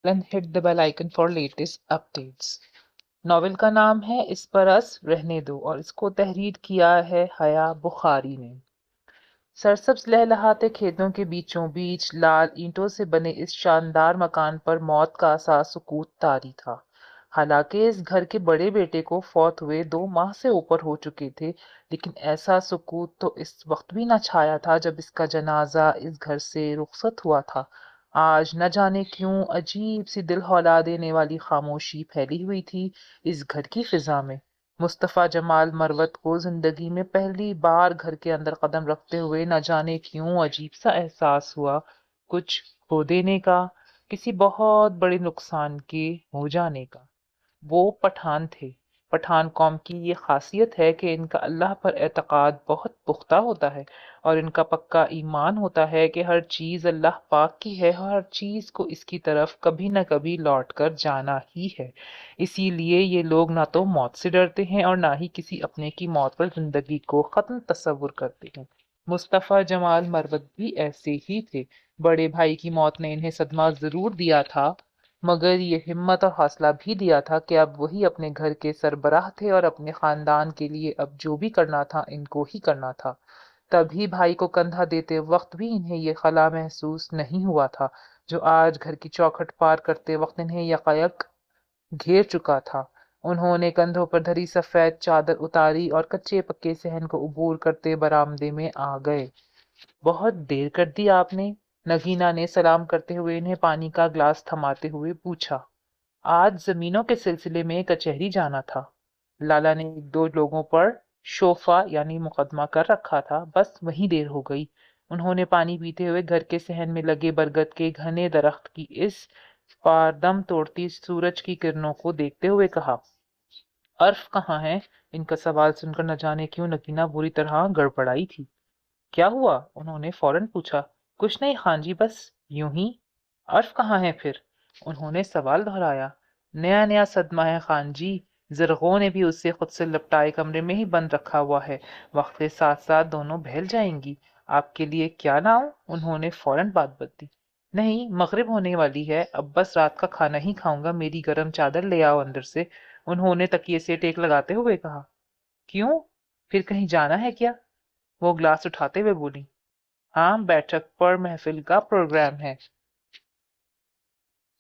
and hit the bell icon for latest updates. Novel का नाम है इस पर अस रहने दो और इसको तहरीर किया है हया बुखारी ने। सरसब्ज लहलहाते खेतों के बीचों बीच लाल ईंटों से बने इस शानदार मकान पर मौत का सा सुकूत तारी था। हालांकि इस घर के बड़े बेटे को फौत हुए 2 माह से ऊपर हो चुके थे, लेकिन ऐसा सुकूत तो इस वक्त भी न छाया था जब इसका जनाजा इस घर से रुखसत हुआ था। आज न जाने क्यों अजीब सी दिल हौला देने वाली खामोशी फैली हुई थी इस घर की फिजा में। मुस्तफा जमाल मरवत को जिंदगी में पहली बार घर के अंदर कदम रखते हुए न जाने क्यों अजीब सा एहसास हुआ, कुछ खो देने का, किसी बहुत बड़े नुकसान के हो जाने का। वो पठान थे। पठान कौम की ये खासियत है कि इनका अल्लाह पर एतकाद बहुत पुख्ता होता है और इनका पक्का ईमान होता है कि हर चीज अल्लाह पाक की है, हर चीज को इसकी तरफ कभी न कभी लौट कर जाना ही है। इसीलिए ये लोग ना तो मौत से डरते हैं और ना ही किसी अपने की मौत पर जिंदगी को खत्म तस्वुर करते हैं। मुस्तफा जमाल मरवत भी ऐसे ही थे। बड़े भाई की मौत ने इन्हें सदमा जरूर दिया था, मगर ये हिम्मत और हौसला भी दिया था कि अब वही अपने घर के सरबराह थे और अपने खानदान के लिए अब जो भी करना था इनको ही करना था। तभी भाई को कंधा देते वक्त भी इन्हें ये खला महसूस नहीं हुआ था जो आज घर की चौखट पार करते वक्त इन्हें यकायक घेर चुका था। उन्होंने कंधों पर धरी सफेद चादर उतारी और कच्चे पक्के सहन को उबूर करते बरामदे में आ गए। बहुत देर कर दी आपने, नगीना ने सलाम करते हुए इन्हें पानी का ग्लास थमाते हुए पूछा। आज जमीनों के सिलसिले में कचहरी जाना था। लाला ने 1-2 लोगों पर शोफा यानी मुकदमा कर रखा था, बस वहीं देर हो गई। उन्होंने पानी पीते हुए घर के सहन में लगे बरगद के घने दरख्त की इस पार दम तोड़ती सूरज की किरणों को देखते हुए कहा। अर्फ कहाँ है? इनका सवाल सुनकर न जाने क्यों नगीना बुरी तरह गड़बड़ाई थी। क्या हुआ? उन्होंने फौरन पूछा। कुछ नहीं खान जी, बस यूं ही। अर्फ कहाँ है फिर? उन्होंने सवाल दोहराया। नया नया सदमा है खान जी, जरगों ने भी उससे खुद से लपटाए कमरे में ही बंद रखा हुआ है। वक्त के साथ साथ दोनों बहल जाएंगी। आपके लिए क्या लाऊं? उन्होंने फौरन बात बदली। नहीं, मगरिब होने वाली है, अब बस रात का खाना ही खाऊंगा, मेरी गर्म चादर ले आओ अंदर से। उन्होंने तकिए से टेक लगाते हुए कहा। क्यों, फिर कहीं जाना है क्या? वो ग्लास उठाते हुए बोली। हाँ, बैठक पर महफिल का प्रोग्राम है,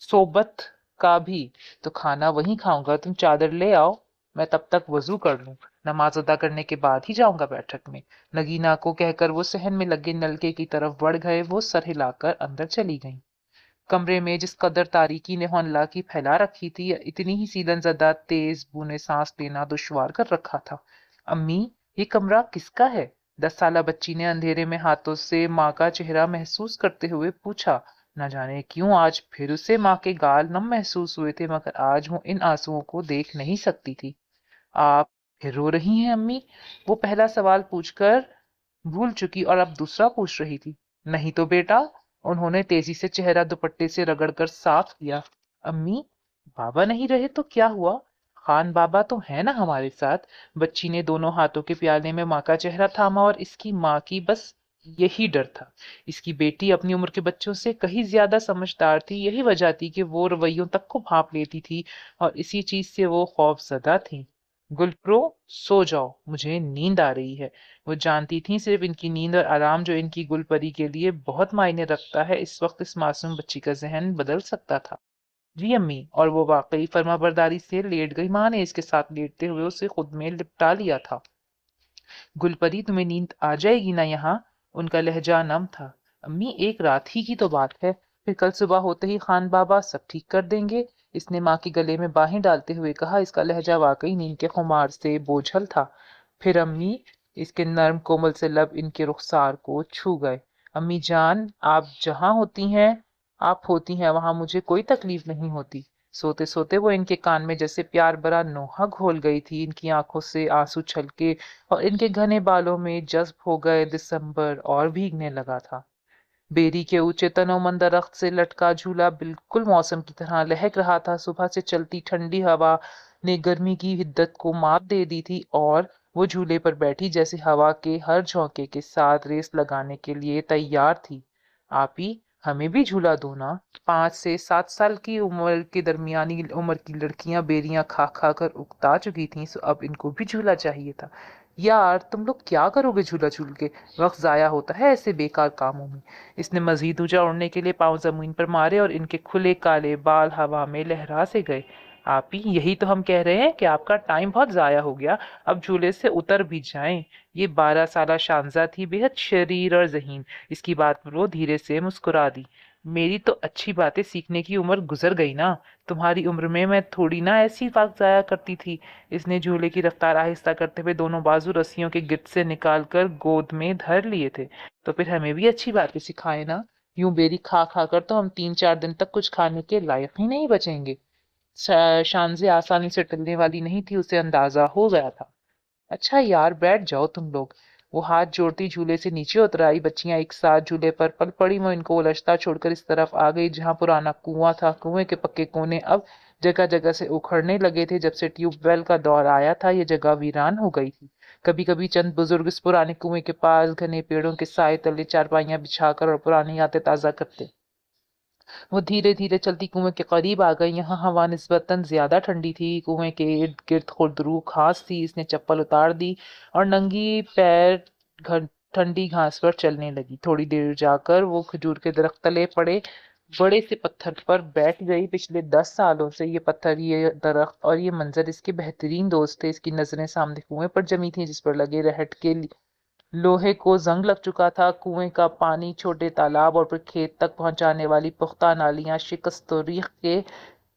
सोबत का भी। तो खाना वहीं खाऊंगा, तुम चादर ले आओ, मैं तब तक वजू कर लूं। नमाज अदा करने के बाद ही जाऊंगा बैठक में। नगीना को कहकर वो सहन में लगे नलके की तरफ बढ़ गए। वो सर हिलाकर अंदर चली गईं। कमरे में जिस कदर तारीकी ने हौनला की फैला रखी थी, इतनी ही सीलन जदा तेज बूने सांस लेना दुश्वार कर रखा था। अम्मी, ये कमरा किसका है? 10 साला बच्ची ने अंधेरे में हाथों से माँ का चेहरा महसूस करते हुए पूछा। न जाने क्यों आज फिर उसे माँ के गाल नम महसूस हुए थे, मगर आज वो इन आंसुओं को देख नहीं सकती थी। आप फिर रो रही हैं अम्मी? वो पहला सवाल पूछकर भूल चुकी और अब दूसरा पूछ रही थी। नहीं तो बेटा, उन्होंने तेजी से चेहरा दुपट्टे से रगड़कर साफ किया। अम्मी, बाबा नहीं रहे तो क्या हुआ? खान बाबा तो है ना हमारे साथ। बच्ची ने दोनों हाथों के प्याले में माँ का चेहरा थामा और इसकी माँ की बस यही डर था। इसकी बेटी अपनी उम्र के बच्चों से कहीं ज्यादा समझदार थी, यही वजह थी कि वो रवैयों तक को भांप लेती थी और इसी चीज से वो खौफजदा थी। गुलप्रो, सो जाओ, मुझे नींद आ रही है। वो जानती थी सिर्फ इनकी नींद और आराम जो इनकी गुलपरी के लिए बहुत मायने रखता है, इस वक्त इस मासूम बच्ची का जहन बदल सकता था। जी अम्मी, और वो वाकई फर्माबरदारी से लेट गई। माँ ने इसके साथ लेटते हुए उसे खुद में लिपटा लिया था। गुलपरी, तुम्हें नींद आ जाएगी ना यहाँ? उनका लहजा नम था। अम्मी, एक रात ही की तो बात है, फिर कल सुबह होते ही खान बाबा सब ठीक कर देंगे। इसने माँ के गले में बाहें डालते हुए कहा। इसका लहजा वाकई नींद के खुमार से बोझल था। फिर अम्मी, इसके नर्म कोमल से लब इनके रुखसार को छू गए। अम्मी जान, आप जहाँ होती हैं, आप होती हैं वहां मुझे कोई तकलीफ नहीं होती। सोते सोते वो इनके कान में जैसे प्यार भरा नोहा घोल गई थी। इनकी आंखों से आंसू छलके और इनके घने बालों में जज्ब हो गए दिसंबर और भीगने लगा था। बेरी के ऊंचे तनोमंद दरख्त से लटका झूला बिल्कुल मौसम की तरह लहक रहा था। सुबह से चलती ठंडी हवा ने गर्मी की हिद्दत को मात दे दी थी और वो झूले पर बैठी जैसे हवा के हर झोंके के साथ रेस लगाने के लिए तैयार थी। आप ही, हमें भी झूला दो ना। 5 से 7 साल की उम्र के दरमियानी उम्र की लड़कियां बेरियां खा खा कर उकता चुकी थीं, सो अब इनको भी झूला चाहिए था। यार तुम लोग क्या करोगे झूला झूल के? वक्त जाया होता है ऐसे बेकार कामों में। इसने मजीद ऊंचा उड़ने के लिए पांव जमीन पर मारे और इनके खुले काले बाल हवा में लहरा से गए। आप ही, यही तो हम कह रहे हैं कि आपका टाइम बहुत जाया हो गया। अब झूले से उतर भी जाएं। ये 12 साला शानजा थी, बेहद शरीर और जहीन। इसकी बात पर वो धीरे से मुस्कुरा दी। मेरी तो अच्छी बातें सीखने की उम्र गुजर गई ना। तुम्हारी उम्र में मैं थोड़ी ना ऐसी वक्त जाया करती थी। इसने झूले की रफ्तार आहिस्ता करते हुए दोनों बाजू रस्सियों के गिट्ट से निकालकर गोद में धर लिए थे। तो फिर हमें भी अच्छी बातें सिखाए ना। यूं बेरी खा खा कर तो हम 3-4 दिन तक कुछ खाने के लायक ही नहीं बचेंगे। शानजे आसानी से टलने वाली नहीं थी, उसे अंदाजा हो गया था। अच्छा यार, बैठ जाओ तुम लोग। वो हाथ जोड़ती झूले से नीचे उतर आई। बच्चियां एक साथ झूले पर पल पड़ी। वो इनको उलझता छोड़कर इस तरफ आ गई जहां पुराना कुआं था। कुएं के पक्के कोने अब जगह जगह से उखड़ने लगे थे। जब से ट्यूबवेल का दौर आया था, ये जगह वीरान हो गई थी। कभी कभी चंद बुजुर्ग इस पुराने कुएं के पास घने पेड़ों के साए तले चारपाइयां बिछाकर और पुरानी यादें ताजा करते। वो धीरे धीरे चलती कुएं के करीब आ गई। यहाँ हवा निस्बतन ज्यादा ठंडी थी। कुएं के इर्द गिर्द खुरदरू घास थी। इसने चप्पल उतार दी और नंगी पैर ठंडी घास पर चलने लगी। थोड़ी देर जाकर वो खजूर के दरख्त तले पड़े बड़े से पत्थर पर बैठ गई। पिछले 10 सालों से ये पत्थर, ये दरख्त और ये मंजर इसके बेहतरीन दोस्त थे। इसकी नजरें सामने कुएं पर जमी थी, जिस पर लगे रहट के लोहे को जंग लग चुका था। कुएं का पानी छोटे तालाब और फिर खेत तक पहुंचाने वाली पुख्ता नालियां शिकस्त तारीख के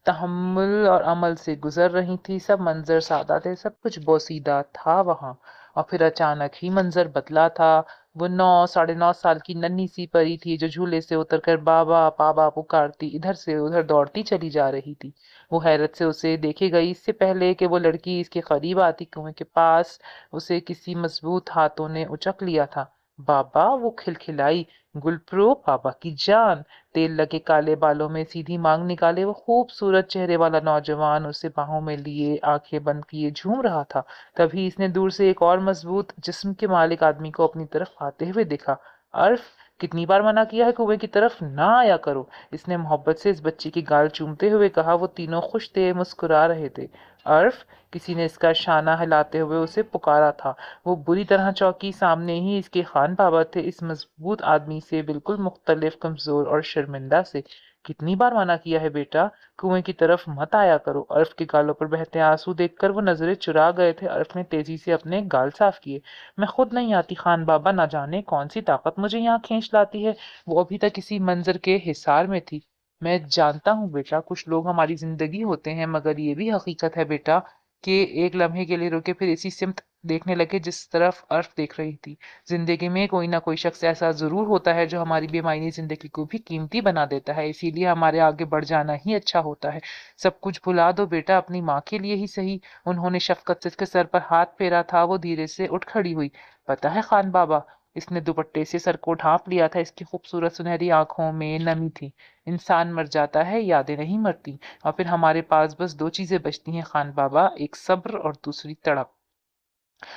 तहम्मुल और अमल से गुजर रही थी। सब मंजर सादा थे, सब कुछ बोसीदा था वहां। और फिर अचानक ही मंजर बदला था। वो 9-9.5 साल की नन्ही सी परी थी जो झूले से उतरकर बाबा बाबा पुकारती इधर से उधर दौड़ती चली जा रही थी। वो हैरत से उसे देखे गई। इससे पहले कि वो लड़की इसके करीब आती, कुएं के पास उसे किसी मजबूत हाथों ने उचक लिया था। बाबा, वो खिलखिलाई। गुलप्रो, बाबा की जान। तेल लगे काले बालों में सीधी मांग निकाले वो खूबसूरत चेहरे वाला नौजवान उसे बाहों में लिए आंखें बंद किए झूम रहा था। तभी इसने दूर से एक और मजबूत जिस्म के मालिक आदमी को अपनी तरफ आते हुए देखा। अर्फ, कितनी बार मना किया है कुएं की तरफ ना आया करो। इसने मोहब्बत से इस बच्ची की गाल चूमते हुए कहा। वो तीनों खुश थे, मुस्कुरा रहे थे। अर्फ, किसी ने इसका शाना हिलाते हुए उसे पुकारा था। वो बुरी तरह चौंकी। सामने ही इसके खान बाबा थे, इस मजबूत आदमी से बिल्कुल मुख्तलिफ, कमजोर और शर्मिंदा से। कितनी बार मना किया है बेटा, कुएं की तरफ मत आया करो। अर्फ के गालों पर बहते आंसू देखकर वो नजरें चुरा गए थे। अर्फ ने तेजी से अपने गाल साफ किए। मैं खुद नहीं आती खान बाबा, ना जाने कौन सी ताकत मुझे यहाँ खींच लाती है। वो अभी तक इसी मंजर के हिसार में थी। मैं जानता हूँ बेटा, कुछ लोग हमारी जिंदगी होते हैं, मगर ये भी हकीकत है बेटा कि एक लम्हे के लिए रुके फिर इसी सिमत देखने लगे जिस तरफ अर्फ देख रही थी। जिंदगी में कोई ना कोई शख्स ऐसा जरूर होता है जो हमारी बेमायनी जिंदगी को भी कीमती बना देता है। इसीलिए हमारे आगे बढ़ जाना ही अच्छा होता है। सब कुछ भुला दो बेटा, अपनी माँ के लिए ही सही। उन्होंने शफकत से इसके सर पर हाथ फेरा था। वो धीरे से उठ खड़ी हुई। पता है खान बाबा, इसने दुपट्टे से सर को ढांप लिया था। इसकी खूबसूरत सुनहरी आंखों में नमी थी। इंसान मर जाता है, यादें नहीं मरती। और फिर हमारे पास बस दो चीजें बचती हैं खान बाबा, एक सब्र और दूसरी तड़प।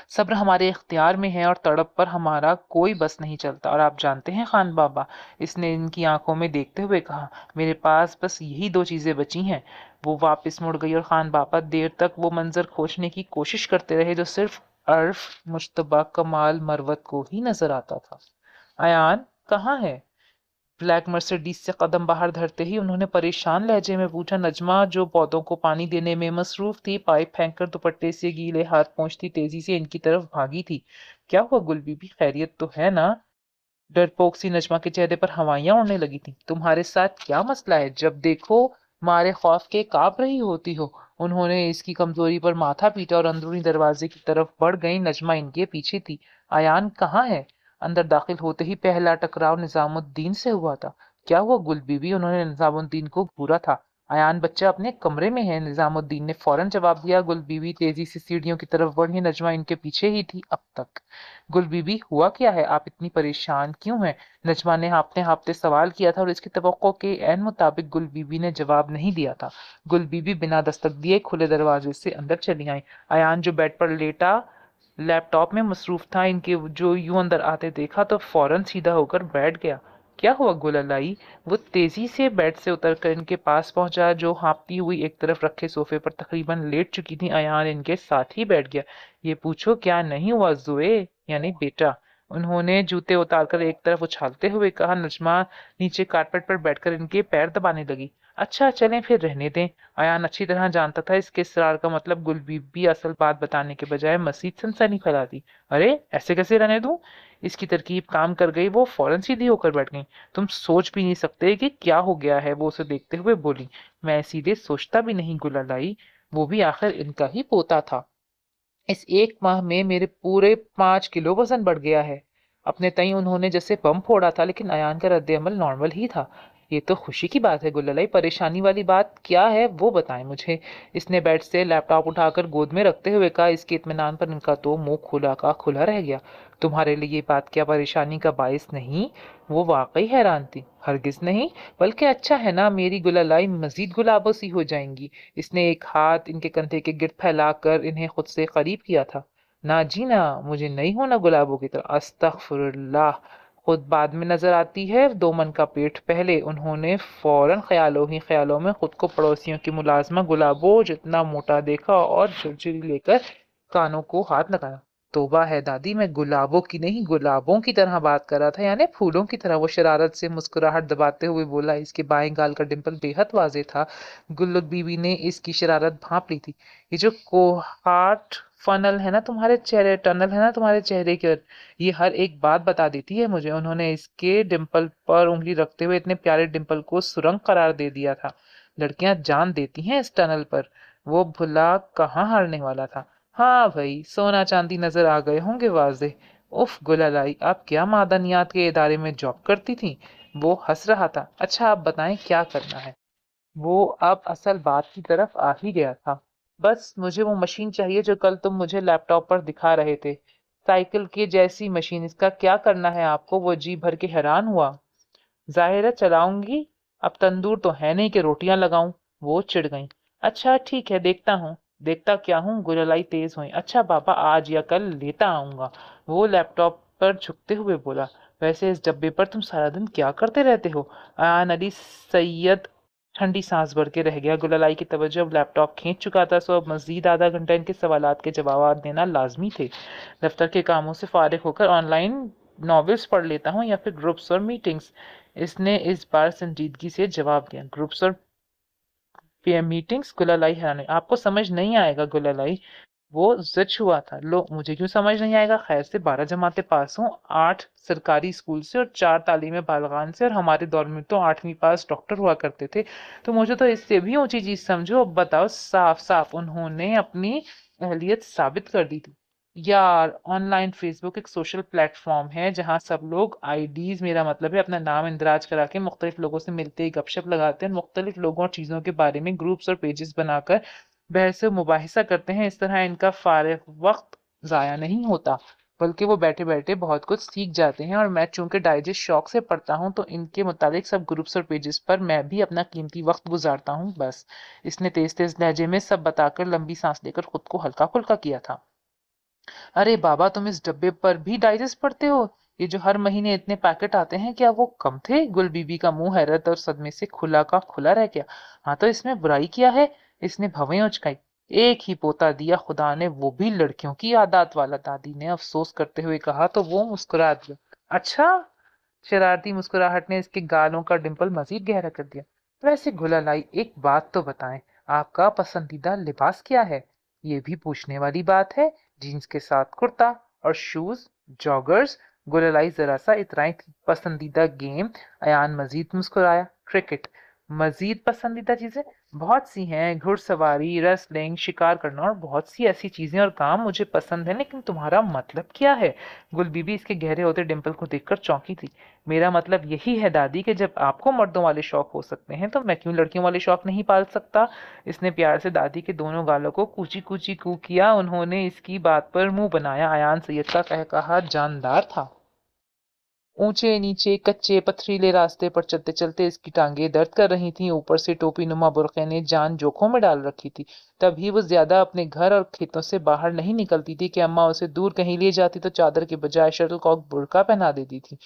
सब्र हमारे इख्तियार में है और तड़प पर हमारा कोई बस नहीं चलता। और आप जानते हैं खान बाबा, इसने इनकी आंखों में देखते हुए कहा, मेरे पास बस यही दो चीजें बची हैं। वो वापस मुड़ गई और खान बाबा देर तक वो मंजर खोजने की कोशिश करते रहे जो सिर्फ अर्फ, मुश्तबा, कमाल, मरवत को ही नजर आता था। अयान कहाँ है? ब्लैक मर्सिडीज से कदम बाहर धरते ही उन्होंने परेशान लहजे में पूछा। नजमा, जो पौधों को पानी देने में मसरूफ थी, पाइप फेंककर दुपट्टे से गीले हाथ पहुंचती तेजी से इनकी तरफ भागी थी। क्या हुआ गुल बीबी, खैरियत तो है ना? डरपोक सी नजमा के चेहरे पर हवाइयां उड़ने लगी थी। तुम्हारे साथ क्या मसला है? जब देखो मारे खौफ के कांप रही होती हो। उन्होंने इसकी कमजोरी पर माथा पीटा और अंदरूनी दरवाजे की तरफ बढ़ गई। नजमा इनके पीछे थी। अयान कहाँ है? अंदर दाखिल होते ही पहला टकराव निजामुद्दीन से हुआ था। क्या हुआ गुल बीबी? उन्होंने निजामुद्दीन को घूरा था। अयान बच्चा अपने कमरे में है, निजामुद्दीन ने फौरन जवाब दिया। गुल बीबी तेजी से सीढ़ियों की तरफ बढ़ी। नजमा इनके पीछे ही थी अब तक। गुल बीबी, हुआ क्या है? आप इतनी परेशान क्यों हैं? नजमा ने हाँफते हाँफते सवाल किया था और इसकी तवक्को के ऐन मुताबिक गुल बीबी ने जवाब नहीं दिया था। गुल बीबी बिना दस्तक दिए खुले दरवाजे से अंदर चली आई। अयान जो बेड पर लेटा लैपटॉप में मसरूफ था, इनके जो यूं अंदर आते देखा तो फौरन सीधा होकर बैठ गया। क्या हुआ गुलालाई? वो तेजी से बेड से उतरकर इनके पास पहुंचा, जो हाँफती हुई एक तरफ रखे सोफे पर तकरीबन लेट चुकी थी। अयान इनके साथ ही बैठ गया। ये पूछो क्या नहीं हुआ जुए, यानी बेटा? उन्होंने जूते उतारकर एक तरफ उछालते हुए कहा। नजमा नीचे कारपेट पर बैठकर इनके पैर दबाने लगी। अच्छा चलें फिर, रहने दें। अयान अच्छी तरह जानता था इसके इसरार का मतलब। गुलबीबी असल बात बताने के बजाय मजीद सनसनी फैलाती। अरे ऐसे कैसे रहने दूं? इसकी तरकीब काम कर गई। वो फौरन सीधी होकर बैठ गई। तुम सोच भी नहीं सकते कि क्या हो गया है, वो उसे देखते हुए बोली। मैं सीधे सोचता भी नहीं गुलालाई, वो भी आखिर इनका ही पोता था। इस एक माह में मेरे पूरे 5 किलो वजन बढ़ गया है। अपने तई उन्होंने जैसे बम फोड़ा था, लेकिन अयान का रद्द अमल नॉर्मल ही था। ये तो खुशी की बात है गुल्ललाई, परेशानी वाली बात क्या है वो बताएं मुझे। इसने बेड से लैपटॉप उठाकर गोद में रखते हुए कहा। इसके इत्मीनान पर इनका तो मुंह खुला का खुला रह गया। तुम्हारे लिए ये बात क्या परेशानी का बायस नहीं? वो वाकई हैरान थी। हरगिज नहीं, बल्कि अच्छा है ना, मेरी गुलालाई मजीद गुलाबों सी हो जाएंगी। इसने एक हाथ इनके कंधे के गिर्द फैलाकर इन्हें खुद से करीब किया था। ना जी ना, मुझे नहीं होना गुलाबों की तरह। अस्तगफुरुल्लाह, खुद बाद में नजर आती है, दो मन का पेट पहले। उन्होंने फौरन ख्यालों ही ख्यालों में खुद को पड़ोसियों की मुलाजमा गुलाबों जितना मोटा देखा और झुरझुरी लेकर कानों को हाथ लगाया। तौबा है दादी, मैं गुलाबों की नहीं गुलाबों की तरह बात कर रहा था, यानी फूलों की तरह। वो शरारत से मुस्कुराहट दबाते हुए बोला। इसके बाएं गाल का डिंपल बेहद वाजे था। गुल्लक बीबी ने इसकी शरारत भांप ली थी। ये जो कोहार्ट फनल है ना तुम्हारे चेहरे, टनल है ना तुम्हारे चेहरे के, ये हर एक बात बता देती है मुझे। उन्होंने इसके डिंपल पर उंगली रखते हुए इतने प्यारे डिंपल को सुरंग करार दे दिया था। लड़कियां जान देती हैं इस टनल पर। वो भुला कहाँ हारने वाला था। हाँ भाई, सोना चांदी नजर आ गए होंगे वाजे। उफ गुलालाई, आप क्या मादनियात के इदारे में जॉब करती थी? वो हंस रहा था। अच्छा आप बताएं क्या करना है। वो अब असल बात की तरफ आ ही गया था। बस मुझे वो मशीन चाहिए जो कल तुम मुझे लैपटॉप पर दिखा रहे थे, साइकिल की जैसी मशीन। इसका क्या करना है आपको? वो जी भर के हैरान हुआ। जाहिर है चलाऊंगी, अब तंदूर तो है नहीं कि रोटियां लगाऊं। वो चिढ़ गई। अच्छा ठीक है, देखता हूँ। देखता क्या हूँ? गुललाई तेज हुई। अच्छा पापा, आज या कल लेता आऊंगा। वो लैपटॉप पर झुकते हुए बोला। वैसे इस डब्बे पर तुम सारा दिन क्या करते रहते हो? आन अली सैयद ठंडी सांस भर के रह गया। गुललाई की तवज्जो अब लैपटॉप खींच चुका था, सो अब मजीद आधा घंटा इनके सवालात के जवाब देना लाजमी थे। दफ्तर के कामों से फारिग होकर ऑनलाइन नॉवेल्स पढ़ लेता हूँ या फिर ग्रुप्स और मीटिंग्स। इसने इस बार संजीदगी से जवाब दिया। ग्रुप्स और मीटिंग्स? गुलालाई हैरान। आपको समझ नहीं आएगा गुलालाई, वो जिद हुआ था। लो, मुझे क्यों समझ नहीं आएगा? खैर से 12 जमातें पास हूँ, 8 सरकारी स्कूल से और 4 तालीम बालगान से, और हमारे दौर में तो 8वीं पास डॉक्टर हुआ करते थे। तो मुझे तो इससे भी ऊंची चीज समझो। अब बताओ साफ साफ। उन्होंने अपनी अहलियत साबित कर दी थी। यार, ऑनलाइन फेसबुक एक सोशल प्लेटफॉर्म है जहां सब लोग आईडीज, मेरा मतलब है अपना नाम इंदराज करा के मुख्तलिफ लोगों से मिलते ही गपशप लगाते हैं। मुख्तलिफ लोगों और चीज़ों के बारे में ग्रुप्स और पेजेस बनाकर बहस मुबाहिसा करते हैं। इस तरह इनका फारिग वक्त ज़ाया नहीं होता, बल्कि वो बैठे बैठे बहुत कुछ सीख जाते हैं। और मैं चूंकि डाइजेस्ट शौक से पढ़ता हूँ, तो इनके मुतालिक सब ग्रुप्स और पेजेस पर मैं भी अपना कीमती वक्त गुजारता हूँ। बस। इसने तेज तेज लहजे में सब बताकर लंबी सांस लेकर खुद को हल्का फुल्का किया था। अरे बाबा, तुम इस डब्बे पर भी डाइजेस्ट पढ़ते हो? ये जो हर महीने इतने पैकेट आते हैं, क्या वो कम थे? गुल बीबी का मुंह हैरत और सदमे से खुला का खुला रह गया। हाँ तो इसमें बुराई क्या है? इसने भवें उचकाई। एक ही पोता दिया खुदा ने, वो भी लड़कियों की आदत वाला। दादी ने अफसोस करते हुए कहा, तो वो मुस्कुरा दिया। अच्छा? शरारती मुस्कुराहट ने इसके गालों का डिंपल मजीद गहरा कर दिया। वैसे घुलालाई, एक बात तो बताएं, आपका पसंदीदा लिबास क्या है? ये भी पूछने वाली बात है। जीन्स के साथ कुर्ता और शूज, जॉगर्स? गुललाई जरा सा इतराई थी। पसंदीदा गेम? अयान मजीद मुस्कुराया। क्रिकेट। मजीद पसंदीदा चीजें बहुत सी हैं, घुड़सवारी, रेसलिंग, शिकार करना और बहुत सी ऐसी चीजें और काम मुझे पसंद है। लेकिन तुम्हारा मतलब क्या है? गुलबीबी इसके गहरे होते डिंपल को देखकर चौंकी थी। मेरा मतलब यही है दादी कि जब आपको मर्दों वाले शौक हो सकते हैं, तो मैं क्यों लड़कियों वाले शौक नहीं पाल सकता? इसने प्यार से दादी के दोनों गालों को कूची कूची कू किया। उन्होंने इसकी बात पर मुंह बनाया। अयान सैयद का कहकहा जानदार था। ऊंचे नीचे कच्चे पथरीले रास्ते पर चलते चलते इसकी टांगें दर्द कर रही थीं। ऊपर से टोपी नुमा बुर्के ने जान जोखों में डाल रखी थी। तभी वो ज्यादा अपने घर और खेतों से बाहर नहीं निकलती थी कि अम्मा उसे दूर कहीं ले जाती तो चादर के बजाय शटल कॉक बुर्का पहना देती थी।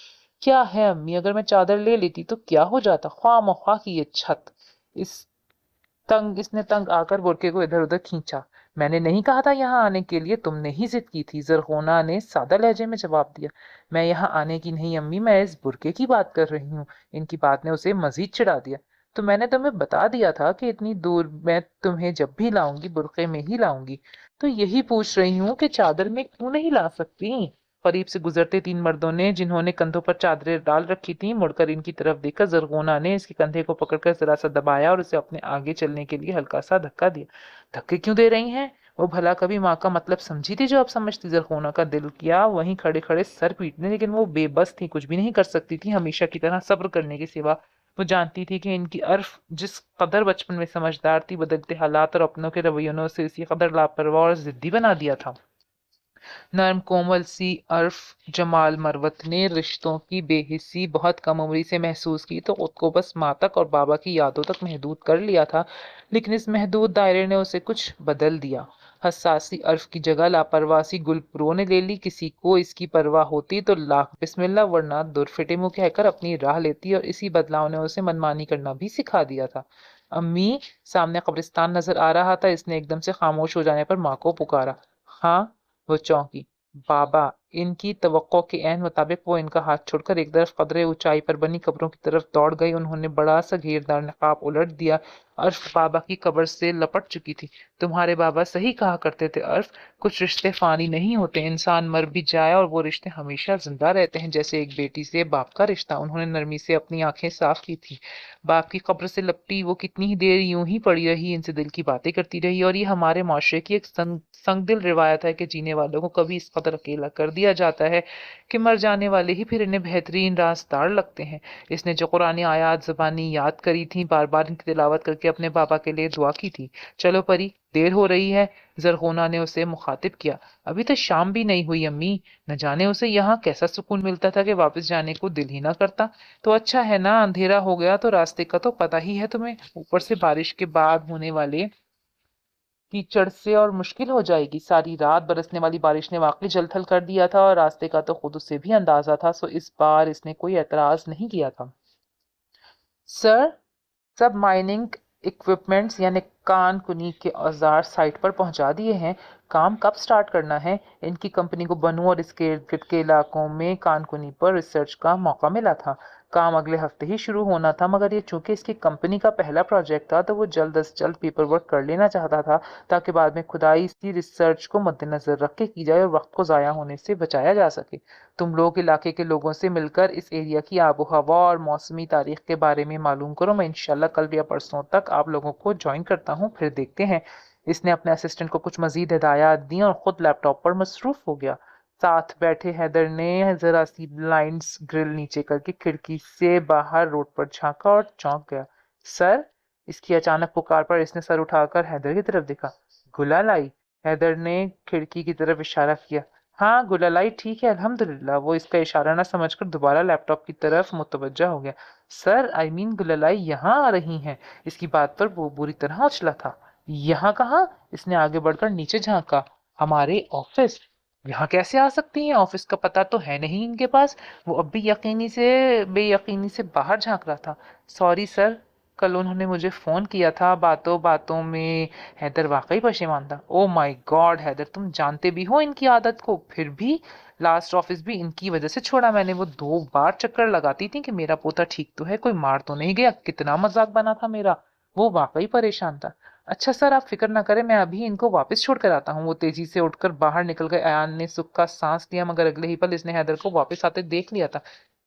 کیا ہے امی، اگر میں چادر لے لیتی تو کیا ہو جاتا؟ خواہ مخواہ کی یہ چھت۔ اس نے تنگ آ کر برقعے کو ادھر ادھر کھینچا۔ میں نے نہیں کہا تھا یہاں آنے کے لیے، تم نے ہی ضد کی تھی، زرغونہ نے سادہ لہجے میں جواب دیا۔ میں یہاں آنے کی نہیں امی، میں اس برقعے کی بات کر رہی ہوں۔ ان کی بات نے اسے مزید چڑھا دیا۔ تو میں نے تمہیں بتا دیا تھا کہ اتنی دور میں تمہیں جب بھی لاؤں گی برقعے میں ہی لاؤں گی۔ تو یہی پوچھ رہی ہوں کہ چادر میں کیوں نہیں لا سکتی؟ قریب سے گزرتے تین مردوں نے، جنہوں نے کندھوں پر چادریں ڈال رکھی تھیں، مڑ کر ان کی طرف دیکھا۔ زرغونہ نے اس کے کندھے کو پکڑ کر ذرا سا دبایا اور اسے اپنے آگے چلنے کے لیے ہلکا سا دھکا دیا۔ دھکے کیوں دے رہی ہیں؟ وہ بھلا کبھی ماں کا مطلب سمجھی تھی جو اب سمجھتی؟ زرغونہ کا دل کیا وہیں کھڑے کھڑے سر پیٹنے، لیکن وہ بے بس تھی، کچھ بھی نہیں کر سکتی تھی ہمیشہ کی طرح صبر کرنے کے سوا۔ وہ جانتی تھی کہ ان کی عرف جس قدر بچپن میں سمجھدار تھی، بدلتے حالات اور اپنوں کے رویوں نے اسے اسی قدر لاپرواہ اور ضدی بنا دیا تھا۔ نرم کومل سی عرف جمال مروت نے رشتوں کی بے حسی بہت کم عمری سے محسوس کی، تو خود کو بس ماں تک اور بابا کی یادوں تک محدود کر لیا تھا، لیکن اس محدود دائرے نے اسے کچھ بدل دیا۔ حساسی عرف کی جگہ لاپرواسی گل پرو نے لے لی۔ کسی کو اس کی پرواہ ہوتی تو لاکھ بسم اللہ، ورنہ دور فٹے منہ کہہ کر اپنی راہ لیتی، اور اسی بدلاؤ نے اسے منمانی کرنا بھی سکھا دیا تھا۔ امی، سامنے قبرستان نظر آ رہا تھا۔ اس نے ایک دم سے خاموش ہو جانے پر ماں کو پکارا۔ ہاں؟ وہ چونکی۔ بابا! ان کی توقع کے عین مطابق وہ ان کا ہاتھ چھوڑ کر ایک طرف قدرے اونچائی پر بنی قبروں کی طرف دوڑ گئی۔ انہوں نے بڑا سا گھیردار نقاب الٹ دیا۔ عرف بابا کی قبر سے لپٹ چکی تھی۔ تمہارے بابا صحیح کہا کرتے تھے عرف، کچھ رشتے فانی نہیں ہوتے، انسان مر بھی جائے اور وہ رشتے ہمیشہ زندہ رہتے ہیں، جیسے ایک بیٹی سے باپ کا رشتہ۔ انہوں نے نرمی سے اپنی آنکھیں صاف کی تھی۔ باپ کی قبر سے لپٹی وہ کتنی ہی دیر یوں ہی پڑی رہی، ان سے دل کی باتیں کرتی رہی، اور یہ ہمارے معاشرے کی ایک سنگ دل روایت ہے کہ جینے والوں کو کبھی اس قدر اکیلا کر دیا جاتا ہے کہ مر جانے والے ہی پھر انہیں بہترین راستار لگتے ہیں۔ اس نے جو قرآن آیات زبانی یاد کری تھیں، بار بار ان کی تلاوت کر کے اپنے بابا کے لیے دعا کی تھی۔ چلو پری، دیر ہو رہی ہے، زرغونہ نے اسے مخاطب کیا۔ ابھی تو شام بھی نہیں ہوئی امی، نہ جانے اسے یہاں کیسا سکون ملتا تھا کہ واپس جانے کو دل ہی نہ کرتا۔ تو اچھا ہے نا، اندھیرا ہو گیا تو راستے کا تو پتہ ہی ہے تمہیں، اوپر سے بارش کے بعد ہونے والے کیچڑ سے اور مشکل ہو جائے گی۔ ساری رات برسنے والی بارش نے واقعی جل تھل کر دیا تھا، اور راستے کا تو خود اسے بھی اندازہ تھا، سو اس بار اس نے کوئی اعتراض نہیں کیا تھا۔ سر، سب مائننگ اکوپمنٹس یعنی کان کنی کے اوزار سائٹ پر پہنچا دیے ہیں۔ کام کب سٹارٹ کرنا ہے؟ ان کی کمپنی کو بنو اور اس کے ارد گرد کے علاقوں میں کان کنی پر ریسرچ کا موقع ملا تھا۔ کام اگلے ہفتے ہی شروع ہونا تھا، مگر یہ چونکہ اس کی کمپنی کا پہلا پروجیکٹ تھا تو وہ جلد از جلد پیپر ورک کر لینا چاہتا تھا، تاکہ بعد میں کھدائی اسی ریسرچ کو مد نظر رکھ کے کی جائے اور وقت کو ضائع ہونے سے بچایا جا سکے۔ تم لوگ علاقے کے لوگوں سے مل کر اس ایریا کی آب و ہوا اور موسمی تاریخ کے بارے میں معلوم کرو۔ میں انشاءاللہ کل یا پرسوں تک آپ لوگوں کو جوائن کرتا ہوں، پھر دیکھتے ہیں۔ اس نے اپنے اسسٹنٹ کو کچھ مزید ہدایات دیں اور خود لیپ ٹاپ پر مصروف ہو گیا۔ ساتھ بیٹھے حیدر نے ذرا سی بلائنڈز گرل نیچے کر کے کھڑکی سے باہر روڈ پر جھانکا اور چونک گیا۔ سر! اس کی اچانک پکار پر اس نے سر اٹھا کر حیدر کی طرف دیکھا۔ گلالئی؟ حیدر نے کھڑکی کی طرف اشارہ کیا۔ ہاں گلالئی ٹھیک ہے الحمدللہ۔ وہ اس کا اشارہ نہ سمجھ کر دوبارہ لیپ ٹاپ کی طرف متوجہ ہو گیا۔ سر، گلالئی یہاں آ رہی ہیں؟ اس کی بات پر وہ بری طرح اچھلا تھا۔ یہاں کہاں؟ اس نے آگے بڑھ کر نیچے جھانکا۔ ہمارے آفس؟ یہاں کیسے آ سکتی ہیں؟ آفس کا پتہ تو ہے نہیں ان کے پاس۔ وہ اب بھی بے یقینی سے باہر جھانک رہا تھا۔ سوری سر، کل انہوں نے مجھے فون کیا تھا، باتوں باتوں میں حیدر واقعی پشیمان تھا۔ او مائی گاڈ حیدر، تم جانتے بھی ہو ان کی عادت کو، پھر بھی لاسٹ آفس بھی ان کی وجہ سے چھوڑا میں نے۔ وہ 2 بار چکر لگاتی تھی کہ میرا پوتا ٹھیک تو ہے، کوئی مار تو نہیں گیا، کتنا مذاق بنا تھا میرا۔ وہ واقعی پریشان تھا۔ اچھا سر، آپ فکر نہ کریں، میں ابھی ان کو واپس چھوڑ کر آتا ہوں۔ وہ تیزی سے اٹھ کر باہر نکل گئے۔ ایان نے سکھ کا سانس لیا، مگر اگلے ہی پل اس نے حیدر کو واپس آتے دیکھ لیا تھا۔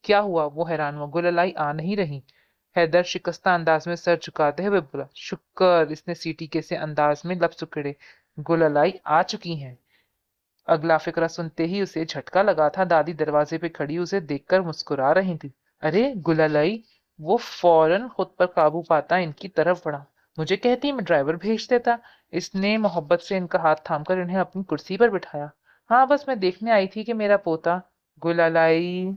کیا ہوا؟ وہ حیران ہوا۔ گلالئی آ نہیں رہی؟ حیدر شکستہ انداز میں سر جھکاتے ہوئے بولا۔ شکر! اس نے سیٹی کے سے انداز میں لب سکڑے۔ گلالئی آ چکی ہیں۔ اگلا فقرہ سنتے ہی اسے جھٹکا لگا تھا۔ دادی دروازے پہ کھڑی اسے دیکھ کر مسکرا رہی تھی۔ ارے گلالئی! وہ فوراً خود پر قابو پاتا ان کی طرف بڑھا۔ مجھے کہتی میں ڈرائیور بھیج دیتا۔ اس نے محبت سے ان کا ہاتھ تھام کر انہیں اپنی کرسی پر بٹھایا۔ ہاں بس میں دیکھنے آئی تھی کہ میرا پوتا۔ گلالئی!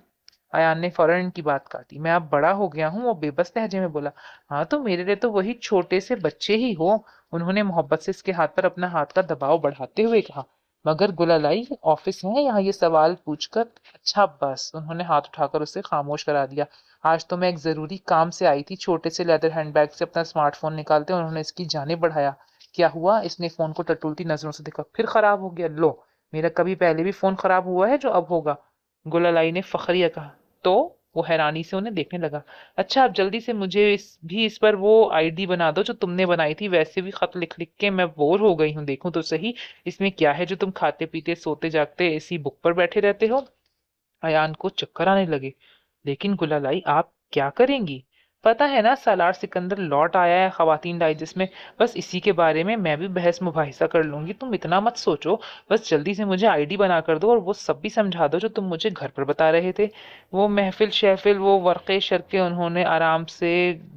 ایان نے فوراً ان کی بات کاٹی۔ میں اب بڑا ہو گیا ہوں، وہ بے بس لہجے میں بولا۔ ہاں تو میرے لیے تو وہی چھوٹے سے بچے ہی ہو، انہوں نے محبت سے اس کے ہاتھ پر اپنا ہاتھ کا دباؤ بڑھاتے ہوئے کہا۔ मगर गुलालाई ऑफिस है, यहाँ ये सवाल पूछकर। अच्छा बस, उन्होंने हाथ उठाकर उसे खामोश करा दिया। आज तो मैं एक जरूरी काम से आई थी। छोटे से लेदर हैंडबैग से अपना स्मार्टफोन निकालते उन्होंने इसकी जाने बढ़ाया। क्या हुआ? इसने फोन को टटोलती नजरों से देखा। फिर खराब हो गया? लो, मेरा कभी पहले भी फोन खराब हुआ है जो अब होगा? गुलालाई ने फखरिया कहा। तो वो हैरानी से उन्हें देखने लगा। अच्छा, आप जल्दी से मुझे इस पर वो आईडी बना दो जो तुमने बनाई थी। वैसे भी खत लिख लिख के मैं बोर हो गई हूँ। देखूं तो सही, इसमें क्या है जो तुम खाते पीते सोते जागते इसी बुक पर बैठे रहते हो? अयान को चक्कर आने लगे। लेकिन गुलालाई, आप क्या करेंगी? पता है ना, सालार सिकंदर लौट आया है खवातीन डाइजेस्ट में। बस इसी के बारे में मैं भी बहस मुबाहिसा कर लूंगी। तुम इतना मत सोचो, बस जल्दी से मुझे आईडी बना कर दो और वो सब भी समझा दो जो तुम मुझे घर पर बता रहे थे। वो महफिल शहफिल, वो वर्क़े शर्क़े उन्होंने आराम से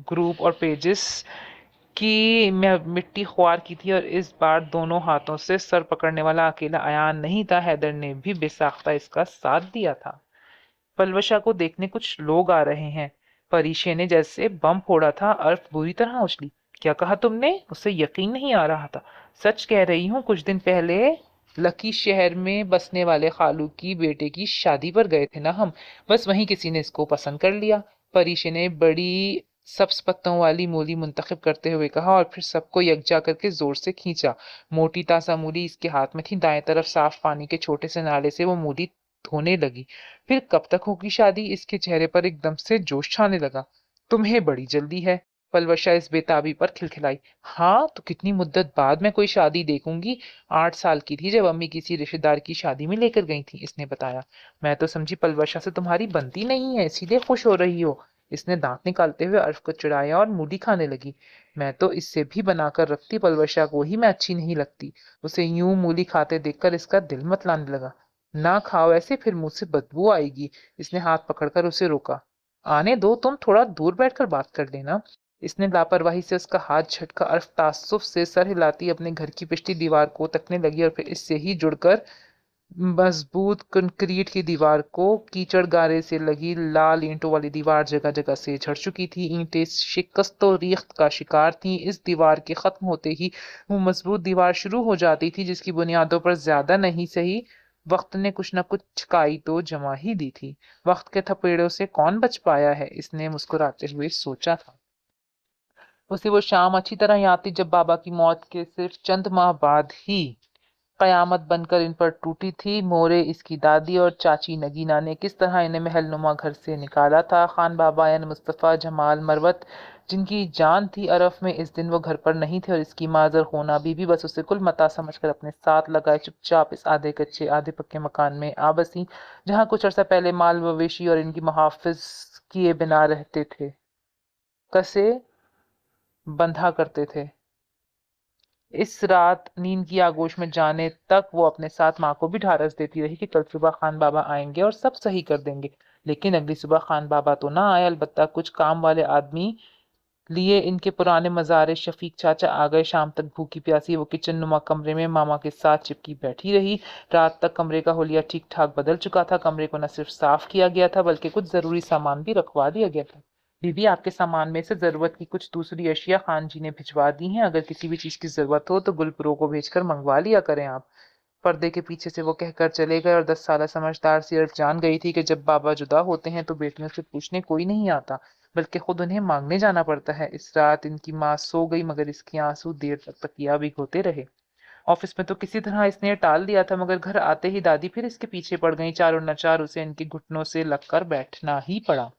ग्रुप और पेजेस की मिट्टी ख्वार की थी। और इस बार दोनों हाथों से सर पकड़ने वाला अकेला अयान नहीं था, हैदर ने भी बेसाख्ता इसका साथ दिया था। पलवशा को देखने कुछ लोग आ रहे हैं। परीशे ने जैसे बम फोड़ा था। अर्फ बुरी तरह उछली। क्या कहा तुमने? उसे यकीन नहीं आ रहा था। सच कह रही हूँ, कुछ दिन पहले लकी शहर में बसने वाले खालू की बेटे की शादी पर गए थे ना हम। बस वहीं किसी ने इसको पसंद कर लिया। परीशे ने बड़ी सब्ज पत्तों वाली मूली मुंतखब करते हुए कहा और फिर सबको यकजा करके जोर से खींचा। मोटी ताजा मूली इसके हाथ में थी। दाएं तरफ साफ पानी के छोटे से नाले से वो मूली धोने लगी। फिर कब तक होगी शादी? इसके चेहरे पर एकदम से जोश छाने लगा। तुम्हें बड़ी जल्दी है। पलवशा इस बेताबी पर खिलखिलाई। हाँ तो कितनी मुद्दत बाद मैं कोई शादी देखूंगी। 8 साल की थी जब अम्मी किसी रिश्तेदार की शादी में लेकर गई थी, इसने बताया। मैं तो समझी पलवशा से तुम्हारी बनती नहीं है, इसीलिए खुश हो रही हो। इसने दांत निकालते हुए अर्फ को चिढ़ाया और मूली खाने लगी। मैं तो इससे भी बनाकर रखती, पलवशा को ही मैं अच्छी नहीं लगती। उसे यूं मूली खाते देखकर इसका दिल मतलाने लगा। ना खाओ ऐसे, फिर मुंह से बदबू आएगी। इसने हाथ पकड़कर उसे रोका। आने दो, तुम थोड़ा दूर बैठकर बात कर लेना। इसने लापरवाही से उसका हाथ झटका। अर्फ तासुफ से सर हिलाती अपने घर की पिछली दीवार को तकने लगी और फिर इससे ही जुड़कर मजबूत कंक्रीट की दीवार को। कीचड़ गारे से लगी लाल ईंटों वाली दीवार जगह जगह से झड़ चुकी थी। ईंटें शिकस्त और रीख्त का शिकार थीं। इस दीवार के खत्म होते ही वो मजबूत दीवार शुरू हो जाती थी जिसकी बुनियादों पर ज्यादा नहीं सही वक्त ने कुछ न कुछ काई तो जमा ही दी थी। वक्त के थपेड़ों से कौन बच पाया है, इसने मुस्कुराते हुए सोचा था। उसे वो शाम अच्छी तरह याद थी जब बाबा की मौत के सिर्फ चंद माह बाद ही कयामत बनकर इन पर टूटी थी। मोरे, इसकी दादी और चाची नगीना ने किस तरह इन्हें महलनुमा घर से निकाला था। खान बाबा यानी मुस्तफ़ा, जमाल, मरवत जिनकी जान थी अरफ में, इस दिन वो घर पर नहीं थे और इसकी माजर होना बीबी बस उसे कुल मता समझकर अपने साथ लगाए चुपचाप इस आधे कच्चे आधे पक्के मकान में आ बसी, जहाँ कुछ अर्सा पहले माल मवेशी और इनकी मुहाफिज किए बिना रहते थे, कसे बंधा करते थे। इस रात नींद की आगोश में जाने तक वो अपने साथ माँ को भी ढारस देती रही कि कल सुबह खान बाबा आएंगे और सब सही कर देंगे। लेकिन अगली सुबह खान बाबा तो ना आए, अलबत्ता कुछ काम वाले आदमी लिए इनके पुराने मज़ारे। शफीक चाचा आ गए। शाम तक भूखी प्यासी वो किचन नुमा कमरे में मामा के साथ चिपकी बैठी रही। रात तक कमरे का हुलिया ठीक ठाक बदल चुका था। कमरे को न सिर्फ साफ किया गया था बल्कि कुछ जरूरी सामान भी रखवा दिया गया था। बीबी, आपके सामान में से जरूरत की कुछ दूसरी अशिया खान जी ने भिजवा दी हैं। अगर किसी भी चीज की जरूरत हो तो गुलपुरों को भेजकर मंगवा लिया करें आप। पर्दे के पीछे से वो कहकर चले गए और 10 साल समझदार सी अर्फ जान गई थी कि जब बाबा जुदा होते हैं तो बेटियों से पूछने कोई नहीं आता बल्कि खुद उन्हें मांगने जाना पड़ता है। इस रात इनकी माँ सो गई मगर इसके आंसू देर तक तकिया भिगोते रहे। ऑफिस में तो किसी तरह इसने टाल दिया था मगर घर आते ही दादी फिर इसके पीछे पड़ गई। चारों नचार उसे इनके घुटनों से लगकर बैठना ही पड़ा।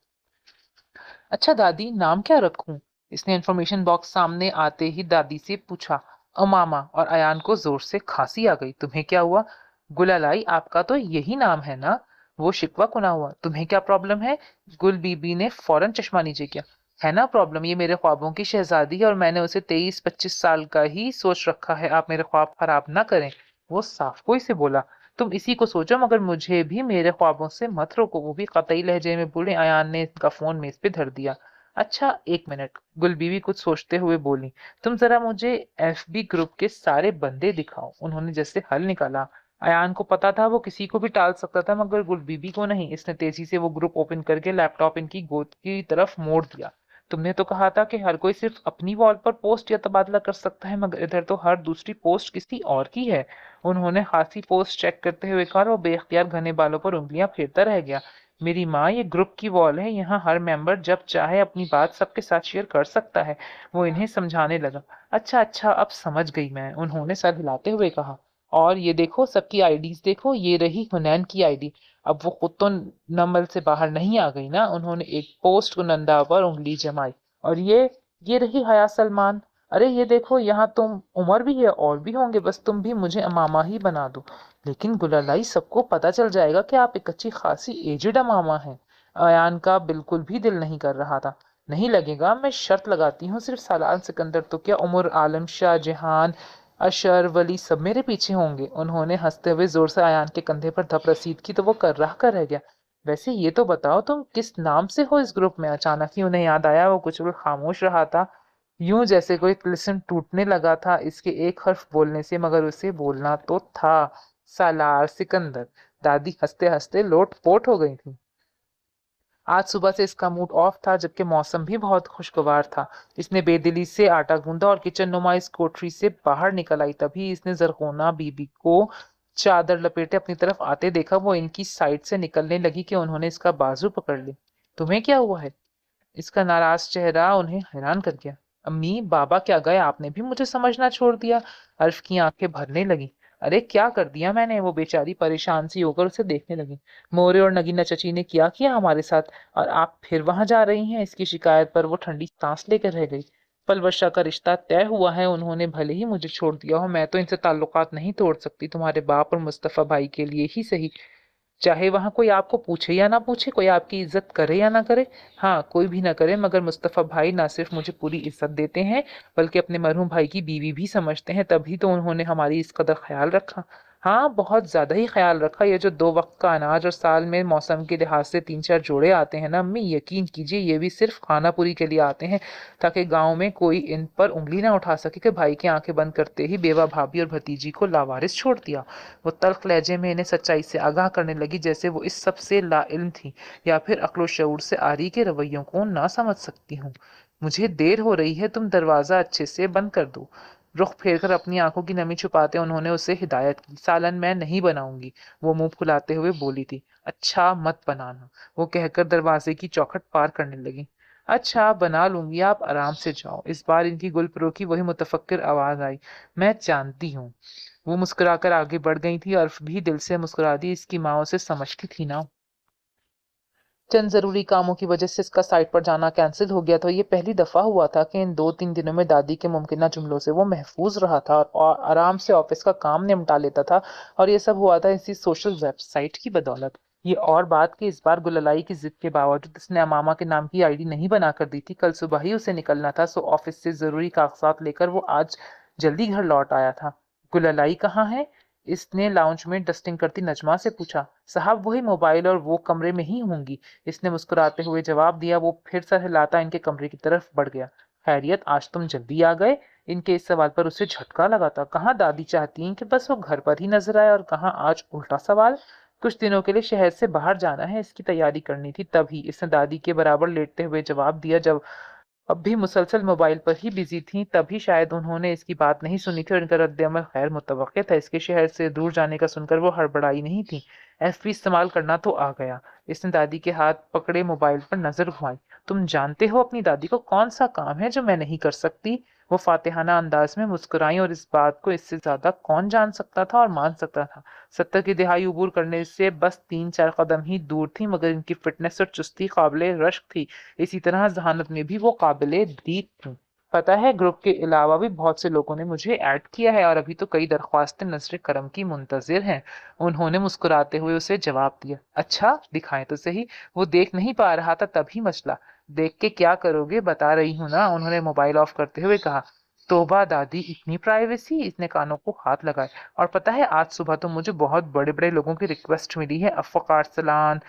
अच्छा दादी, नाम क्या रखूं? इसने इंफॉर्मेशन बॉक्स सामने आते ही दादी से पूछा। अमामा। और अयान को जोर से खांसी आ गई। तुम्हें क्या हुआ? गुलालाई, आपका तो यही नाम है ना? वो शिकवा कुना हुआ। तुम्हें क्या प्रॉब्लम है? गुल बीबी ने फौरन चश्मा नीचे किया। है ना प्रॉब्लम, ये मेरे ख्वाबों की शहजादी है और मैंने उसे 23-25 साल का ही सोच रखा है। आप मेरे ख्वाब खराब ना करें। वो साफ गोई से बोला। तुम इसी को सोचो मगर मुझे भी मेरे ख्वाबों से मत रोको। वो भी कतई लहजे में बोले। अयान ने इसका फोन मेज पे धर दिया। अच्छा 1 मिनट, गुल बीवी कुछ सोचते हुए बोली। तुम जरा मुझे एफबी ग्रुप के सारे बंदे दिखाओ। उन्होंने जैसे हल निकाला। अयान को पता था वो किसी को भी टाल सकता था मगर गुल बीबी को नहीं। इसने तेजी से वो ग्रुप ओपन करके लैपटॉप इनकी गोद की तरफ मोड़ दिया। तुमने तो कहा था कि हर कोई सिर्फ अपनी वॉल पर पोस्ट या तबादला कर सकता है, मगर इधर तो हर दूसरी पोस्ट किसी और की है। उन्होंने खासी पोस्ट चेक करते हुए कहा, वो बेख्तियार घने बालों पर उंगलियां फेरता रह गया। मेरी माँ, ये ग्रुप की वॉल है, यहाँ हर मेंबर जब चाहे अपनी बात सबके साथ शेयर कर सकता है। वो इन्हें समझाने लगा। अच्छा अच्छा, अब समझ गई मैं, उन्होंने सर हिलाते हुए कहा। और ये देखो, सबकी आईडीज देखो, ये रही हुनैन की आईडी। अब वो खुद तो नंबल से बाहर नहीं आ गई ना। उन्होंने एक पोस्ट कुनंदा पर उंगली जमाई। और ये रही हया सलमान। अरे ये देखो, यहाँ तुम उमर भी है, और भी होंगे, बस तुम भी मुझे अमामा ही बना दो। लेकिन गुलालाई, सबको पता चल जाएगा कि आप एक अच्छी खासी एजड अमामा हैं। अयान का बिल्कुल भी दिल नहीं कर रहा था। नहीं लगेगा, मैं शर्त लगाती हूँ, सिर्फ सालार सिकंदर तो क्या, उमर आलम, शाहजहान, अशर, वली सब मेरे पीछे होंगे। उन्होंने हंसते हुए जोर से अयान के कंधे पर धप रसीद की तो वो कर रह गया। वैसे ये तो बताओ, तुम किस नाम से हो इस ग्रुप में? अचानक ही उन्हें याद आया। वो कुछ खामोश रहा था, यूं जैसे कोई तिलिस्म टूटने लगा था इसके एक हर्फ बोलने से, मगर उसे बोलना तो था। सालार सिकंदर। दादी हंसते हंसते लोट पोट हो गई थी। आज सुबह से इसका मूड ऑफ था, जबकि मौसम भी बहुत खुशगवार था। इसने बेदिली से आटा गूंदा और किचन नुमा इस कोठरी से बाहर निकल आई। तभी इसने जरगोना बीबी को चादर लपेटे अपनी तरफ आते देखा। वो इनकी साइड से निकलने लगी कि उन्होंने इसका बाजू पकड़ ली। तुम्हें क्या हुआ है? इसका नाराज चेहरा उन्हें हैरान कर गया। अम्मी, बाबा क्या गए? आपने भी मुझे समझना छोड़ दिया। अर्फ की आंखें भरने लगी। अरे क्या कर दिया मैंने? वो बेचारी परेशान सी होकर उसे देखने लगी। मोरे और नगीना चची ने क्या किया हमारे साथ, और आप फिर वहां जा रही हैं? इसकी शिकायत पर वो ठंडी सांस लेकर रह गई। पलवशा का रिश्ता तय हुआ है। उन्होंने भले ही मुझे छोड़ दिया हो, मैं तो इनसे ताल्लुकात नहीं तोड़ सकती, तुम्हारे बाप और मुस्तफा भाई के लिए ही सही। चाहे वहां कोई आपको पूछे या ना पूछे, कोई आपकी इज्जत करे या ना करे। हाँ, कोई भी ना करे, मगर मुस्तफा भाई ना सिर्फ मुझे पूरी इज्जत देते हैं, बल्कि अपने मरहूम भाई की बीवी भी समझते हैं। तभी तो उन्होंने हमारी इस कदर ख्याल रखा। हाँ, बहुत ज्यादा ही ख्याल रखा। ये जो 2 वक्त का अनाज और साल में मौसम के लिहाज से 3-4 जोड़े आते हैं ना अम्मी, यकीन कीजिए ये भी सिर्फ खाना पूरी के लिए आते हैं, ताकि गांव में कोई इन पर उंगली ना उठा सके कि भाई की आंखें बंद करते ही बेवा भाभी और भतीजी को लावारिस छोड़ दिया। वो तल्ख लहजे में इन्हें सच्चाई से आगाह करने लगी, जैसे वो इस सब से लाइल्म थी, या फिर अक्लो शऊर से आरी के रवैयों को ना समझ सकती हूँ। मुझे देर हो रही है, तुम दरवाजा अच्छे से बंद कर दो। रुख फेरकर अपनी आंखों की नमी छुपाते उन्होंने उसे हिदायत की। सालन मैं नहीं बनाऊंगी, वो मुंह फुलाते हुए बोली थी। अच्छा, मत बनाना, वो कहकर दरवाजे की चौखट पार करने लगी। अच्छा, बना लूंगी, आप आराम से जाओ। इस बार इनकी गुलपरों की वही मुतफक्किर आवाज आई। मैं जानती हूँ। वो मुस्कुराकर आगे बढ़ गई थी, और भी दिल से मुस्कुरा दी। इसकी माँ उसे समझती थी ना। चंद जरूरी कामों की वजह से इसका साइट पर जाना कैंसिल हो गया था। ये पहली दफा हुआ था कि इन 2-3 दिनों में दादी के मुमकिन जुमलों से वो महफूज रहा था, और आराम से ऑफिस का काम निपटा लेता था। और ये सब हुआ था इसी सोशल वेबसाइट की बदौलत। ये और बात कि इस बार गुललाई की जिद के बावजूद इसने अमामा के नाम की आईडी नहीं बना कर दी थी। कल सुबह ही उसे निकलना था, सो ऑफिस से जरूरी कागजात लेकर वो आज जल्दी घर लौट आया था। गुललाई कहाँ है? इसने लाउंज में डस्टिंग करती नजमा से पूछा। साहब, वही मोबाइल और वो कमरे में ही होंगी, इसने मुस्कुराते हुए जवाब दिया। वो फिर सर हिलाता इनके कमरे की तरफ बढ़ गया। खैरियत, आज तुम जल्दी आ गए? इनके इस सवाल पर उसे झटका लगा था। कहाँ दादी चाहती हैं कि बस वो घर पर ही नजर आए, और कहाँ आज उल्टा सवाल। कुछ दिनों के लिए शहर से बाहर जाना है, इसकी तैयारी करनी थी। तभी इसने दादी के बराबर लेटते हुए जवाब दिया। जब अब भी मुसलसल मोबाइल पर ही बिजी थी, तभी शायद उन्होंने इसकी बात नहीं सुनी थी, और इनका रद्द-ए-अमल खैर मुतवक्के था। इसके शहर से दूर जाने का सुनकर वो हड़बड़ाई नहीं थी। एफबी इस्तेमाल करना तो आ गया। इसने दादी के हाथ पकड़े मोबाइल पर नजर घुमाई। तुम जानते हो अपनी दादी को कौन सा काम है जो मैं नहीं कर सकती? वो फातिहाना अंदाज में मुस्कुराई, और इस बात को इससे ज्यादा कौन जान सकता था और मान सकता था। 70 की दिहाई उबूर करने से बस 3-4 कदम ही दूर थी, मगर इनकी फिटनेस और चुस्ती काबिले रश्क थी। इसी तरह जहानत में भी वो काबिले दीद थी। पता है, ग्रुप के अलावा भी बहुत से लोगों ने मुझे ऐड किया है, और अभी तो कई दरख्वास्तें नजर करम की मुंतजिर हैं। उन्होंने मुस्कुराते हुए उसे जवाब दिया। अच्छा, दिखाएं तो सही। वो देख नहीं पा रहा था, तभी मचला। देख के क्या करोगे, बता रही हूँ ना, उन्होंने मोबाइल ऑफ करते हुए कहा। तोबा दादी, इतनी प्राइवेसी! इसने कानों को हाथ लगाए। और पता है, आज सुबह तो मुझे बहुत बड़े बड़े लोगों की रिक्वेस्ट मिली है। Afak Arsalan,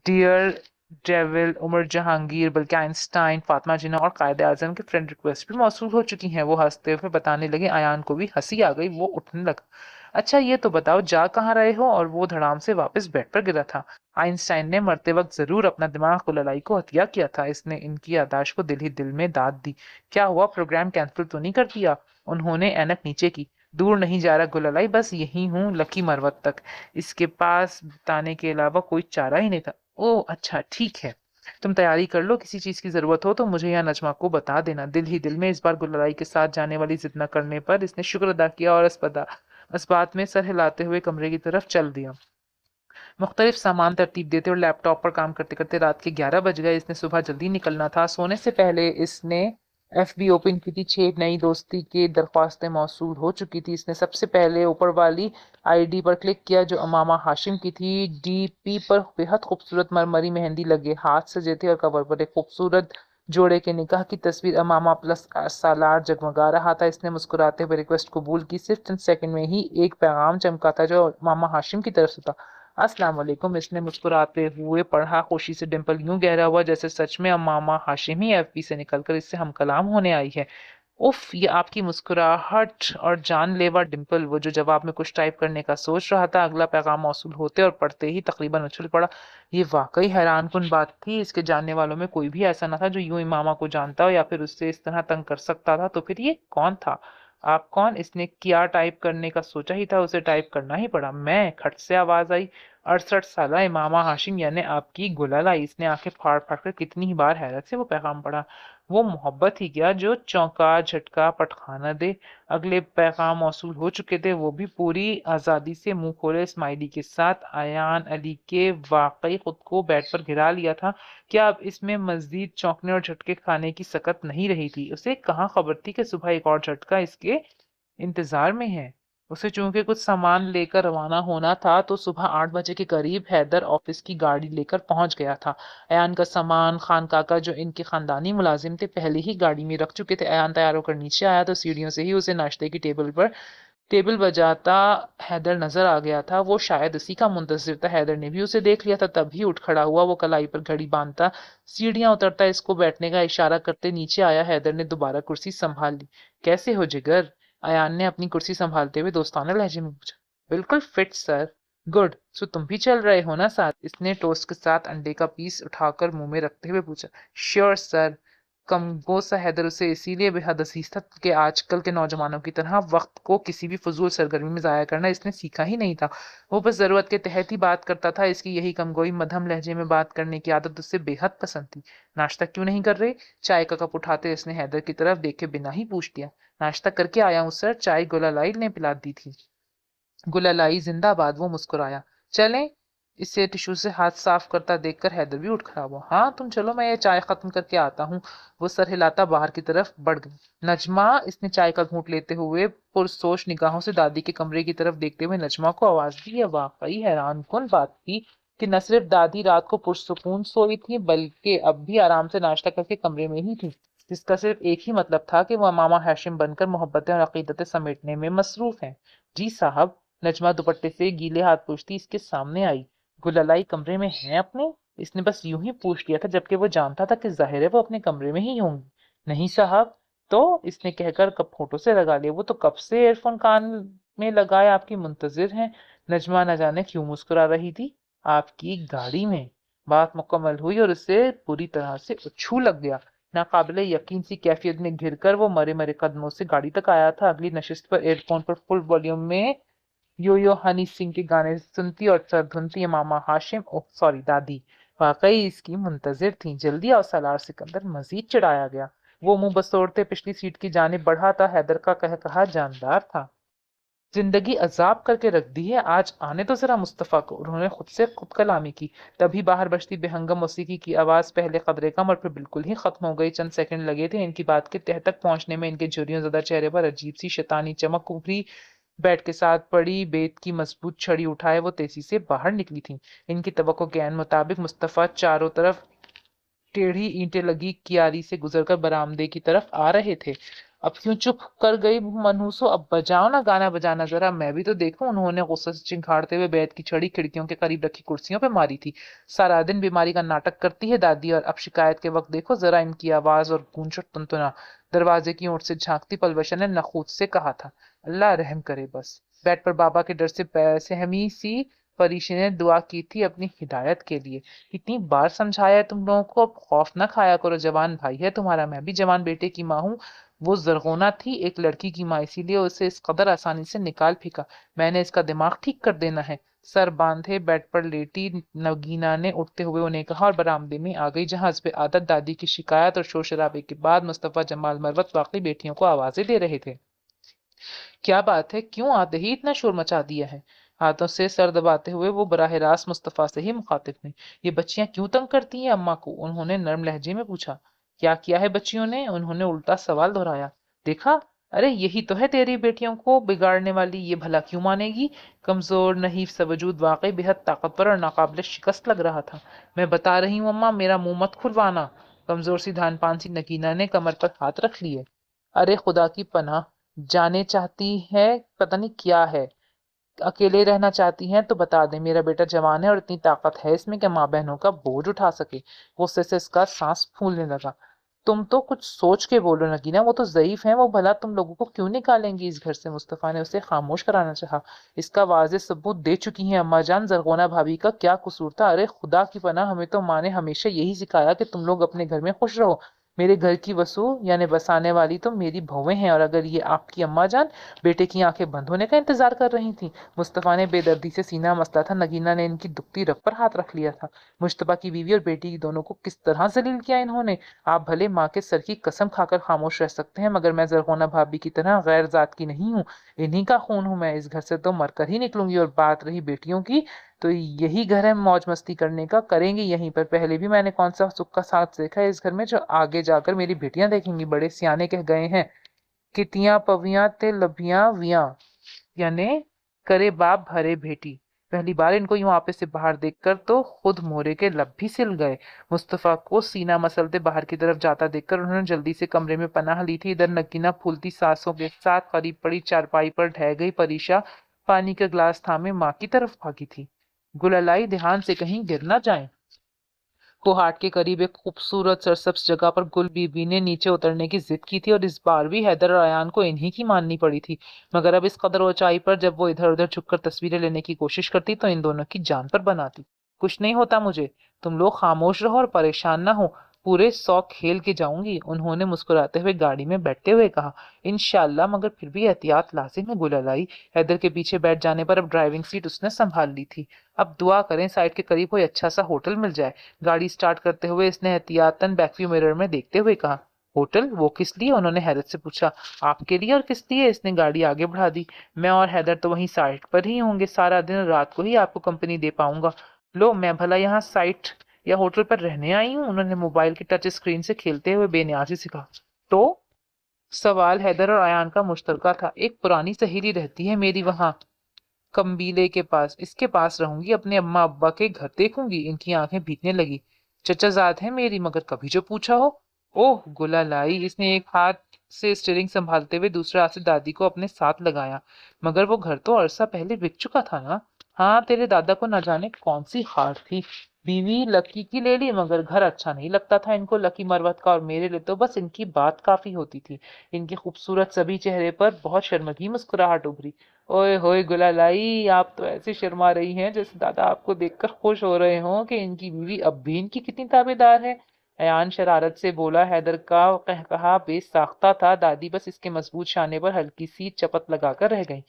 dear devil, Umar Jahangir, बल्कि आइंस्टाइन, फातिमा जिन्ना और कायदे आजम की फ्रेंड रिक्वेस्ट भी मौसूल हो चुकी हैं। वो हंसते हुए बताने लगे। अयान को भी हंसी आ गई, वो उठने लगा। اچھا یہ تو بتاؤ جا کہاں رہے ہو؟ اور وہ دھڑام سے واپس بیڈ پر گرا تھا۔ آئنسٹائن نے مرتے وقت ضرور اپنا دماغ گللائی کو عطیہ کیا تھا۔ اس نے ان کی یادداشت کو دل ہی دل میں داد دی۔ کیا ہوا، پروگرام کینسل تو نہیں کر دیا؟ انہوں نے اینک نیچے کی۔ دور نہیں جا رہا گللائی، بس یہی ہوں لکی مروت تک۔ اس کے پاس بتانے کے علاوہ کوئی چارہ ہی نہیں تھا۔ او اچھا ٹھیک ہے، تم تیاری کر لو، کسی چیز کی ضرورت ہو تو مجھے یا نجمہ کو بتا دینا۔ دل ہی دل میں اس بار گللائی کے ساتھ جانے والی ضد نہ کرنے پر اس نے شکر ادا کیا اور اسبات میں سر ہلاتے ہوئے کمرے کی طرف چل دیا۔ مختلف سامان ترتیب دیتے اور لیپ ٹاپ پر کام کرتے کرتے رات کے 11 بج گئے۔ اس نے صبح جلدی نکلنا تھا۔ سونے سے پہلے اس نے ایف بی اوپن کی تھی۔ 6 نئی دوستی کی درخواستیں موصول ہو چکی تھی۔ اس نے سب سے پہلے اوپر والی آئی ڈی پر کلک کیا جو امامہ ہاشم کی تھی۔ ڈی پی پر بےحد خوبصورت مرمری مہندی لگے ہاتھ سجے تھے اور کور پر ایک خوبصورت جوڑے کے نکاح کی تصویر امامہ پلس سالار جگمگا رہا تھا۔ اس نے مسکراتے ہوئے ریکویسٹ قبول کی۔ صرف چند سیکنڈ میں ہی ایک پیغام چمکا تھا جو امامہ ہاشم کی طرف سے تھا۔ السلام علیکم، اس نے مسکراتے ہوئے پڑھا۔ خوشی سے ڈمپل یوں گہرا ہوا جیسے سچ میں امامہ ہاشم ہی ایف بی سے نکل کر اس سے ہم کلام ہونے آئی ہے۔ اف، یہ آپ کی مسکراہٹ اور جان لیوا ڈمپل۔ وہ جو جواب میں کچھ ٹائپ کرنے کا سوچ رہا تھا اگلا پیغام موصول ہوتے اور پڑھتے ہی تقریباً اچھل پڑا۔ یہ واقعی حیران کن بات تھی، اس کے جاننے والوں میں کوئی بھی ایسا نہ تھا جو یوں امامہ کو جانتا ہو یا پھر اس سے اس طرح تنگ کر سکتا تھا۔ تو پھر یہ کون تھا؟ آپ کون؟ اس نے کیا ٹائپ کرنے کا سوچا ہی تھا، اسے ٹائپ کرنا ہی پڑا۔ میں، کھٹ سے آواز آئی۔ 68 سالہ امامہ ہاشم یعنی آپ کی گللائی۔ اس نے آنکھیں پھاڑ پھاڑ کر کتنی ہی بار حیرت سے وہ پیغام پڑھا۔ وہ محبت ہی کیا جو چونکا جھٹکا پٹخانہ دے۔ اگلے پیغام موصول ہو چکے تھے، وہ بھی پوری آزادی سے منہ کھولے اسمائیلی کے ساتھ۔ ایان علی کے واقعی خود کو بیڈ پر گرا لیا تھا۔ کیا اب اس میں مزید چونکنے اور جھٹکے کھانے کی سکت نہیں رہی تھی؟ اسے کہاں خبر تھی کہ صبح ایک اور جھٹکا اس کے انتظار میں ہے۔ اسے چونکہ کچھ سامان لے کر روانہ ہونا تھا تو صبح 8 بجے کے قریب حیدر آفس کی گاڑی لے کر پہنچ گیا تھا۔ ایان کا سامان خان کاکا جو ان کے خاندانی ملازم تھے پہلے ہی گاڑی میں رکھ چکے تھے۔ ایان تیار ہو کر نیچے آیا تو سیڑھیوں سے ہی اسے ناشتے کی ٹیبل بجاتا حیدر نظر آ گیا تھا۔ وہ شاید اسی کا منتظر تھا۔ حیدر نے بھی اسے دیکھ لیا تھا، تب ہی اٹھ کھڑا ہوا۔ وہ کلائی پر گھڑی باندھتا سیڑھیاں اترتا اس کو بیٹھنے کا اشارہ کرتے نیچے آیا۔ حیدر نے دوبارہ کرسی سنبھال لی۔ کیسے ہو جگر؟ ایان نے اپنی کرسی سنبھالتے ہوئے دوستانہ لہجے میں پوچھا۔ بالکل فٹ سر۔ گڈ، سو تم بھی چل رہے ہو نا ساتھ؟ اس نے ٹوسٹ کے ساتھ انڈے کا پیس اٹھا کر منہ میں رکھتے ہوئے پوچھا۔ شیور سر۔ کمگو سا حیدر اسے اسی لیے بے حد عزیز تھا کہ آج کل کے نوجوانوں کی طرح وقت کو کسی بھی فضول سرگرمی میں ضائع کرنا اس نے سیکھا ہی نہیں تھا۔ وہ بس ضرورت کے تحت ہی بات کرتا تھا۔ اس کی یہی کمگوئی مدھم لہجے میں بات کرنے کی عادت اسے بے حد پسند تھی۔ ناشتہ کیوں نہیں کر رہے؟ چائے کا کپ اٹھاتے اس نے حیدر کی طرف دیکھے بنا ہی پوچھ دیا۔ ناشتہ کر کے آیا ہوں سر، چائے گللائی نے پلا دی تھی۔ گللائی زندہ باد، وہ مسکرایا۔ چلیں؟ اسے ٹشو سے ہاتھ صاف کرتا دیکھ کر حیدر بھی اٹھ کھڑا ہوا۔ ہاں تم چلو، میں یہ چائے ختم کر کے آتا ہوں۔ وہ سر ہلاتا باہر کی طرف بڑھ گئی۔ نجمہ، اس نے چائے کا گھونٹ لیتے ہوئے پرسوچ نگاہوں سے دادی کے کمرے کی طرف دیکھتے ہوئے نجمہ کو آواز دی۔ یہ واقعی حیران کن بات تھی کہ نہ صرف دادی رات کو پرسکون سوئی تھی بلکہ اب بھی آرام سے ناشتہ کر کے کمرے میں ہی تھی، جس کا صرف ایک ہی مطلب تھا کہ وہ امامہ ہاشم بن کر محبتیں اور عقیدتیں سمیٹنے میں مصروف ہیں۔ جی صاحب، نجمہ دوپٹے سے گیلے ہاتھ پوچھتی اس کے سامنے آئی۔ گللائی کمرے میں ہیں اپنے؟ اس نے بس یوں ہی پوچھ لیا تھا جبکہ وہ جانتا تھا کہ ظاہر ہے وہ اپنے کمرے میں ہی ہوں گی۔ نہیں صاحب۔ تو اس نے کہہ کر کپ ہونٹوں سے لگا لیا۔ وہ تو کب سے ایئر فون کان میں لگائے آپ کی منتظر ہیں۔ نجمہ نہ جانے کیوں مسکرا رہی تھی۔ آپ کی گاڑی میں۔ بات مکمل ہوئی اور اسے پوری طرح سے اچھو لگ گیا۔ ناقابل یقین سی کیفیت میں گر کر وہ مرے مرے قدموں سے گاڑی تک آیا تھا۔ اگلی نشست پر ایئر فون پر فل والیوم میں یو ہنی سنگھ کے گانے سنتی اور سر دھنتی امامہ ہاشم، دادی واقعی اس کی منتظر تھیں۔ جلدی آؤ سالار سکندر، مزید چڑھایا گیا۔ وہ منہ بسوڑتے پچھلی سیٹ کی جانب بڑھا تھا۔ حیدر کا کہا جاندار تھا۔ زندگی عذاب کر کے رکھ دی ہے، آج آنے تو ذرا مصطفیٰ کو۔ انہوں نے خود سے خود کلامی کی۔ تبھی باہر بجتی بے ہنگم موسیقی کی آواز پہلے قدرے کم اور پھر بالکل ہی ختم ہو گئی۔ چند سیکنڈ لگے تھے ان کی بات کے تہ تک پہنچنے میں۔ ان کے جھریوں زدہ چہرے پر عجیب سی شیطانی چمک ابھری۔ بیٹ کے ساتھ پڑی بیت کی مضبوط چھڑی اٹھائے وہ تیزی سے باہر نکلی تھیں۔ ان کی توقع کے عین مطابق مصطفیٰ چاروں طرف टेढ़ी ईंटें लगी कियारी से गुजरकर बरामदे की तरफ आ रहे थे। अब क्यों चुप कर गई मनहूसो, अब बजाओ ना गाना बजाना जरा, मैं भी तो देखूं। उन्होंने गुस्से से चिंखाड़ते हुए बैत की छड़ी खिड़कियों के करीब रखी कुर्सियों पे मारी थी। सारा दिन बीमारी का नाटक करती है दादी, और अब शिकायत के वक्त देखो जरा इनकी आवाज और गूंज और तुनतुना। दरवाजे की ओर से झांकती पलवशन ने नखूत से कहा था। अल्लाह रहम करे बस। बेड पर बाबा के डर से सहमी सी फरीशी ने दुआ की थी अपनी हिदायत के लिए। इतनी बार समझाया है तुम लोगों को, अब खौफ ना खाया करो, जवान भाई है तुम्हारा, मैं भी जवान बेटे की माँ हूँ। वो जरगोना थी एक लड़की की माँ, इसीलिए उसे इस कदर आसानी से निकाल फेंका। मैंने इसका दिमाग ठीक कर देना है। सर बांधे बेड पर लेटी नगीना ने उठते हुए उन्हें कहा और बरामदे में आ गई, जहां पे आदत दादी की शिकायत और शोर शराबे के बाद मुस्तफा जमाल मरवत वाकई बेटियों को आवाजें दे रहे थे। क्या बात है, क्यों आते ही इतना शोर मचा दिया है? हाथों से सर दबाते हुए वो बराह रास्त मुस्तफा से ही मुखातिब हुई। ये बच्चियां क्यों तंग करती हैं अम्मा को? उन्होंने नर्म लहजे में पूछा। क्या किया है बच्चियों ने? उन्होंने उल्टा सवाल दोहराया। देखा, अरे यही तो है तेरी बेटियों को बिगाड़ने वाली, ये भला क्यों मानेगी? कमजोर नहीफ सा वजूद वाकई बेहद ताकतवर और नाकाबिल शिकस्त लग रहा था। मैं बता रही हूँ अम्मा, मेरा मुंह मत खुलवाना। कमजोर सी धानपान सी नगीना ने कमर पर हाथ रख लिए। अरे खुदा की पनाह, जाने चाहती है, पता नहीं क्या है। अकेले रहना चाहती हैं तो बता दें, मेरा बेटा जवान है और इतनी ताकत है इसमें कि माँ बहनों का बोझ उठा सके। गुस्से से इसका सांस फूलने लगा। तुम तो कुछ सोच के बोलो नगीना, वो तो ज़ईफ है, वो भला तुम लोगों को क्यों निकालेंगी इस घर से? मुस्तफा ने उसे खामोश कराना चाहा। इसका वाज़ेह सबूत दे चुकी हैं अम्मा जान, जरगोना भाभी का क्या कसूर था? अरे खुदा की पनाह, हमें तो माँ ने हमेशा यही सिखाया कि तुम लोग अपने घर में खुश रहो। मेरे घर की वसू यानी बसाने वाली तो मेरी बहुएं हैं, और अगर ये आपकी अम्मा जान बेटे की आंखें बंद होने का इंतजार कर रही थी। मुस्तफा ने बेदर्दी से सीना मसला था। नगीना ने इनकी दुखती रग पर हाथ रख लिया था। मुश्तबा की बीवी और बेटी दोनों को किस तरह जलील किया इन्होंने। आप भले माँ के सर की कसम खाकर खामोश रह सकते हैं, मगर मैं जरगोना भाभी की तरह गैर जात की नहीं हूँ। इन्हीं का खून हूँ मैं, इस घर से तो मरकर ही निकलूंगी। और बात रही बेटियों की, तो यही घर है मौज मस्ती करने का, करेंगे यहीं पर। पहले भी मैंने कौन सा सुख का साथ देखा है इस घर में जो आगे जाकर मेरी बेटियां देखेंगी। बड़े सियाने कह गए हैं, कितियां पवियां ते लभियां वियां, यानी करे बाप भरे बेटी। पहली बार इनको यूं आपस से बाहर देखकर तो खुद मोरे के लब भी सिल गए। मुस्तफा को सीना मसलते बाहर की तरफ जाता देखकर उन्होंने जल्दी से कमरे में पनाह ली थी। इधर नगीना फूलती सांसों के साथ करीब पड़ी चारपाई पर ढह गई। परीशा पानी का ग्लास थामे माँ की तरफ भागी थी। गुललाई, ध्यान से कहीं गिर ना जाए। कोहाट के करीब एक खूबसूरत सरसब्ज जगह पर गुल बीबी ने नीचे उतरने की जिद की थी, और इस बार भी हैदर और अयान को इन्हीं की माननी पड़ी थी। मगर अब इस कदर ऊंचाई पर जब वो इधर उधर झुककर तस्वीरें लेने की कोशिश करती तो इन दोनों की जान पर बनाती। कुछ नहीं होता मुझे, तुम लोग खामोश रहो और परेशान ना हो, पूरे 100 खेल के जाऊंगी। उन्होंने मुस्कुराते हुए गाड़ी में बैठते हुए कहा। इंशाल्लाह, मगर फिर भी एहतियात लाजिम है गुललाई। हैदर के पीछे बैठ जाने पर अब ड्राइविंग सीट उसने संभाल ली थी। अब दुआ करें साइड के करीब कोई अच्छा सा होटल मिल जाए। गाड़ी स्टार्ट करते हुए इसने एहतियातन बैकव्यू मिरर में देखते हुए कहा। होटल? वो किस लिए? उन्होंने हैरत से पूछा। आपके लिए और किस लिए? इसने गाड़ी आगे बढ़ा दी। मैं और हैदर तो वहीं साइट पर ही होंगे, सारा दिन रात को ही आपको कंपनी दे पाऊंगा। लो, मैं भला यहाँ साइट या होटल पर रहने आई हूँ? उन्होंने मोबाइल की टच स्क्रीन से खेलते हुए बेनियाजी से कहा। तो सवाल हैदर और अयान का मुश्तरका था। एक पुरानी सहेली रहती है मेरी वहाँ कम्बीले के पास, इसके पास रहूंगी, अपने अम्मा अब्बा के घर देखूंगी। इनकी आंखें भीगने लगी। चचाजाद है मेरी, मगर कभी जो पूछा हो। ओह गुला लाई, इसने एक हाथ से स्टीयरिंग संभालते हुए दूसरे हाथ से दादी को अपने साथ लगाया। मगर वो घर तो अरसा पहले बिक चुका था ना। हाँ, तेरे दादा को न जाने कौन सी खार थी। बीवी लकी की ले ली, मगर घर अच्छा नहीं लगता था इनको लकी मरवत का, और मेरे लिए तो बस इनकी बात काफी होती थी। इनके खूबसूरत सभी चेहरे पर बहुत शर्मगी मुस्कुराहट उभरी। ओए होए गुलालाई, आप तो ऐसे शर्मा रही हैं जैसे दादा आपको देखकर खुश हो रहे हों कि इनकी बीवी अब भी इनकी कितनी ताबेदार है। अयान शरारत से बोला। हैदर का कहकहा बेसाख्ता था। दादी बस इसके मजबूत शाने पर हल्की सी चपत लगाकर रह गई।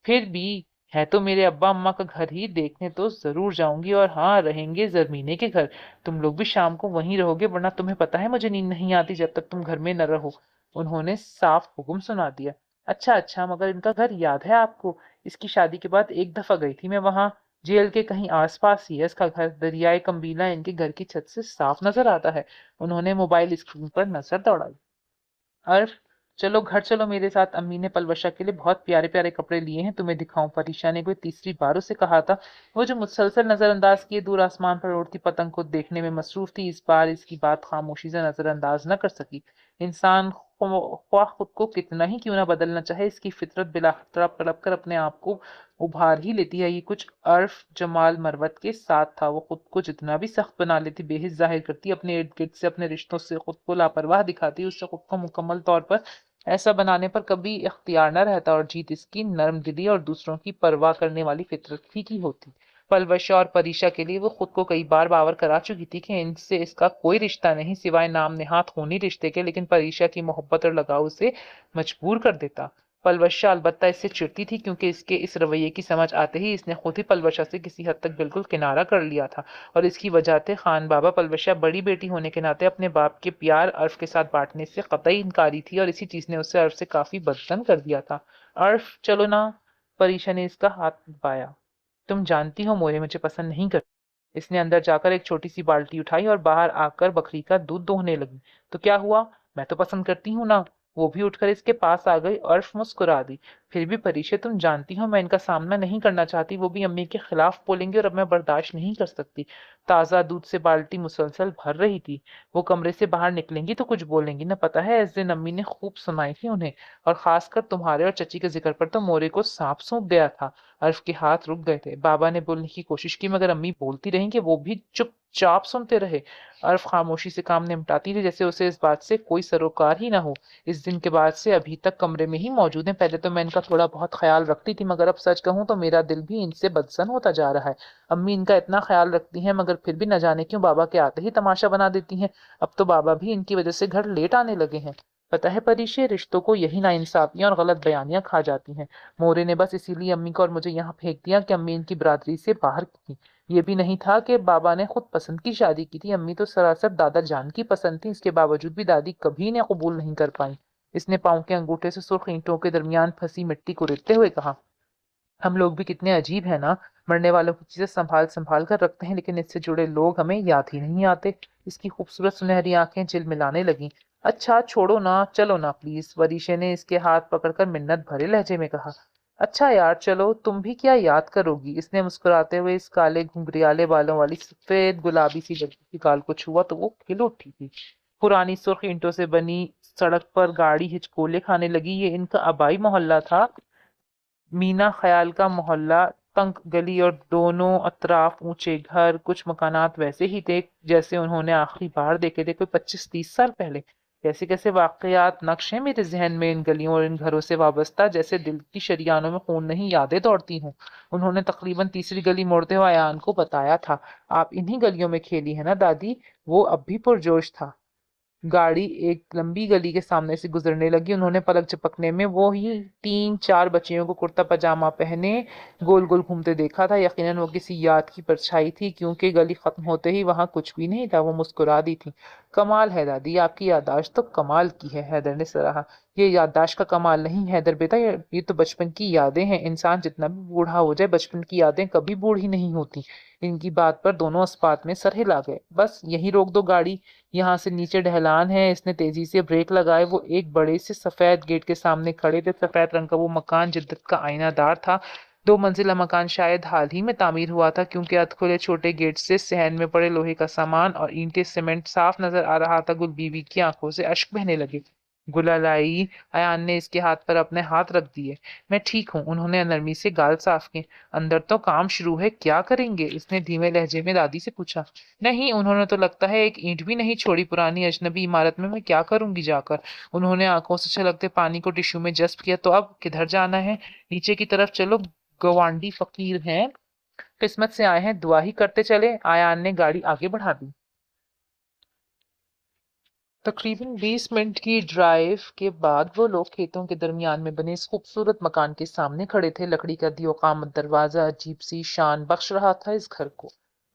फिर भी है तो मेरे अब्बा अम्मा का घर ही, देखने तो जरूर जाऊंगी। और हाँ, रहेंगे जरमीने के घर। तुम लोग भी शाम को वहीं रहोगे, वरना तुम्हें पता है मुझे नींद नहीं आती जब तक तुम घर में न रहो। उन्होंने साफ हुक्म सुना दिया। अच्छा अच्छा, मगर इनका घर याद है आपको? इसकी शादी के बाद एक दफा गई थी मैं वहां। जेल के कहीं आसपास ही है इसका घर। दरियाए कम्बीला इनके घर की छत से साफ नजर आता है। उन्होंने मोबाइल स्क्रीन पर नजर दौड़ाई। और चलो घर चलो मेरे साथ, अम्मी ने पलवशा के लिए बहुत प्यारे प्यारे कपड़े लिए हैं, तुम्हें दिखाऊं, परीक्षा ने कोई तीसरी बार उसे कहा था। वो जो मुसलसल नजरअंदाज किए दूर आसमान पर उड़ती पतंग को देखने में मसरूफ थी, इस बार इसकी बात खामोशी से नजरअंदाज न कर सकी। इंसान ख्वाह खुद को कितना ही क्यों ना बदलना चाहे, इसकी फितरत बिला तड़प तड़प कर अपने आप को उभार ही लेती है। ये कुछ अर्फ जमाल मरवत के साथ था। वो खुद को जितना भी सख्त बना लेती, बेहिस जाहिर करती, अपने इर्द गिर्द से, अपने रिश्तों से खुद को लापरवाह दिखाती, उससे खुद को मुकम्मल तौर पर ऐसा बनाने पर कभी इख्तियार न रहता, और जीत इसकी नरम दिली और दूसरों की परवाह करने वाली फितरत ही की होती। पलवशा और परीक्षा के लिए वो खुद को कई बार बावर करा चुकी थी कि इनसे इसका कोई रिश्ता नहीं सिवाय नाम नेहात खूनी रिश्ते के, लेकिन परीक्षा की मोहब्बत और लगाव उसे मजबूर कर देता। पलवशा अलबत्ता इससे चिढ़ती थी, क्योंकि इसके इस रवैये की समझ आते ही इसने खुद ही पलवशा से किसी हद तक बिल्कुल किनारा कर लिया था, और इसकी वजह थे खान बाबा। पलवशा बड़ी बेटी होने के नाते अपने बाप के प्यार अर्फ के साथ बांटने से कतई इनकारी थी, और इसी चीज ने उसे अर्फ से काफी बदतन कर दिया था। अर्फ चलो ना, परीक्षा ने इसका हाथ दबाया। तुम जानती हो मोरे मुझे पसंद नहीं करती। इसने अंदर जाकर एक छोटी सी बाल्टी उठाई और बाहर आकर बकरी का दूध दोहने लगी। तो क्या हुआ, मैं तो पसंद करती हूँ ना। वो भी उठकर इसके पास आ गई। अर्फ मुस्कुरा दी। फिर भी परीक्षा, तुम जानती हो मैं इनका सामना नहीं करना चाहती, वो भी अम्मी के खिलाफ बोलेंगे, और अब मैं बर्दाश्त नहीं कर सकती। ताजा दूध से बाल्टी मुसलसल भर रही थी। वो कमरे से बाहर निकलेंगी तो कुछ बोलेंगी न, पता है इस दिन अम्मी ने खूब सुनाई थी उन्हें, और खासकर तुम्हारे और चची के जिक्र पर तो मोरे को सांप सूंघ गया था। अर्फ के हाथ रुक गए थे। बाबा ने बोलने की कोशिश की, मगर अम्मी बोलती रही कि वो भी चुपचाप सुनते रहे। अर्फ खामोशी से काम निपटाती थी, जैसे उसे इस बात से कोई सरोकार ही ना हो। इस दिन के बाद से अभी तक कमरे में ही मौजूद है। पहले तो मैं इनका थोड़ा बहुत ख्याल रखती थी, मगर अब सच कहूं तो मेरा दिल भी इनसे बदसन होता जा रहा है। अम्मी इनका इतना ख्याल रखती हैं, मगर फिर भी न जाने क्यों बाबा के आते ही तमाशा बना देती हैं। अब तो बाबा भी इनकी वजह से घर लेट आने लगे हैं। पता है परिशे, रिश्तों को यही नाइंसाफियां और गलत बयानियां खा जाती हैं। मोरे ने बस इसीलिए अम्मी को और मुझे यहाँ फेंक दिया कि अम्मी इनकी बरादरी से बाहर थी। ये भी नहीं था कि बाबा ने खुद पसंद की शादी की थी, अम्मी तो सरासर दादा जान की पसंद थी। इसके बावजूद भी दादी कभी इन्हें कबूल नहीं कर पाई। इसने पाँव के अंगूठे से सुर्ख ईंटों के दरमियान फंसी मिट्टी को रेतते हुए कहा, हम लोग भी कितने अजीब है ना। मरने वालों की चीजें संभाल संभाल कर रखते हैं, लेकिन इससे जुड़े लोग हमें याद ही नहीं आते। इसकी खूबसूरत सुनहरी आंखें झिलमिलाने लगीं। अच्छा छोड़ो ना, चलो ना प्लीज, वरीशे ने इसके हाथ पकड़कर मिन्नत भरे लहजे में कहा। अच्छा यार चलो, तुम भी क्या याद करोगी। इसने मुस्कुराते हुए इस काले घुंघरियाले बालों वाली सफेद गुलाबी सी लड़की की गाल को छुआ तो वो खिल उठी थी। पुरानी सुर्ख ईंटों से बनी सड़क पर गाड़ी हिचकोले खाने लगी। ये इनका आबाई मोहल्ला था, मीना ख्याल का मोहल्ला। तंग गली और दोनों अतराफ ऊंचे घर, कुछ मकानात वैसे ही थे जैसे उन्होंने आखिरी बार देखे थे कोई 25-30 साल पहले। कैसे कैसे वाकयात नक्श हैं मेरे जहन में इन गलियों और इन घरों से वाबस्ता, जैसे दिल की शरियानों में खून नहीं यादें दौड़ती हूँ। उन्होंने तकरीबन तीसरी गली मोड़ते हुए अयान को बताया था, आप इन्हीं गलियों में खेली है ना दादी। वो अब भी पुरजोश था। गाड़ी एक लंबी गली के सामने से गुजरने लगी। उन्होंने पलक झपकने में वो ही 3-4 बच्चियों को कुर्ता पजामा पहने गोल गोल घूमते देखा था। यकीनन वो किसी याद की परछाई थी, क्योंकि गली खत्म होते ही वहां कुछ भी नहीं था। वो मुस्कुरा दी थी। कमाल है दादी, आपकी याददाश्त तो कमाल की है, हैदर ने सराहा। ये याददाश्त का कमाल नहीं हैदर बेटा, ये तो बचपन की यादें हैं। इंसान जितना भी बूढ़ा हो जाए, बचपन की यादें कभी बूढ़ी नहीं होती। इनकी बात पर दोनों अस्पात में सर हिला गए। बस यही रोक दो गाड़ी, यहाँ से नीचे ढलान है। इसने तेजी से ब्रेक लगाए। वो एक बड़े से सफेद गेट के सामने खड़े थे। सफेद रंग का वो मकान जिद्दत का आईनादार था। 2 मंजिला मकान शायद हाल ही में तामीर हुआ था, क्योंकि अधखुले छोटे गेट से सहन में पड़े लोहे का सामान और ईंटें सीमेंट साफ नजर आ रहा था। गुल बीवी की आंखों से अश्क बहने लगे। गुलालाई, अयान ने इसके हाथ पर अपने हाथ रख दिए। मैं ठीक हूँ, उन्होंने नरमी से गाल साफ किए। अंदर तो काम शुरू है, क्या करेंगे, इसने धीमे लहजे में दादी से पूछा। नहीं, उन्होंने तो लगता है एक ईंट भी नहीं छोड़ी। पुरानी अजनबी इमारत में मैं क्या करूंगी जाकर। उन्होंने आंखों से छलकते पानी को टिश्यू में जज्ब किया। तो अब किधर जाना है। नीचे की तरफ चलो, गवांडी फकीर हैं, किस्मत से आए हैं, दुआ ही करते चले। आयान ने गाड़ी आगे बढ़ा दी। तकरीबन 20 मिनट की ड्राइव के बाद वो लोग खेतों के दरमियान में बने इस खूबसूरत मकान के सामने खड़े थे। लकड़ी का दियोकामत दरवाजा अजीब सी शान बख्श रहा था इस घर को।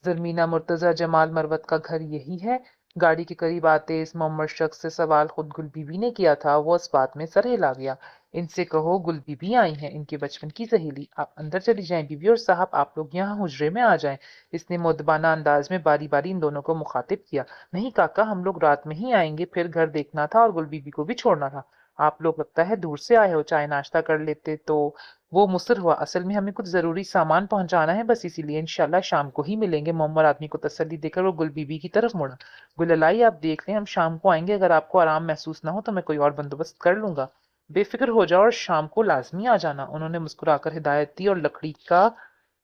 जरमीना मुर्तजा जमाल मरवत का घर यही है। गाड़ी के करीब आते इस मोहम्मद शख्स से सवाल खुद गुल बीबी ने किया था। वो इस बात में सर हिला गया। इनसे कहो गुल बीबी आई हैं, इनके बचपन की सहेली। आप अंदर चली जाएं बीबी, और साहब आप लोग यहाँ हुजरे में आ जाएं। इसने मुद्दबाना अंदाज में बारी बारी इन दोनों को मुखातिब किया। नहीं काका, हम लोग रात में ही आएंगे, फिर घर देखना था और गुल बीबी को भी छोड़ना था। आप लोग लगता है दूर से आए हो, चाय नाश्ता कर लेते तो। वो मुस्र हुआ, असल में हमें कुछ जरूरी सामान पहुंचाना है, बस इसीलिए इंशाल्लाह शाम को ही मिलेंगे। मोहम्मद आदमी को तसल्ली देकर वो गुल बीबी की तरफ मुड़ा। गुललाई आप देख लें, हम शाम को आएंगे, अगर आपको आराम महसूस ना हो तो मैं कोई और बंदोबस्त कर लूंगा। बेफिक्र हो जाओ और शाम को लाजमी आ जाना। उन्होंने मुस्कुराकर हिदायत दी और लकड़ी का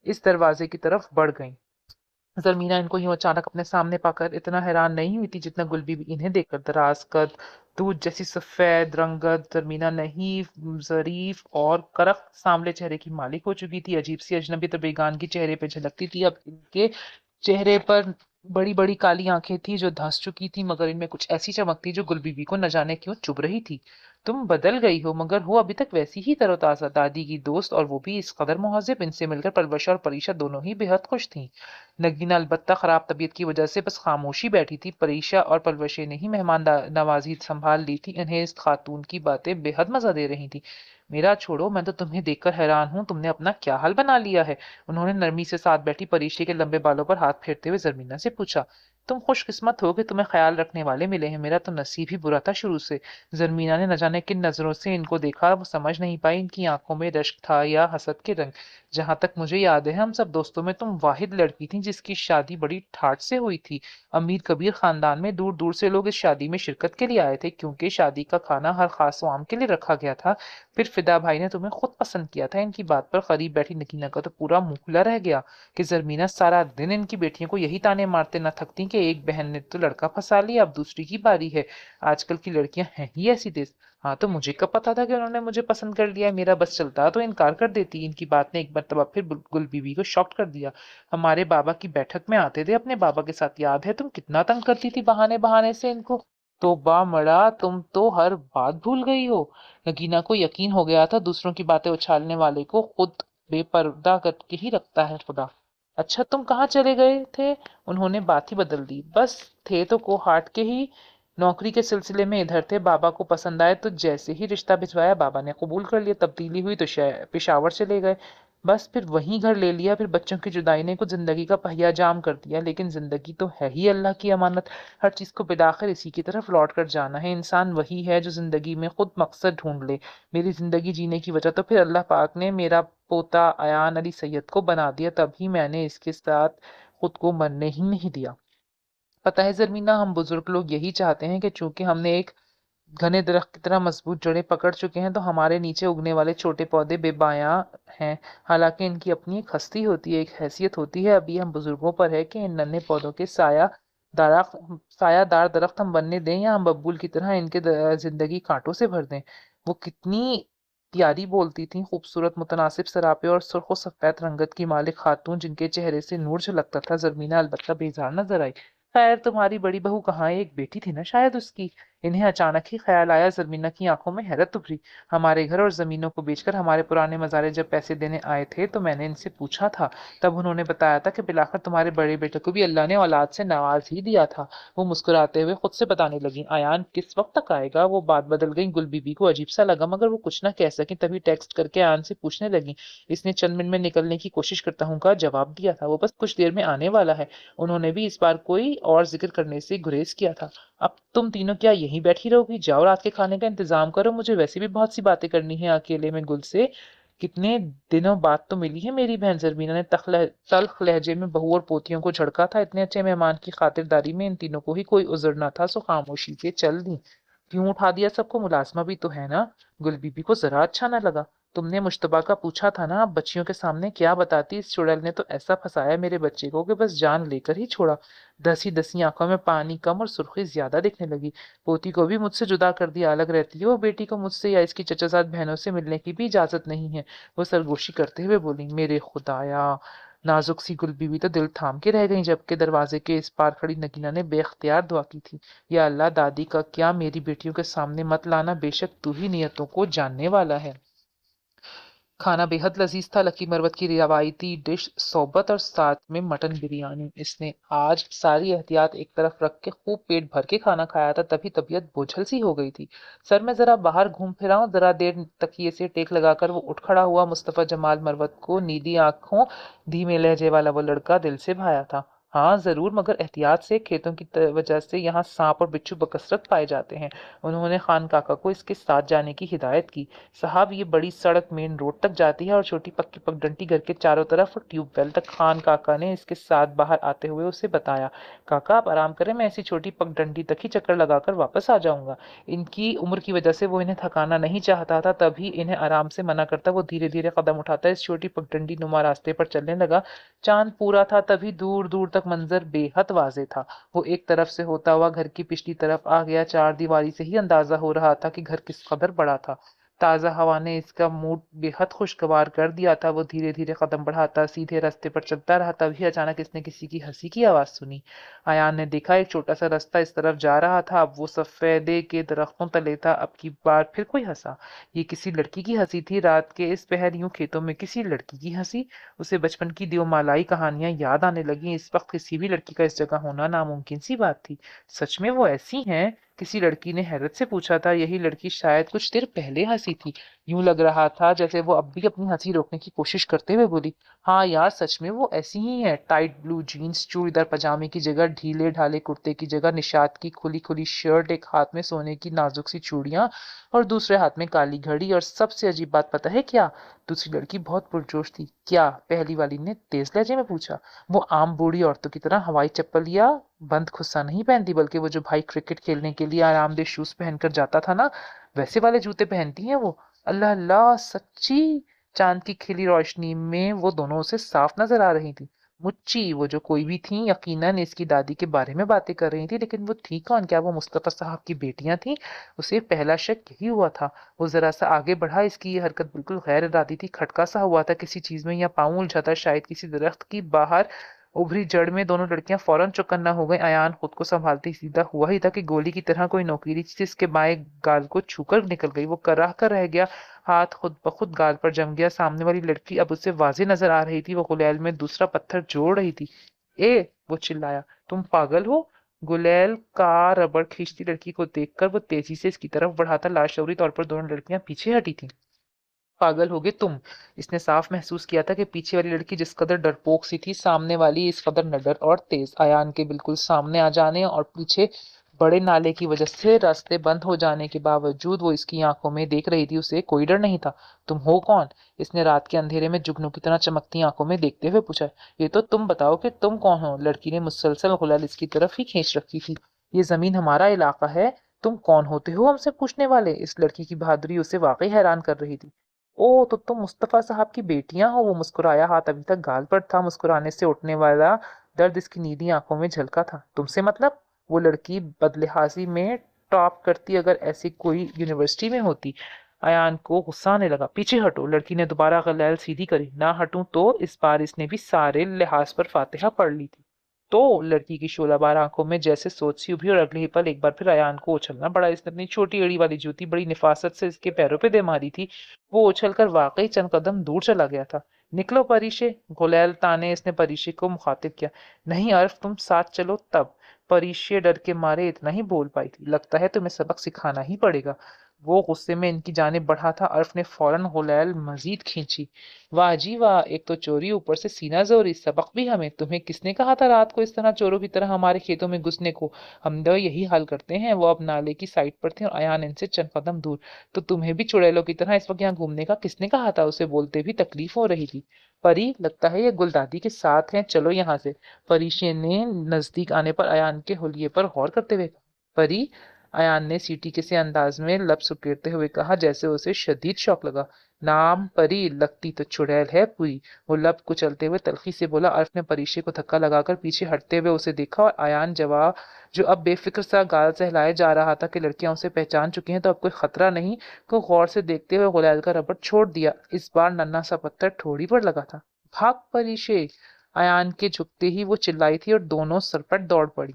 इस दरवाजे की तरफ बढ़ गई। जरमीना इनको यूं अचानक अपने सामने पाकर इतना हैरान नहीं हुई थी जितना गुल बीबी इन्हें देखकर। दराज कद, दूध जैसी सफेद रंगत जरमीना नहीं, जरीफ और करख सांवले चेहरे की मालिक हो चुकी थी। अजीब सी अजनबी तो बेगानगी चेहरे पे झलकती थी। अब इनके चेहरे पर बड़ी बड़ी काली आंखें थी जो धंस चुकी थी, मगर इनमें कुछ ऐसी चमक थी जो गुल बीबी को न जाने क्यों चुभ रही थी। तुम बदल गई हो, मगर हो अभी तक वैसी ही तरोताजा। दादी की दोस्त, और वो भी इस कदर मुहज़्ज़ब। इनसे मिलकर परवश और परीशा दोनों ही बेहद खुश थीं। नगीना अलबत्ता खराब तबीयत की वजह से बस खामोशी बैठी थी। परीशा और परवशे ने ही मेहमान नवाजी संभाल ली थी। इन्हें इस खातून की बातें बेहद मजा दे रही थी। मेरा छोड़ो, मैं तो तुम्हें देखकर हैरान हूँ, तुमने अपना क्या हाल बना लिया है। उन्होंने नरमी से साथ बैठी परीशे के लंबे बालों पर हाथ फेरते हुए जरमीना से पूछा। तुम खुशकिस्मत हो कि तुम्हें ख्याल रखने वाले मिले हैं, मेरा तो नसीब ही बुरा था शुरू से। जरमीना ने न जाने किन नजरों से इनको देखा, वो समझ नहीं पाई इनकी आंखों में रश्क था या हसद के रंग। जहां तक मुझे याद है, हम सब दोस्तों में तुम वाहिद लड़की थी जिसकी शादी बड़ी ठाट से हुई थी। अमीर कबीर खानदान में दूर दूर से लोग इस शादी में शिरकत के लिए आए थे, क्योंकि शादी का खाना हर खास आम के लिए रखा गया था। फिर फिदा भाई ने तुम्हें खुद पसंद किया था। इनकी बात पर करीब बैठी नगीना का तो पूरा मुंह खुला रह गया कि जरमीना सारा दिन इनकी बेटियों को यही ताने मारते न थकती कि एक बहन ने तो लड़का फंसा लिया, अब दूसरी की बारी है। आजकल की लड़कियां हैं ही ऐसी तेज। हाँ, तो मुझे कब पता था कि उन्होंने मुझे पसंद कर लिया है। मेरा बस चलता तो इनकार कर देती। इनकी बात ने एक मरतबा फिर गुल बीबी को शॉक्ट कर दिया। हमारे बाबा की बैठक में आते थे अपने बाबा के साथ, याद है तुम कितना तंग करती थी बहाने बहाने से इनको। तो बा मड़ा, तुम तो हर बात भूल गई हो। नगीना को यकीन हो गया था दूसरों की बातें उछालने वाले को खुद बेपर्दा करके ही रखता है खुदा। अच्छा, तुम कहाँ चले गए थे। उन्होंने बात ही बदल दी। बस थे तो को हाट के ही नौकरी के सिलसिले में इधर थे। बाबा को पसंद आए तो जैसे ही रिश्ता भिजवाया बाबा ने कबूल कर लिया। तब्दीली हुई तो पेशावर चले गए। बस फिर वहीं घर ले लिया। फिर बच्चों की जुदाई ने कुछ जिंदगी का पहिया जाम कर दिया, लेकिन जिंदगी तो है ही अल्लाह की अमानत। हर चीज को बिलाखिर इसी की तरफ लौट कर जाना है। इंसान वही है जो जिंदगी में खुद मकसद ढूंढ ले। मेरी जिंदगी जीने की वजह तो फिर अल्लाह पाक ने मेरा पोता अयान अली सैयद को बना दिया, तभी मैंने इसके साथ खुद को मरने ही नहीं दिया। पता है जरमीना, हम बुजुर्ग लोग यही चाहते हैं कि चूंकि हमने एक घने दरख्त की तरह मजबूत जड़ें पकड़ चुके हैं, तो हमारे नीचे उगने वाले छोटे पौधे बेबायां हैं। हालांकि इनकी अपनी एक हस्ती होती है, एक हैसियत होती है। अभी हम बुजुर्गों पर है कि इन नन्हे पौधों के सायादार दरख्त हम बनने दें, या हम बबूल की तरह इनके जिंदगी कांटों से भर दें। वो कितनी प्यारी बोलती थी, खूबसूरत मुतनासिब सरापे और सुर्ख सफेद रंगत की मालिक खातून, जिनके चेहरे से नूर झलकता था। जरमीना अलबत्ता बेजार नजर आई। खैर, तुम्हारी बड़ी बहू कहाँ है, एक बेटी थी ना शायद उसकी। इन्हें अचानक ही ख्याल आया। जरमीना की आंखों में हैरत उभरी। हमारे घर और जमीनों को बेचकर हमारे पुराने मजारे जब पैसे देने आए थे तो मैंने इनसे पूछा था। तब उन्होंने बताया था कि बिलाखिर तुम्हारे बड़े बेटे को भी अल्लाह ने औलाद से नवाज ही दिया था। वो मुस्कुराते हुए खुद से बताने लगी। आयान किस वक्त तक आएगा। वो बात बदल गई। गुल बीबी को अजीब सा लगा, मगर वो कुछ ना कह सकी। तभी टेक्स्ट करके आयान से पूछने लगी। इसने चंद मिनट में निकलने की कोशिश करता हूँ का जवाब दिया था। वो बस कुछ देर में आने वाला है। उन्होंने भी इस बार कोई और जिक्र करने से गुरेज किया था। अब तुम तीनों क्या यहीं बैठी रहोगी। जाओ, रात के खाने का इंतजाम करो। मुझे वैसे भी बहुत सी बातें करनी है अकेले में गुल से। कितने दिनों बाद तो मिली है मेरी बहन। जरमीना ने तल्ख लहजे में बहू और पोतियों को झड़का था। इतने अच्छे मेहमान की खातिरदारी में इन तीनों को ही कोई उज़र न था, सो खामोशी से चल दी। क्यों उठा दिया सबको, मुलाजमा भी तो है ना। गुल बीबी को जरा अच्छा न लगा। तुमने मुश्तबा का पूछा था ना, अब बच्चियों के सामने क्या बताती। इस चुड़ैल ने तो ऐसा फंसाया मेरे बच्चे को कि बस जान लेकर ही छोड़ा। दसी दसी आंखों में पानी कम और सुर्खी ज्यादा दिखने लगी। पोती को भी मुझसे जुदा कर दिया, अलग रहती है वो। बेटी को मुझसे या इसकी चचाजाद बहनों से मिलने की भी इजाजत नहीं है। वो सरगोशी करते हुए बोली। मेरे खुदाया। नाजुक सी गुल बीवी तो दिल थाम के रह गई, जबकि दरवाजे के इस पार खड़ी नगीना ने बेख्तियार दुआ की थी। या अल्लाह, दादी का क्या मेरी बेटियों के सामने मत लाना, बेशक तू ही नियतों को जानने वाला है। खाना बेहद लजीज था। लकी मरवत की रिवायती डिश सोबत और साथ में मटन बिरयानी। इसने आज सारी एहतियात एक तरफ रख के खूब पेट भर के खाना खाया था, तभी तबीयत बोझल सी हो गई थी। सर में जरा बाहर घूम फिरा हूं। जरा देर तकिए से टेक लगाकर वो उठ खड़ा हुआ। मुस्तफा जमाल मरवत को नीली आंखों धीमे लहजे वाला वो लड़का दिल से भाया था। हाँ जरूर, मगर एहतियात से, खेतों की वजह से यहाँ सांप और बिच्छू बकसरत पाए जाते हैं। उन्होंने खान काका को इसके साथ जाने की हिदायत की। साहब, ये बड़ी सड़क मेन रोड तक जाती है और छोटी पक्की पगडंडी घर के चारों तरफ और ट्यूबवेल तक। खान काका ने इसके साथ बाहर आते हुए उसे बताया। काका आप आराम करें, मैं ऐसी छोटी पगडंडी तक ही चक्कर लगाकर वापस आ जाऊंगा। इनकी उम्र की वजह से वो इन्हें थकाना नहीं चाहता था, तभी इन्हें आराम से मना करता। वो धीरे धीरे कदम उठाता इस छोटी पगडंडी नुमा रास्ते पर चलने लगा। चांद पूरा था, तभी दूर दूर तक मंजर बेहद वाजे था। वो एक तरफ से होता हुआ घर की पिछली तरफ आ गया। चार दीवारी से ही अंदाजा हो रहा था कि घर किस कदर बड़ा था। ताजा हवा ने इसका मूड बेहद खुशगवार कर दिया था। वो धीरे धीरे कदम बढ़ाता सीधे रास्ते पर चलता रहा। तभी अचानक इसने किसी की हंसी की आवाज सुनी। अयान ने देखा एक छोटा सा रास्ता इस तरफ जा रहा था। अब वो सफेदे के दरख्तों तले था। अब की बार फिर कोई हंसा। ये किसी लड़की की हंसी थी। रात के इस पहर यूं खेतों में किसी लड़की की हंसी। उसे बचपन की दियोमालाई कहानियां याद आने लगी। इस वक्त किसी भी लड़की का इस जगह होना नामुमकिन सी बात थी। सच में वो ऐसी हैं? किसी लड़की ने हैरत से पूछा था। यही लड़की शायद कुछ देर पहले हंसी थी। यूं लग रहा था जैसे वो अब भी अपनी हंसी रोकने की कोशिश करते हुए बोली, हाँ यार, सच में वो ऐसी ही है। टाइट ब्लू जीन्स, चूड़ीदार पजामे की जगह ढीले ढाले कुर्ते की जगह निशात की खुली खुली शर्ट, एक हाथ में सोने की नाजुक सी चूड़ियां और दूसरे हाथ में काली घड़ी। और सबसे अजीब बात पता है क्या? दूसरी लड़की बहुत पुरजोश थी। क्या? पहली वाली ने तेज लहजे में पूछा। वो आम बूढ़ी औरतों की तरह हवाई चप्पल या बंद खुस्सा नहीं पहनती, बल्कि वो जो भाई क्रिकेट खेलने के लिए आरामदेह शूज पहनकर जाता था ना, वैसे वाले जूते पहनती हैं वो। अल्लाह अल्लाह, सच्ची? चांद की खिली रोशनी में वो दोनों उसे साफ नजर आ रही थी। मुच्ची, वो जो कोई भी थी, यकीनन इसकी दादी के बारे में बातें कर रही थी। लेकिन वो थी कौन? क्या वो मुस्तफा साहब की बेटियां थी? उसे पहला शक यही हुआ था। वो जरा सा आगे बढ़ा। इसकी ये हरकत बिल्कुल गैर इरादी थी। खटका सा हुआ था किसी चीज में, या पाँव उलझा था शायद किसी दरख्त की बाहर उभरी जड़ में। दोनों लड़कियां फौरन चौकन्ना हो गई। अयान खुद को संभालते सीधा हुआ ही था कि गोली की तरह कोई नोकीली चीज इसके बाएं गाल को छूकर निकल गई। वो कराह कर रह गया। हाथ खुद ब खुद गाल पर जम गया। सामने वाली लड़की अब उसे वाजे नजर आ रही थी। वो गुलेल में दूसरा पत्थर जोड़ रही थी। ए, वो चिल्लाया, तुम पागल हो? गुलेल का रबड़ खींचती लड़की को देखकर वो तेजी से इसकी तरफ बढ़ा था। लाशौरी तौर पर दोनों लड़कियां पीछे हटी थीं। पागल होगे तुम? इसने साफ महसूस किया था कि पीछे वाली लड़की जिस कदर डरपोक सी थी, सामने वाली इस कदर निडर और तेज। अयान के बिल्कुल सामने आ जाने और पीछे बड़े नाले की वजह से रास्ते बंद हो जाने के बावजूद वो इसकी आंखों में देख रही थी। उसे कोई डर नहीं था। तुम हो कौन? इसने रात के अंधेरे में जुगनू की तरह चमकती आंखों में देखते हुए पूछा। ये तो तुम बताओ कि तुम कौन हो? लड़की ने मुसलसल गुलाल इसकी तरफ ही खींच रखी थी। ये जमीन हमारा इलाका है। तुम कौन होते हो हमसे पूछने वाले? इस लड़की की बहादुरी उसे वाकई हैरान कर रही थी। ओ, तो तुम मुस्तफा साहब की बेटियां हो? वो मुस्कुराया। हाथ अभी तक गाल पर था। मुस्कुराने से उठने वाला दर्द इसकी नीली आंखों में झलका था। तुमसे मतलब? वो लड़की बदलिहाजी में टॉप करती अगर ऐसी कोई यूनिवर्सिटी में होती। अयान को गुस्सा आने लगा। पीछे हटो, लड़की ने दोबारा गलैल सीधी करी। ना हटूं तो? इस बार इसने भी सारे लिहाज पर फातिहा पढ़ ली थी। तो लड़की की शोलाबार आंखों में जैसे सोच सी उभरी और अगले ही पल एक बार फिर अयान को उछलना पड़ा। इसने अपनी छोटी एड़ी वाली जूती बड़ी निफासत से इसके पैरों पे दे मारी थी। वो उछलकर वाकई चंद कदम दूर चला गया था। निकलो परीशे, गुलैल ताने इसने परीशे को मुखातिब किया। नहीं अर्फ, तुम साथ चलो तब। परीशे डर के मारे इतना ही बोल पाई थी। लगता है तुम्हें सबक सिखाना ही पड़ेगा। वो गुस्से में इनकी जानिब बढ़ा था। अर्फ ने फौरन गुलैल मजीद खींची। वाह जी वाह, एक तो चोरी, ऊपर से सीना जोरी, सबक भी हमें। तुम्हें किसने कहा था रात को इस तरह चोरों की तरह हमारे खेतों में घुसने को? हम तो यही हाल करते हैं। वो अब नाले की साइड पर थे और अयान इनसे चंद कदम दूर। तो तुम्हें भी चुड़ैलों की तरह इस वक्त यहाँ घूमने का किसने कहा था? उसे बोलते भी तकलीफ हो रही थी। परी, लगता है ये गुलदादी के साथ हैं, चलो यहाँ से। परीशे ने नजदीक आने पर अयान के हुलिये पर गौर करते हुए कहा। परी? अयान ने सीटी के से अंदाज में लब सुकेरते हुए कहा जैसे उसे शदीद शौक लगा। नाम परी? लगती तो चुड़ैल है पूरी। वो लब कुचलते हुए तल्खी से बोला। अर्फ ने परीशे को धक्का लगाकर पीछे हटते हुए उसे देखा और अयान जवाब जो अब बेफिक्र सा गाल सहलाए जा रहा था कि लड़कियां उसे पहचान चुकी हैं तो अब कोई खतरा नहीं, को गौर से देखते हुए गुलाल का रबड़ छोड़ दिया। इस बार नन्हा सा पत्थर ठोड़ी पर लगा था। भाग परीशे! अयान के झुकते ही वो चिल्लाई थी और दोनों सरपट दौड़ पड़ी।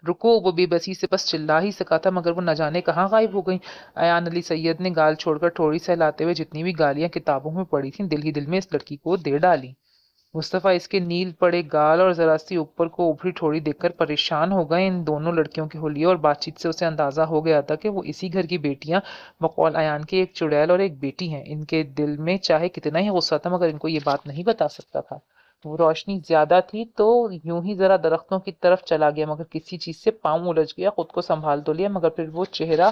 रुको! वो बेबसी से बस चिल्ला ही सका था, मगर वो न जाने कहाँ गायब हो गई। अयान अली सैयद ने गाल छोड़कर ठोड़ी सहलाते हुए जितनी भी गालियां किताबों में पड़ी थीं दिल ही दिल में इस लड़की को दे डाली। मुस्तफा इसके नील पड़े गाल और जरा सी ऊपर को उभरी ठोड़ी देखकर परेशान हो गए। इन दोनों लड़कियों के हुलिये और बातचीत से उसे अंदाजा हो गया था कि वो इसी घर की बेटियां बकौल अयान के एक चुड़ैल और एक बेटी हैं। इनके दिल में चाहे कितना ही गुस्सा था, मगर इनको ये बात नहीं बता सकता था। وہ روشنی زیادہ تھی تو یوں ہی ذرا درختوں کی طرف چلا گیا، مگر کسی چیز سے پاؤں الجھ گیا، خود کو سنبھال تو لیا مگر پھر وہ چہرہ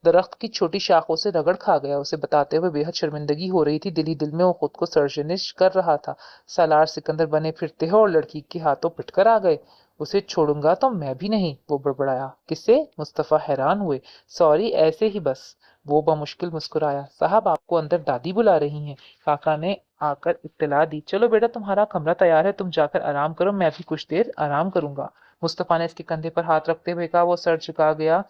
درخت کی چھوٹی شاخوں سے رگڑ کھا گیا۔ اسے بتاتے ہوئے بے حد شرمندگی ہو رہی تھی، دل ہی دل میں وہ خود کو سرزنش کر رہا تھا، سالار سکندر بنے پھرتے ہو اور لڑکی کے ہاتھوں پٹ کر آ گئے۔ اسے چھوڑوں گا تو میں بھی نہیں، وہ بڑبڑایا۔ کسے؟ مصطفیٰ حیران ہوئے۔ سوری، ایسے ہی بس۔ وہ بمشکل مسکرایا۔ صاحب، آپ کو اندر دادی بلا رہی ہیں، کاکا نے آ کر اطلاع دی۔ چلو بیٹا، تمہارا کمرہ تیار ہے، تم جا کر آرام کرو، میں بھی کچھ دیر آرام کروں گا۔ مصطفیٰ نے اس کے کندھے پر ہاتھ رکھتے ہوئے کہا۔ وہ سر جھکا گیا۔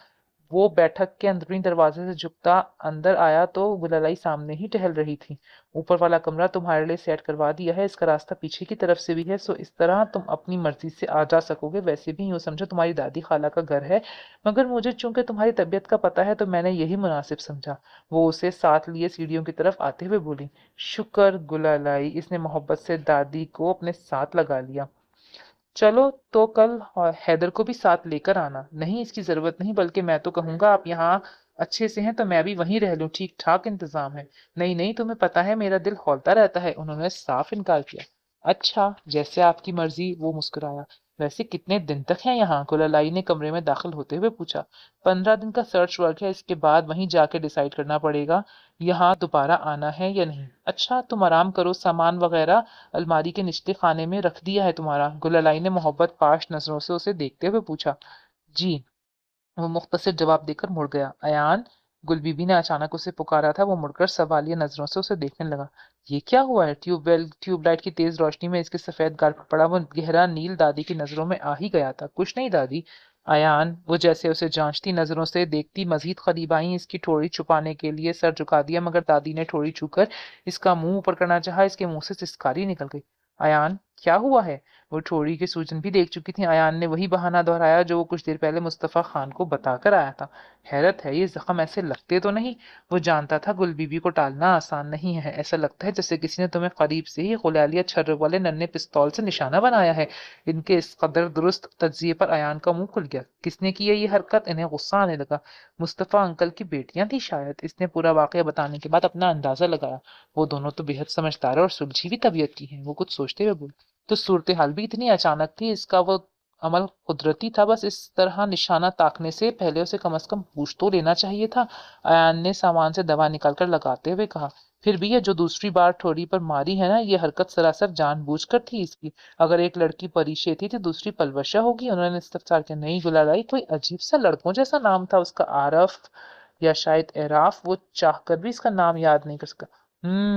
وہ بیٹھک کے اندرونی دروازے سے جھکتا اندر آیا تو گلالئی سامنے ہی ٹہل رہی تھی۔ اوپر والا کمرہ تمہارے لیے سیٹ کروا دیا ہے، اس کا راستہ پیچھے کی طرف سے بھی ہے، سو اس طرح تم اپنی مرضی سے آ جا سکو گے۔ ویسے بھی یوں سمجھو تمہاری دادی خالہ کا گھر ہے، مگر مجھے چونکہ تمہاری طبیعت کا پتہ ہے تو میں نے یہی مناسب سمجھا۔ وہ اسے ساتھ لیے سیڑھیوں کی طرف آتے ہوئے بولی۔ شکر گلالئی، اس نے محبت سے دادی کو اپنے ساتھ لگا لیا۔ چلو تو کل حیدر کو بھی ساتھ لے کر آنا۔ نہیں، اس کی ضرورت نہیں، بلکہ میں تو کہوں گا آپ یہاں اچھے سے ہیں تو میں بھی وہیں رہ لوں، ٹھیک ٹھاک انتظام ہے۔ نہیں نہیں، تمہیں پتہ ہے میرا دل کھولتا رہتا ہے، انہوں نے صاف انکار کیا۔ اچھا، جیسے آپ کی مرضی، وہ مسکرایا۔ ویسے کتنے دن تک ہیں یہاں؟ گلالئی نے کمرے میں داخل ہوتے ہوئے پوچھا۔ 15 دن کا سرچ ورک ہے، اس کے بعد وہیں جا کے ڈیسائیڈ کرنا پڑے گا یہاں دوبارہ آنا ہے یا نہیں۔ اچھا، تم آرام کرو، سامان وغیرہ الماری کے نچلے خانے میں رکھ دیا ہے تمہارا؟ گلالئی نے محبت پاش نظروں سے اسے دیکھتے ہوئے پوچھا۔ جی، وہ مختصر جواب دے کر مڑ گیا۔ ایان، گل بی بی نے اچانک اسے پکارا تھا۔ وہ مڑ کر سوالیہ نظروں سے اسے دیکھنے لگا۔ یہ کیا ہوا ہے؟ ٹیوب لائٹ کی تیز روشنی میں اس کے سفید گال پر پڑا وہ گہرا نیل دادی کی نظروں میں آ ہی گیا تھا۔ کچھ نہیں دادی۔ ایان، وہ جیسے اسے جانچتی نظروں سے دیکھتی مزید قریب آئیں، اس کی ٹھوڑی چھپانے کے لیے سر جھکا دیا، مگر دادی نے ٹھوڑی چھو کر اس کا منہ اوپر کرنا چاہا، اس کے منہ سے سسکاری نکل گئی۔ ایان، کیا ہوا ہے؟ وہ ٹھوڑی کی سوجن بھی دیکھ چکی تھی۔ ایان نے وہی بہانہ دہرایا جو وہ کچھ دیر پہلے مصطفیٰ خان کو بتا کر آیا تھا۔ حیرت ہے، یہ زخم ایسے لگتے تو نہیں؟ وہ جانتا تھا گل بی بی کو ٹالنا آسان نہیں ہے، ایسا لگتا ہے جیسے کسی نے تمہیں قریب سے ہی غلالیہ چھر والے ننھے پستول سے نشانہ بنایا ہے۔ ان کے اس قدر درست تجزیے پر ایان کا منہ کھل گیا۔ کس نے کی ہے یہ حرکت؟ انہیں غصہ آنے لگا۔ مصطفیٰ انکل کی بیٹیاں تھیں شاید۔ اس نے پورا واقعہ بتانے کے بعد اپنا اندازہ لگایا۔ وہ دونوں تو بے حد سمجھدار اور سلجھی ہوئی طبیعت کی ہیں۔ وہ کچھ سوچتے ہوئے بولے۔ تو صورتحال بھی اتنی اچانک تھی، اس کا وہ عمل قدرتی تھا، بس اس طرح نشانہ تاکنے سے پہلے اسے کم از کم پوچھ تو لینا چاہیے تھا۔ ایان نے سامان سے دوا نکال کر لگاتے ہوئے کہا۔ پھر بھی یہ جو دوسری بار ٹھوڑی پر ماری ہے نا، یہ حرکت سراسر جان بوجھ کر تھی اس کی۔ اگر ایک لڑکی پریشیتی تھی، دوسری پلوشہ ہوگی۔ انہوں نے استفسار کیا۔ نہیں گلالئی، کوئی عجیب سا لڑکوں جیسا نام تھا اس کا، عارف یا شاید اعراف، وہ چاہ کر بھی اس کا نام یاد نہیں کر سکا۔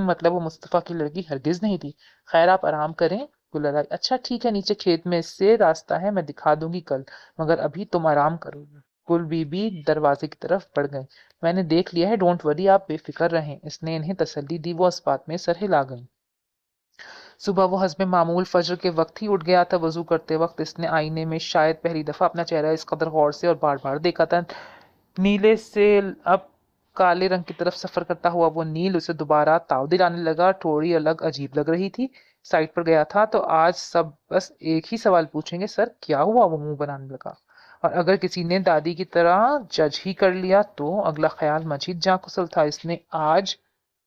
مطلب وہ مصطفیٰ کی لڑکی ہرگز نہیں تھی۔ خیر، آپ آرام کریں۔ گلالئی، اچھا ٹھیک ہے، نیچے کھیت میں اس سے راستہ ہے، میں دکھا دوں گی کل، مگر ابھی تم آرام کرو۔ گل بی بی دروازے کی طرف بڑھ گئے۔ میں نے دیکھ لیا ہے، ڈونٹ وری، آپ بے فکر رہیں، اس نے انہیں تسلی دی۔ وہ اس بات میں سر ہلا گئیں۔ صبح وہ حسب معمول فجر کے وقت ہی اٹھ گیا تھا۔ وضو کرتے وقت اس نے آئینے میں شاید پہلی دفعہ اپنا چہرہ اس قدر غور سے اور بار بار دیکھا تھا۔ نیلے سے اب کالے رنگ کی طرف سفر کرتا ہوا وہ نیل اسے دوبارہ تاؤ دلانے لگا۔ تھوڑی الگ عجیب لگ رہی تھی۔ سائٹ پر گیا تھا تو آج سب بس ایک ہی سوال پوچھیں گے، سر کیا ہوا؟ وہ منہ بنانے لگا۔ اور اگر کسی نے دادی کی طرح جج ہی کر لیا تو؟ اگلا خیال مزید جاں کسل تھا۔ اس نے آج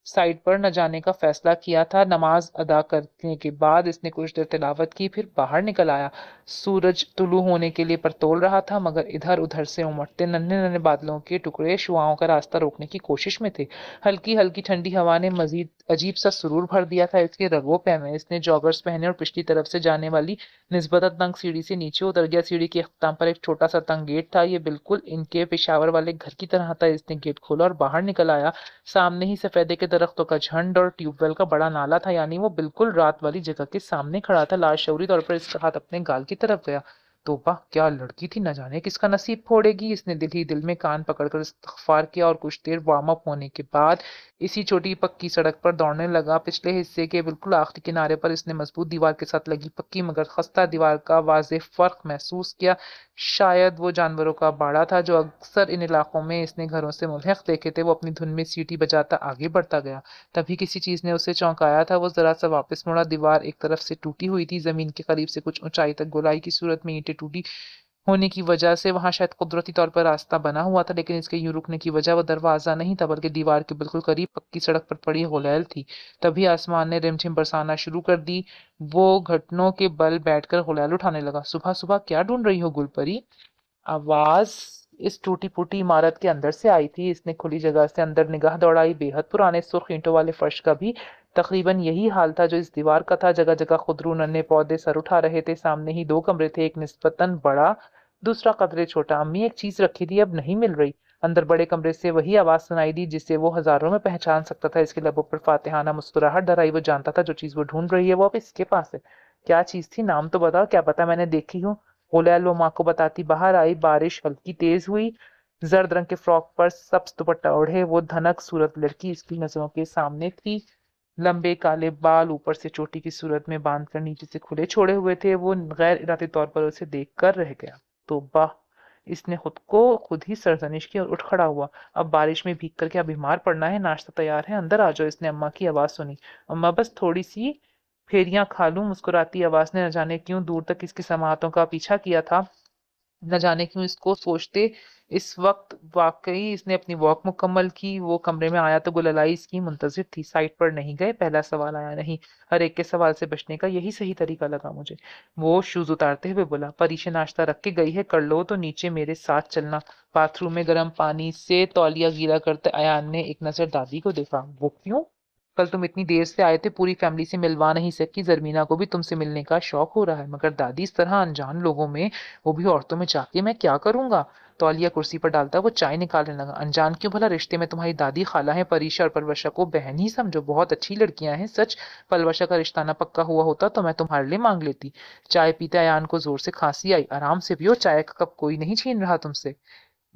سائٹ پر نہ جانے کا فیصلہ کیا تھا۔ نماز ادا کرنے کے بعد اس نے کچھ دیر تلاوت کی، پھر باہر نکل آیا۔ سورج طلوع ہونے کے لیے پرتول رہا تھا، مگر ادھر ادھر سے امٹتے ننھے ننھے بادلوں کے ٹکڑے شعاؤں کا راستہ روکنے کی کوشش میں تھے۔ ہلکی ہلکی ٹھنڈی ہوا نے مزید عجیب سا سرور بھر دیا تھا اس کے رگوں پہ میں۔ اس نے جاگرز پہنے اور پچھلی طرف سے جانے والی نسبتاً تنگ سیڑھی سے نیچے اتر گیا۔ سیڑھی کے اختتام پر ایک چھوٹا سا تنگ گیٹ تھا، یہ بالکل ان کے پشاور والے گھر کی طرح تھا۔ اس نے گیٹ کھولا اور باہر نکل آیا۔ سامنے ہی سفیدے کے درختوں کا جھنڈ اور ٹیوب ویل کا بڑا نالا تھا، یعنی وہ بالکل رات والی جگہ کے سامنے کھڑا تھا۔ لاشعوری طور پر اس کا ہاتھ اپنے گال کی طرف گیا۔ توبہ، کیا لڑکی تھی، نہ جانے کس کا نصیب پھوڑے گی۔ اس نے دل ہی دل میں کان پکڑ کر استغفار کیا اور کچھ دیر وارم اپ ہونے کے بعد اسی چھوٹی پکی سڑک پر دوڑنے لگا۔ پچھلے حصے کے بالکل آخری کنارے پر اس نے مضبوط دیوار کے ساتھ لگی پکی مگر خستہ دیوار کا واضح فرق محسوس کیا۔ شاید وہ جانوروں کا باڑہ تھا جو اکثر ان علاقوں میں اس نے گھروں سے ملحق دیکھے تھے۔ وہ اپنی دھن میں سیٹی بجاتا آگے بڑھتا گیا۔ تبھی کسی چیز نے اسے چونکایا تھا۔ وہ ذرا سا واپس مڑا۔ دیوار ایک طرف سے ٹوٹی ہوئی تھی، زمین کے قریب سے کچھ اونچائی تک گولائی کی صورت میں اینٹیں ٹوٹی होने की वजह से वहां शायद कुदरती तौर पर रास्ता बना हुआ था, लेकिन इसके यूं रुकने की वजह वो दरवाजा नहीं था बल्कि दीवार के बिल्कुल करीब पक्की सड़क पर पड़ी गुलेल थी। तभी आसमान ने रिमझिम बरसाना शुरू कर दी। वो घुटनों के बल बैठकर गुलेल उठाने लगा। सुबह सुबह क्या ढूंढ रही हो गुलपरी? आवाज इस टूटी फूटी इमारत के अंदर से आई थी। इसने खुली जगह से अंदर निगाह दौड़ाई। बेहद पुराने सुर्ख ईंटों वाले फर्श का भी तकरीबन यही हाल था जो इस दीवार का था। जगह जगह खुदरू नन्हे पौधे सर उठा रहे थे। सामने ही दो कमरे थे, एक निस्बतन बड़ा, दूसरा कदरे छोटा। अम्मी एक चीज रखी थी, अब नहीं मिल रही। अंदर बड़े कमरे से वही आवाज सुनाई दी जिसे वो हजारों में पहचान सकता था। इसके लबों पर फातिहाना मुस्कुराहट डराई। वो जानता था जो चीज वो ढूंढ रही है वो अब इसके पास है। क्या चीज थी? नाम तो बताओ। क्या पता मैंने देखी हूँ। गुलैल वो माँ को बताती बाहर आई। बारिश हल्की तेज हुई। जर्द रंग के फ्रॉक पर सब्ज दुपट्टा ओढ़े वो धनक सूरत लड़की इसकी नजरों के सामने थी। लंबे काले बाल ऊपर से चोटी की सूरत में बांधकर नीचे से खुले छोड़े हुए थे। वो गैर इरादी तौर पर उसे देख कर रह गया। तो वाह! इसने खुद को खुद ही सरजनिश की और उठ खड़ा हुआ। अब बारिश में भीग कर क्या बीमार पड़ना है? नाश्ता तैयार है, अंदर आ जाओ। इसने अम्मा की आवाज सुनी। अम्मा बस थोड़ी सी फेरियां खा लूं। मुस्कुराती आवाज ने न जाने क्यों दूर तक इसकी समाहतों का पीछा किया था। न जाने क्यों इसको सोचते इस वक्त वाकई इसने अपनी वॉक मुकम्मल की। वो कमरे में आया तो गुललाई इसकी मुंतजिर थी। साइड पर नहीं गए, पहला सवाल आया नहीं। हर एक के सवाल से बचने का यही सही तरीका लगा मुझे। वो शूज उतारते हुए बोला, परीशा नाश्ता रख के गई है, कर लो तो नीचे मेरे साथ चलना। बाथरूम में गर्म पानी से तौलिया गीला करते अयान ने एक नजर दादी को देखा। वो क्यों? कल तुम इतनी देर से आए थे, पूरी फैमिली से मिलवा नहीं सकी। जरमीना को भी तुमसे मिलने का शौक हो रहा है, मगर दादी इस तरह अनजान लोगों में, वो भी औरतों में जाके मैं क्या करूंगा? तौलिया कुर्सी पर डालता वो चाय निकालने लगा। अनजान क्यों भला? रिश्ते में तुम्हारी दादी खाला है। परीशा और परवशा को बहन ही समझो, बहुत अच्छी लड़कियां हैं। सच पलवशा का रिश्ता ना पक्का हुआ होता तो मैं तुम्हारे लिए मांग लेती। चाय पीते अयान को जोर से खांसी आई। आराम से पियो, चाय का कप कोई नहीं छीन रहा तुमसे।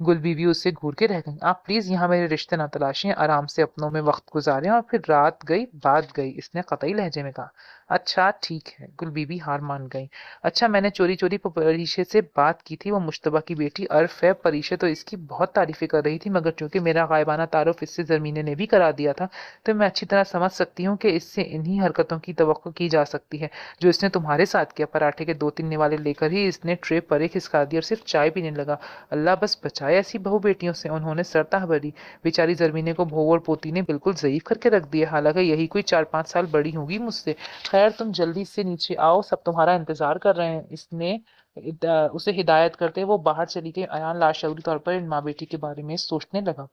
गुल बीवी उससे घूर के रह गई। आप प्लीज यहाँ मेरे रिश्ते ना तलाशें, आराम से अपनों में वक्त गुजारें। और फिर रात गई बात गई, इसने कतई लहजे में कहा। अच्छा ठीक है, गुल बीबी हार मान गई। अच्छा, मैंने चोरी चोरी परीशे से बात की थी। वो मुश्तबा की बेटी अर्फ है। परीशा तो इसकी बहुत तारीफें कर रही थी, मगर चूंकि मेरा गायबाना तारुफ इससे जरमीने ने भी करा दिया था, तो मैं अच्छी तरह समझ सकती हूँ कि इससे इन्हीं हरकतों की तवक्को की जा सकती है जो इसने तुम्हारे साथ किया। पराठे के दो तीन निवाले लेकर ही इसने ट्रे परे खिसका दी और सिर्फ चाय पीने लगा। अल्लाह बस बचाए ऐसी बहू बेटियों से। उन्होंने सरताह भरी। बेचारी जरमीने को बहू और पोती ने बिल्कुल ज़ईफ करके रख दिया। हालांकि यही कोई 4-5 साल बड़ी होगी मुझसे। खैर तुम जल्दी से नीचे आओ, सब तुम्हारा इंतजार कर रहे हैं। इसने उसे हिदायत करते वो बाहर चली गई। अयान लाशऊरी तौर पर इन माँ बेटी के बारे में सोचने लगा।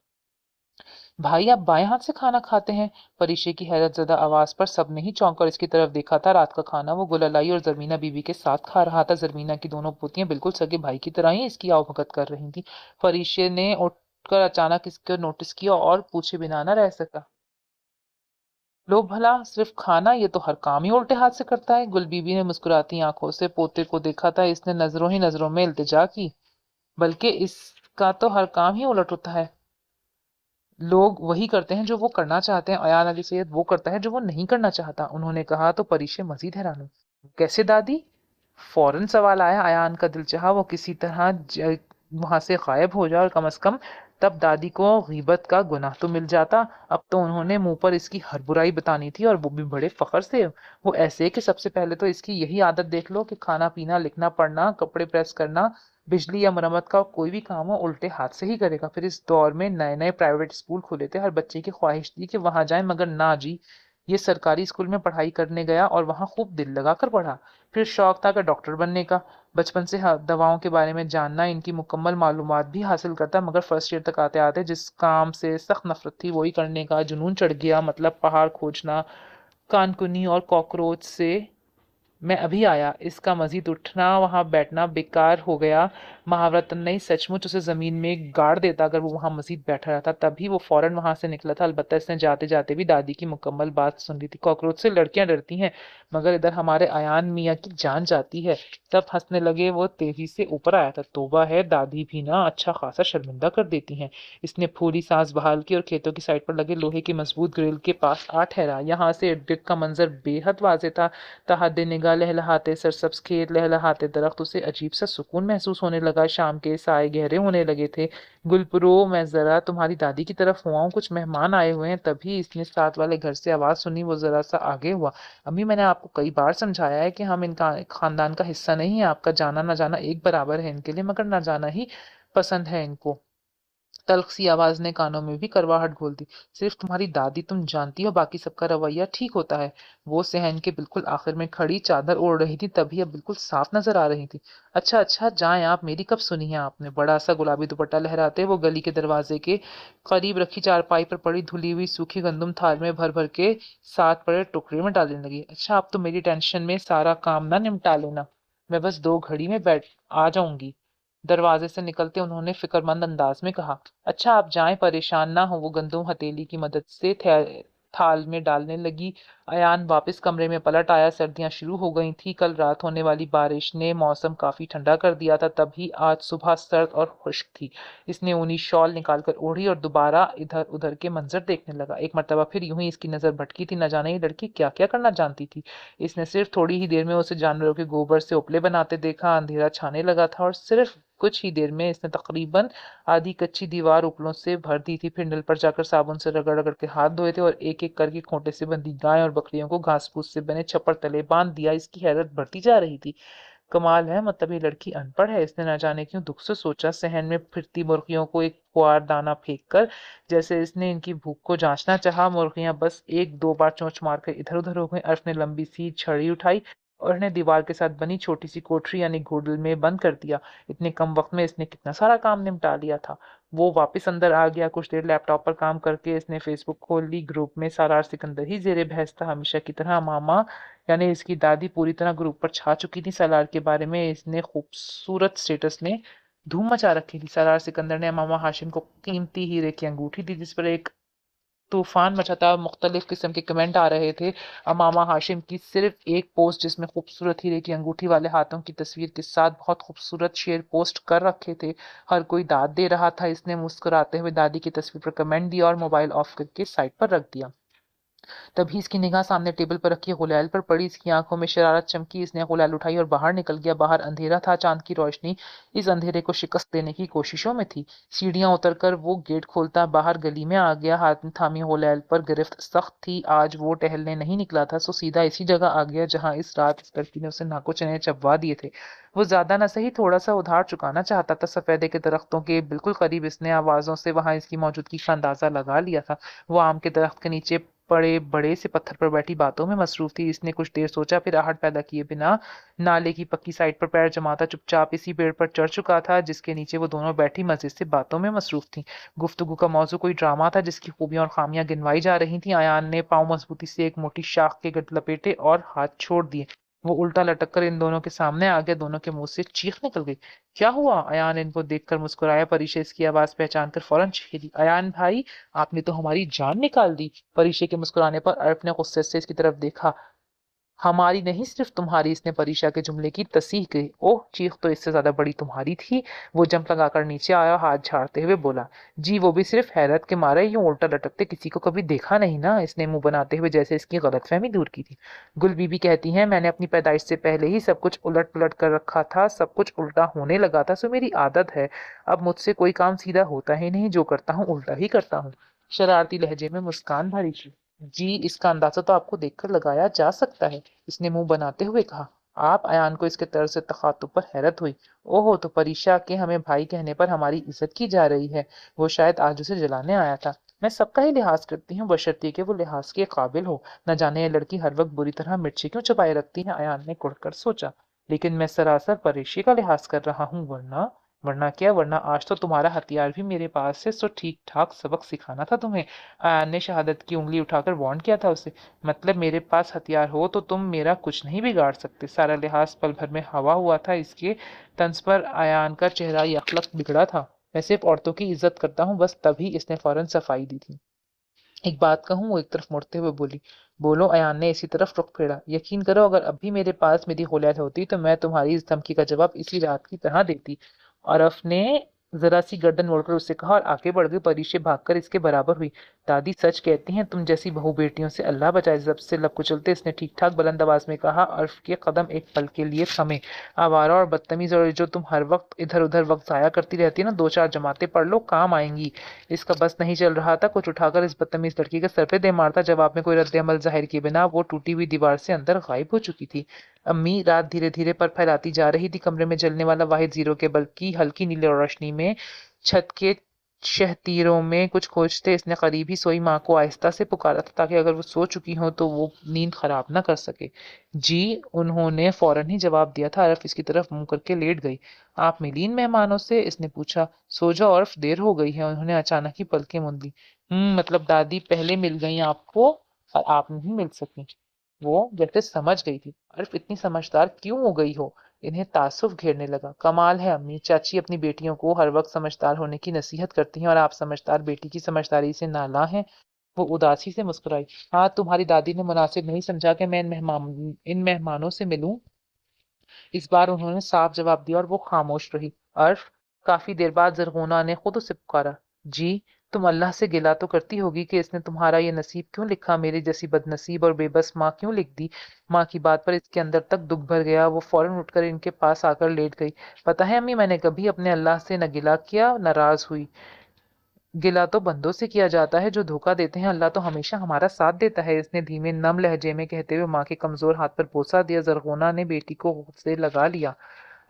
भाई आप बाएं हाथ से खाना खाते हैं? परीशे की हैरत ज़दा आवाज पर सब ने ही चौंक कर इसकी तरफ देखा था। रात का खाना वो गुललाई और जरमीना बीवी के साथ खा रहा था। जरमीना की दोनों पोतियां बिल्कुल सगे भाई की तरह ही इसकी आवभगत कर रही थी। फरीशे ने उठकर अचानक इसको नोटिस किया और पूछे बिना न रह सका। लो भला, सिर्फ खाना? ये तो हर काम ही उल्टे हाथ से करता है। गुलबीबी ने मुस्कुराती आंखों से पोते को देखा था। इसने नजरों ही नजरों में इल्तिजा की। बल्कि इसका तो हर काम ही उलट होता है। लोग वही करते हैं जो वो करना चाहते हैं। अयान अली सैयद वो करता है जो वो नहीं करना चाहता, उन्होंने कहा। तो परीशे मजीद हैरान हुई। कैसे दादी? फौरन सवाल आया। अयान का दिल चाहा वो किसी तरह वहां से गायब हो जाए और कम से कम तब दादी को गीबत का गुनाह तो मिल जाता। अब तो उन्होंने मुंह पर इसकी हर बुराई बतानी थी, और वो भी बड़े फखर से। वो ऐसे कि सबसे पहले तो इसकी यही आदत देख लो कि खाना पीना, लिखना पढ़ना, कपड़े प्रेस करना, बिजली या मरम्मत का कोई भी काम हो उल्टे हाथ से ही करेगा। फिर इस दौर में नए नए प्राइवेट स्कूल खुले थे। हर बच्चे की ख्वाहिश थी कि वहां जाए, मगर ना जी, ये सरकारी स्कूल में पढ़ाई करने गया और वहां खूब दिल लगा कर पढ़ा। फिर शौक था कि डॉक्टर बनने का। बचपन से दवाओं के बारे में जानना, इनकी मुकम्मल मालूमात भी हासिल करता, मगर फर्स्ट ईयर तक आते आते जिस काम से सख्त नफरत थी वही करने का जुनून चढ़ गया। मतलब पहाड़ खोजना, कानकुनी और कॉकरोच से। मैं अभी आया, इसका मजीद उठना वहां बैठना बेकार हो गया। महावरत नहीं, सचमुच उसे जमीन में गाड़ देता अगर वो वहां मजीद बैठा रहता। तभी वो फौरन वहां से निकला था। अलबत्ता इसने जाते जाते भी दादी की मुकम्मल बात सुन ली थी। कॉकरोच से लड़कियां डरती हैं, मगर इधर हमारे अयान मियाँ की जान जाती है। तब हंसने लगे। वो तेजी से ऊपर आया था। तोबा है, दादी भी ना अच्छा खासा शर्मिंदा कर देती हैं। इसने फूली सांस बहाल की और खेतों की साइड पर लगे लोहे की मजबूत ग्रिल के पास आ ठहरा। यहाँ से इर्द गिर्द का मंजर बेहद वाजे था। तहद निगाह دریا لہلہاتے سرسبز کھیت لہلہاتے درخت، اسے عجیب سا سکون محسوس ہونے لگا۔ شام کے سائے گہرے ہونے لگے تھے۔ گلپرو، میں ذرا تمہاری دادی کی طرف ہوا ہوں، کچھ مہمان آئے ہوئے ہیں۔ تبھی اس نے ساتھ والے گھر سے آواز سنی۔ وہ ذرا سا آگے ہوا۔ امی، میں نے آپ کو کئی بار سمجھایا ہے کہ ہم ان کا خاندان کا حصہ نہیں ہیں، آپ کا جانا نہ جانا ایک برابر ہے ان کے لیے، مگر نہ جانا ہی پسند ہے ان کو۔ تلخ سی آواز نے کانوں میں بھی کرواہٹ گھول دی۔ صرف تمہاری دادی، تم جانتی ہو باقی سب کا رویہ ٹھیک ہوتا ہے۔ وہ صحن کے بالکل آخر میں کھڑی چادر اوڑھ رہی تھی، تبھی اب بالکل صاف نظر آ رہی تھی۔ اچھا اچھا، جائیں آپ، میری کب سنی ہے آپ نے؟ بڑا سا گلابی دوپٹہ لہراتے وہ گلی کے دروازے کے قریب رکھی چارپائی پر پڑی دھلی ہوئی سوکھی گندم تھال میں بھر بھر کے ساتھ پڑے ٹکڑے میں ڈالنے لگی۔ اچھا، اب تو میری ٹینشن میں سارا کام نہ نمٹا لینا، میں بس 2 گھڑی میں بیٹھ آ جاؤں گی۔ دروازے سے نکلتے انہوں نے فکر مند انداز میں کہا۔ اچھا آپ جائیں، پریشان نہ ہو۔ وہ گندم ہتھیلی کی مدد سے تھال میں ڈالنے لگی۔ ایان واپس کمرے میں پلٹ آیا۔ سردیاں شروع ہو گئی تھی، کل رات ہونے والی بارش نے موسم کافی ٹھنڈا کر دیا تھا، تبھی آج صبح سرد اور خشک تھی۔ اس نے اونی شال نکال کر اوڑھی اور دوبارہ ادھر ادھر کے منظر دیکھنے لگا۔ ایک مرتبہ پھر یوں ہی اس کی نظر بھٹکی تھی، نہ جانے یہ لڑکی کیا کیا کرنا جانتی تھی۔ اس نے صرف تھوڑی ہی دیر میں اسے جانوروں کے گوبر سے اپلے بناتے دیکھا۔ اندھیرا چھانے لگا تھا اور صرف کچھ ہی دیر میں اس نے تقریباً آدھی کچی دیوار اپلوں سے بھر دی تھی۔ پھر نل پر جا کر صابن سے رگڑ رگڑ کے ہاتھ دھوئے تھے اور ایک ایک کر کے کھونٹے سے بندھی گائے اور بکریوں کو گھاس پھوس سے بنے چھپر تلے باندھ دیا۔ اس کی حیرت بڑھتی جا رہی تھی۔ کمال ہے، مطلب یہ لڑکی ان پڑھ ہے، اس نے نہ جانے کیوں دکھ سے سوچا۔ صحن میں پھرتی مرغیوں کو ایک پوار دانہ پھینک کر جیسے اس نے ان کی بھوک کو جانچنا چاہا، مرغیاں بس 1-2 بار چونچ مار کر ادھر ادھر ہو گئیں۔ عرف نے لمبی سی چھڑی اٹھائی اور انہیں دیوار کے ساتھ بنی چھوٹی سی کوٹری یعنی گھوڑل میں بند کر دیا۔ اتنے کم وقت میں اس نے کتنا سارا کام نمٹا لیا تھا۔ وہ واپس اندر آ گیا۔ کچھ دیر لیپ ٹاپ پر کام کر کے اس نے فیس بک کھول لی۔ گروپ میں سالار سکندر ہی زیر بحث تھا، ہمیشہ کی طرح۔ ماما یعنی اس کی دادی پوری طرح گروپ پر چھا چکی تھی۔ سالار کے بارے میں اس نے خوبصورت سٹیٹس میں دھوم مچا رکھی تھی۔ سالار سکندر نے امامہ ہاشم کو قیمتی ہیرے کی انگوٹھی دی جس پر ایک طوفان مچا تھا۔ مختلف قسم کے کمنٹ آ رہے تھے۔ امامہ ہاشم کی صرف ایک پوسٹ جس میں خوبصورت ہیرے کی انگوٹھی والے ہاتھوں کی تصویر کے ساتھ بہت خوبصورت شعر پوسٹ کر رکھے تھے۔ ہر کوئی داد دے رہا تھا۔ اس نے مسکراتے ہوئے دادی کی تصویر پر کمنٹ دیا اور موبائل آف کر کے سائٹ پر رکھ دیا۔ تبھی اس کی نگاہ سامنے ٹیبل پر رکھی غلیل پر پڑی۔ اس کی آنکھوں میں شرارت چمکی۔ اس نے غلیل اٹھائی اور باہر نکل گیا۔ باہر اندھیرا تھا، چاند کی روشنی اس اندھیرے کو شکست دینے کی کوششوں میں تھی۔ سیڑھیاں اتر کر وہ گیٹ کھولتا باہر گلی میں آ گیا۔ ہاتھ میں تھامی غلیل پر گرفت سخت تھی۔ آج وہ ٹہلنے نہیں نکلا تھا، سو سیدھا اسی جگہ آ گیا جہاں اس رات اس لڑکی نے اسے ناکو چنے چبوا دیے تھے۔ وہ زیادہ نہ صحیح تھوڑا سا ادھار چکانا چاہتا تھا۔ سفیدے کے درختوں کے بالکل قریب اس نے آوازوں سے وہاں اس کی موجودگی کا اندازہ لگا لیا تھا۔ وہ آم کے درخت کے نیچے پڑے بڑے سے پتھر پر بیٹھی باتوں میں مصروف تھی۔ اس نے کچھ دیر سوچا، پھر آہٹ پیدا کیے بنا نالے کی پکی سائڈ پر پیر جماتا چپ چاپ اسی پیڑ پر چڑھ چکا تھا جس کے نیچے وہ دونوں بیٹھی مزے سے باتوں میں مصروف تھیں۔ گفتگو کا موضوع کوئی ڈرامہ تھا جس کی خوبیاں اور خامیاں گنوائی جا رہی تھیں۔ ایان نے پاؤں مضبوطی سے ایک موٹی شاخ کے گرد لپیٹے اور ہاتھ چھوڑ دیے۔ وہ الٹا لٹک کر ان دونوں کے سامنے آ گیا۔ دونوں کے منہ سے چیخ نکل گئی۔ کیا ہوا؟ ایان ان کو دیکھ کر مسکرایا۔ پریشا اس کی آواز پہچان کر فوراً چیخی۔ ایان بھائی، آپ نے تو ہماری جان نکال دی۔ پریشا کے مسکرانے پر عرف نے غصے سے اس کی طرف دیکھا۔ ہماری نہیں، صرف تمہاری، اس نے پریشا کے جملے کی تصحیح کی۔ اوہ، چیخ تو اس سے زیادہ بڑی تمہاری تھی۔ وہ جمپ لگا کر نیچے آیا، ہاتھ جھاڑتے ہوئے بولا۔ جی، وہ بھی صرف حیرت کے مارے، یوں الٹا لٹکتے کسی کو کبھی دیکھا نہیں نا، اس نے منہ بناتے ہوئے جیسے اس کی غلط فہمی دور کی تھی۔ گل بی بی کہتی ہیں میں نے اپنی پیدائش سے پہلے ہی سب کچھ الٹ پلٹ کر رکھا تھا، سب کچھ الٹا ہونے لگا تھا، سو میری عادت ہے۔ اب مجھ سے کوئی کام سیدھا ہوتا ہی نہیں، جو کرتا ہوں الٹا ہی کرتا ہوں۔ شرارتی لہجے میں مسکان بھری تھی۔ جی، اس کا اندازہ تو آپ کو دیکھ کر لگایا جا سکتا ہے، اس نے منہ بناتے ہوئے کہا۔ آپ؟ ایان کو اس کے طرز تخاطب پر حیرت ہوئی۔ اوہ، تو پریشا کے ہمیں بھائی کہنے پر ہماری عزت کی جا رہی ہے۔ وہ شاید آج اسے جلانے آیا تھا۔ میں سب کا ہی لحاظ کرتی ہوں بشرطیکہ کہ وہ لحاظ کے قابل ہو۔ نہ جانے یہ لڑکی ہر وقت بری طرح مرچی کیوں چبائے رکھتی ہے، ایان نے کڑھ کر سوچا۔ لیکن میں سراسر پریشا کا لحاظ کر رہا ہوں، ورنہ کیا؟ ورنہ آج تو تمہارا ہتھیار بھی میرے پاس ہے، سو ٹھیک ٹھاک سبق سکھانا تھا تمہیں۔ ایان نے شہادت کی انگلی اٹھا کر وارن کیا تھا اسے۔ مطلب میرے پاس ہتھیار ہو تو تم میرا کچھ نہیں بگاڑ سکتے۔ سارا لحاظ پل بھر میں ہوا ہوا تھا اس کے طنز پر۔ ایان کا چہرہ یکلق بگڑا تھا۔ میں صرف عورتوں کی عزت کرتا ہوں، بس۔ تبھی اس نے فوراً صفائی دی تھی۔ ایک بات کہوں؟ وہ ایک طرف مڑتے ہوئے بولی۔ بولو، ایان نے اسی طرف رخ پھیرا۔ یقین کرو، اگر اب بھی میرے پاس میری غلیل ہوتی تو میں تمہاری اس دھمکی کا جواب اسی رات کی طرح دیتی۔ عرف نے जरा सी गर्दन मोड़कर उससे कहा और आगे बढ़ गई। परीक्षे भागकर इसके बराबर हुई। दादी सच कहती हैं, तुम जैसी बहू बेटियों से अल्लाह बचाए। जब से लब कुचलते इसने ठीक ठाक बुलंद आवाज में कहा। अर्फ के कदम एक पल के लिए थमे। आवारा और बदतमीज, और जो तुम हर वक्त इधर उधर वक्त जाया करती रहती है ना, दो चार जमातें पढ़ लो, काम आएंगी। इसका बस नहीं चल रहा था, कुछ उठाकर इस बदतमीज लड़की के सर पे दे मारता। जवाब में कोई रद्द अमल जाहिर किए बिना वो टूटी हुई दीवार से अंदर गायब हो चुकी थी। अम्मी रात धीरे धीरे पर फैलाती जा रही थी। कमरे में जलने वाला वाहिद जीरो के बल्ब की हल्की नीली रोशनी में छत के शहतीरों में कुछ खोजते इसने करीब ही सोई माँ को आहिस्ता से पुकारा था, ताकि अगर वो सो चुकी हो तो वो नींद खराब ना कर सके। जी, उन्होंने फौरन ही जवाब दिया था। अर्फ इसकी तरफ मुंह करके लेट गई। आप मिलीन मेहमानों से? इसने पूछा। सो जाओ अर्फ, देर हो गई है। उन्होंने अचानक ही पलकें मूंद ली। मतलब दादी पहले मिल गई आपको और आप नहीं मिल सकी? वो जैसे समझ गई थी। अर्फ इतनी समझदार क्यों हो गई हो? इन्हें तासुफ घेरने लगा। कमाल है अम्मी, चाची अपनी बेटियों को हर वक्त समझदार होने की नसीहत करती हैं और आप समझदार बेटी की समझदारी से नाला हैं। वो उदासी से मुस्कुराई। हाँ, तुम्हारी दादी ने मुनासिब नहीं समझा कि मैं इन मेहमानों से मिलूं। इस बार उन्होंने साफ जवाब दिया और वो खामोश रही। अर्फ, काफी देर बाद जरगोना ने खुद उसे पुकारा। जी, तुम अल्लाह से गिला तो करती होगी कि इसने तुम्हारा ये नसीब क्यों लिखा, मेरी जैसी बदनसीब और बेबस माँ क्यों लिख दी? माँ की बात पर इसके अंदर तक दुख भर गया। वो फौरन उठकर इनके पास आकर लेट गई। पता है अम्मी, मैंने कभी अपने अल्लाह से न गिला किया, नाराज हुई। गिला तो बंदों से किया जाता है जो धोखा देते हैं। अल्लाह तो हमेशा हमारा साथ देता है, इसने धीमे नम लहजे में कहते हुए माँ के कमजोर हाथ पर बोसा दिया। जरगोना ने बेटी को से लगा लिया।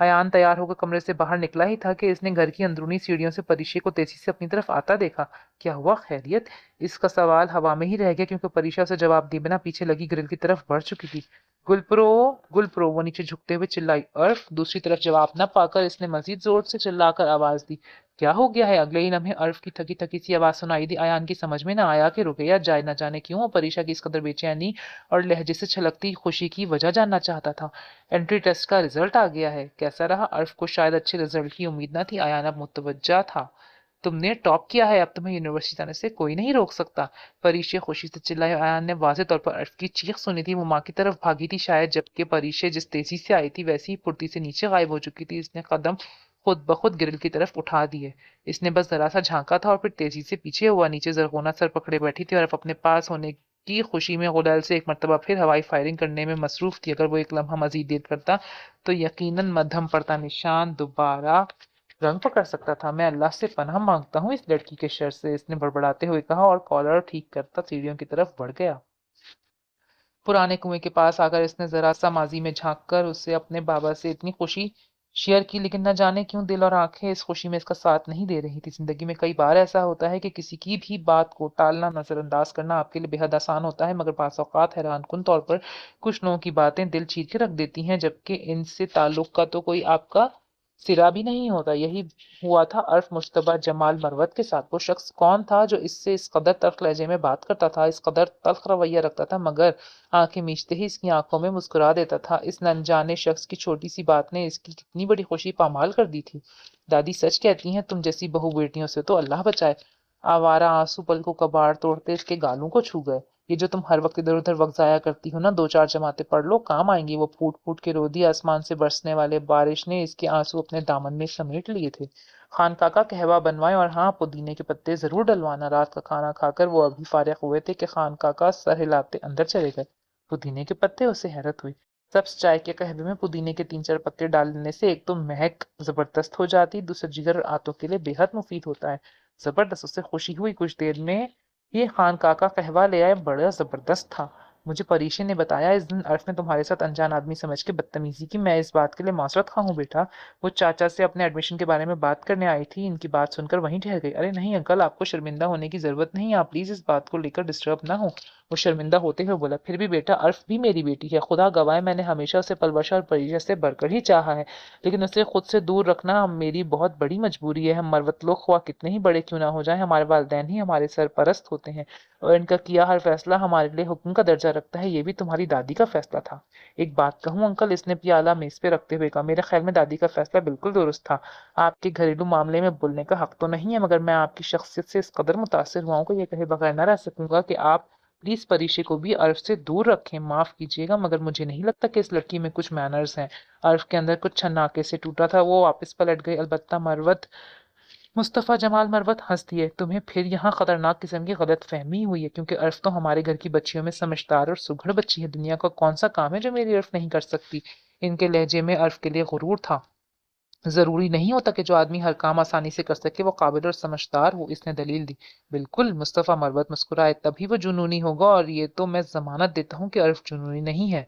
अयान तैयार होकर कमरे से बाहर निकला ही था कि इसने घर की अंदरूनी सीढ़ियों से परीक्षे को तेजी से अपनी तरफ आता देखा। क्या हुआ, खैरियत? इसका सवाल हवा में ही रह गया, क्योंकि परीक्षा उसे जवाब दिए बिना पीछे लगी ग्रिल की तरफ बढ़ चुकी थी। गुलप्रो, गुलप्रो, वो नीचे झुकते हुए चिल्लाई। अर्फ, दूसरी तरफ जवाब न पाकर इसने मजीद जोर से चिल्लाकर आवाज दी। क्या हो गया है? अगले ही लम्हे अर्फ की थकी थकी सी आवाज सुनाई दी। अयान की समझ में न आया कि रुके या जाए। न जाने क्यों परीक्षा की इस कदर बेचैनी और लहजे से छलकती खुशी की वजह जानना चाहता था। एंट्री टेस्ट का रिजल्ट आ गया है, कैसा रहा? अर्फ को शायद अच्छे रिजल्ट की उम्मीद न थी। अयान अब मुतवज्जा था। तुमने टॉप किया है, अब तुम्हें यूनिवर्सिटी जाने से कोई नहीं रोक सकता। परीक्षे खुशी से चिल्लाए। अयान ने वाज़ेह तौर पर अर्फ की चीख सुनी थी। वो माँ की तरफ भागी थी शायद, जबकि परीक्षे जिस तेजी से आई थी वैसी ही फुर्ती से नीचे गायब हो चुकी थी। इसने कदम खुद ब खुद ग्रिल की तरफ उठा दिए। इसने बस जरा सा झांका था और फिर तेजी से पीछे हुआ। नीचे जरगोना सर पकड़े बैठी थी और अपने पास होने की खुशी में गुलाल से एक मरतबा फिर हवाई फायरिंग करने में मसरूफ थी। अगर वो एक लम्हा मजीद देर करता तो यकीनन मध्यम पड़ता निशान दोबारा रंग पकड़ सकता था। मैं अल्लाह से पनाह मांगता हूँ इस लड़की के शर से, इसने बड़बड़ाते हुए कहा और कॉलर ठीक करता सीढ़ियों की तरफ बढ़ गया। पुराने कुएं के पास आकर इसने जरा सा माजी में झांक कर उससे अपने बाबा से इतनी खुशी शेयर की, लेकिन न जाने क्यों दिल और आंखें इस खुशी में इसका साथ नहीं दे रही थी। जिंदगी में कई बार ऐसा होता है कि किसी की भी बात को टालना, नजरअंदाज करना आपके लिए बेहद आसान होता है, मगर बाज़ औक़ात हैरानकुन तौर पर कुछ लोगों की बातें दिल चीर के रख देती हैं, जबकि इनसे ताल्लुक का तो कोई आपका सिरा भी नहीं होता। यही हुआ था अर्फ मुश्तबा जमाल मरवत के साथ। वो शख्स कौन था जो इससे इस कदर तल्ख लहजे में बात करता था, इस कदर तल्ख रवैया रखता था, मगर आंखें मीचते ही इसकी आंखों में मुस्कुरा देता था? इस अनजाने शख्स की छोटी सी बात ने इसकी कितनी बड़ी खुशी पामाल कर दी थी। दादी सच कहती हैं, तुम जैसी बहू बेटियों से तो अल्लाह बचाए। आवारा आंसू पल को कबाड़ तोड़ते इसके गालों को छू गए। ये जो तुम हर वक्त इधर उधर वक्त जाया करती हो ना, दो चार जमातें पढ़ लो, काम आएंगी। वो फूट फूट के रो दी। आसमान से बरसने वाले बारिश ने इसके आंसू अपने दामन में समेट लिए थे। खान काका कहवा बनवाए, और हाँ, पुदीने के पत्ते जरूर डलवाना। रात का खाना खाकर वो अभी फारिग हुए थे कि खान काका सर हिलाते अंदर चले गए। पुदीने के पत्ते? उसे हैरत हुई। सब्ज चाय के कहवे में पुदीने के तीन चार पत्ते डालने से एक तो महक जबरदस्त हो जाती, दूसरा जिगर और आंतों के लिए बेहद मुफीद होता है। जबरदस्त। उससे खुशी हुई। कुछ देर में ये खान काका कहवा ले आए, बड़ा जबरदस्त था। मुझे परीक्षे ने बताया इस दिन अर्फ ने तुम्हारे साथ अनजान आदमी समझ के बदतमीजी की। मैं इस बात के लिए माजरत खा हूँ बेटा। वो चाचा से अपने एडमिशन के बारे में बात करने आई थी। इनकी बात सुनकर वहीं ठहर गई। अरे नहीं अंकल, आपको शर्मिंदा होने की जरूरत नहीं, आप प्लीज इस बात को लेकर डिस्टर्ब ना हो। वो शर्मिंदा होते हुए बोला, फिर भी बेटा, अर्फ भी मेरी बेटी है। खुदा गवाह, मैंने हमेशा उसे पलवशा और परिशा से बढ़कर ही चाहा है, लेकिन उसे खुद से दूर रखना मेरी बहुत बड़ी मजबूरी है। हम मरवत लोग ख्वाह कितने ही बड़े क्यों ना हो जाए, हमारे वालिदैन ही हमारे सरपरस्त होते हैं, और इनका किया हर फैसला हमारे लिए हुक्म का दर्जा रखता है। ये भी तुम्हारी दादी का फैसला था। एक बात कहूँ अंकल, इसने प्याला मेज पे रखते हुए कहा, मेरे ख्याल में दादी का फैसला बिल्कुल दुरुस्त था। आपके घरेलू मामले में बोलने का हक तो नहीं है, मगर मैं आपकी शख्सियत से इस कदर मुतासिर हुआ हूँ कि ये कहे बगैर न रह सकूंगा कि आप प्लीज परीक्षे को भी अर्फ से दूर रखें। माफ कीजिएगा, मगर मुझे नहीं लगता कि इस लड़की में कुछ मैनर्स हैं। अर्फ के अंदर कुछ छन्नाके से टूटा था। वो वापस पलट गई। अलबत्ता मरवत मुस्तफ़ा जमाल मरवत हंस दिए। तुम्हें फिर यहाँ खतरनाक किस्म की गलत फहमी हुई है, क्योंकि अर्फ तो हमारे घर की बच्चियों में समझदार और सुघड़ बच्ची है। दुनिया का कौन सा काम है जो मेरी अर्फ नहीं कर सकती। इनके लहजे में अर्फ के लिए गुरूर था। जरूरी नहीं होता कि जो आदमी हर काम आसानी से कर सके वो काबिल और समझदार हो, इसने दलील दी। बिल्कुल, मुस्तफ़ा मरवत मुस्कुराए, तभी वो जुनूनी होगा, और ये तो मैं जमानत देता हूँ कि अर्फ जुनूनी नहीं है।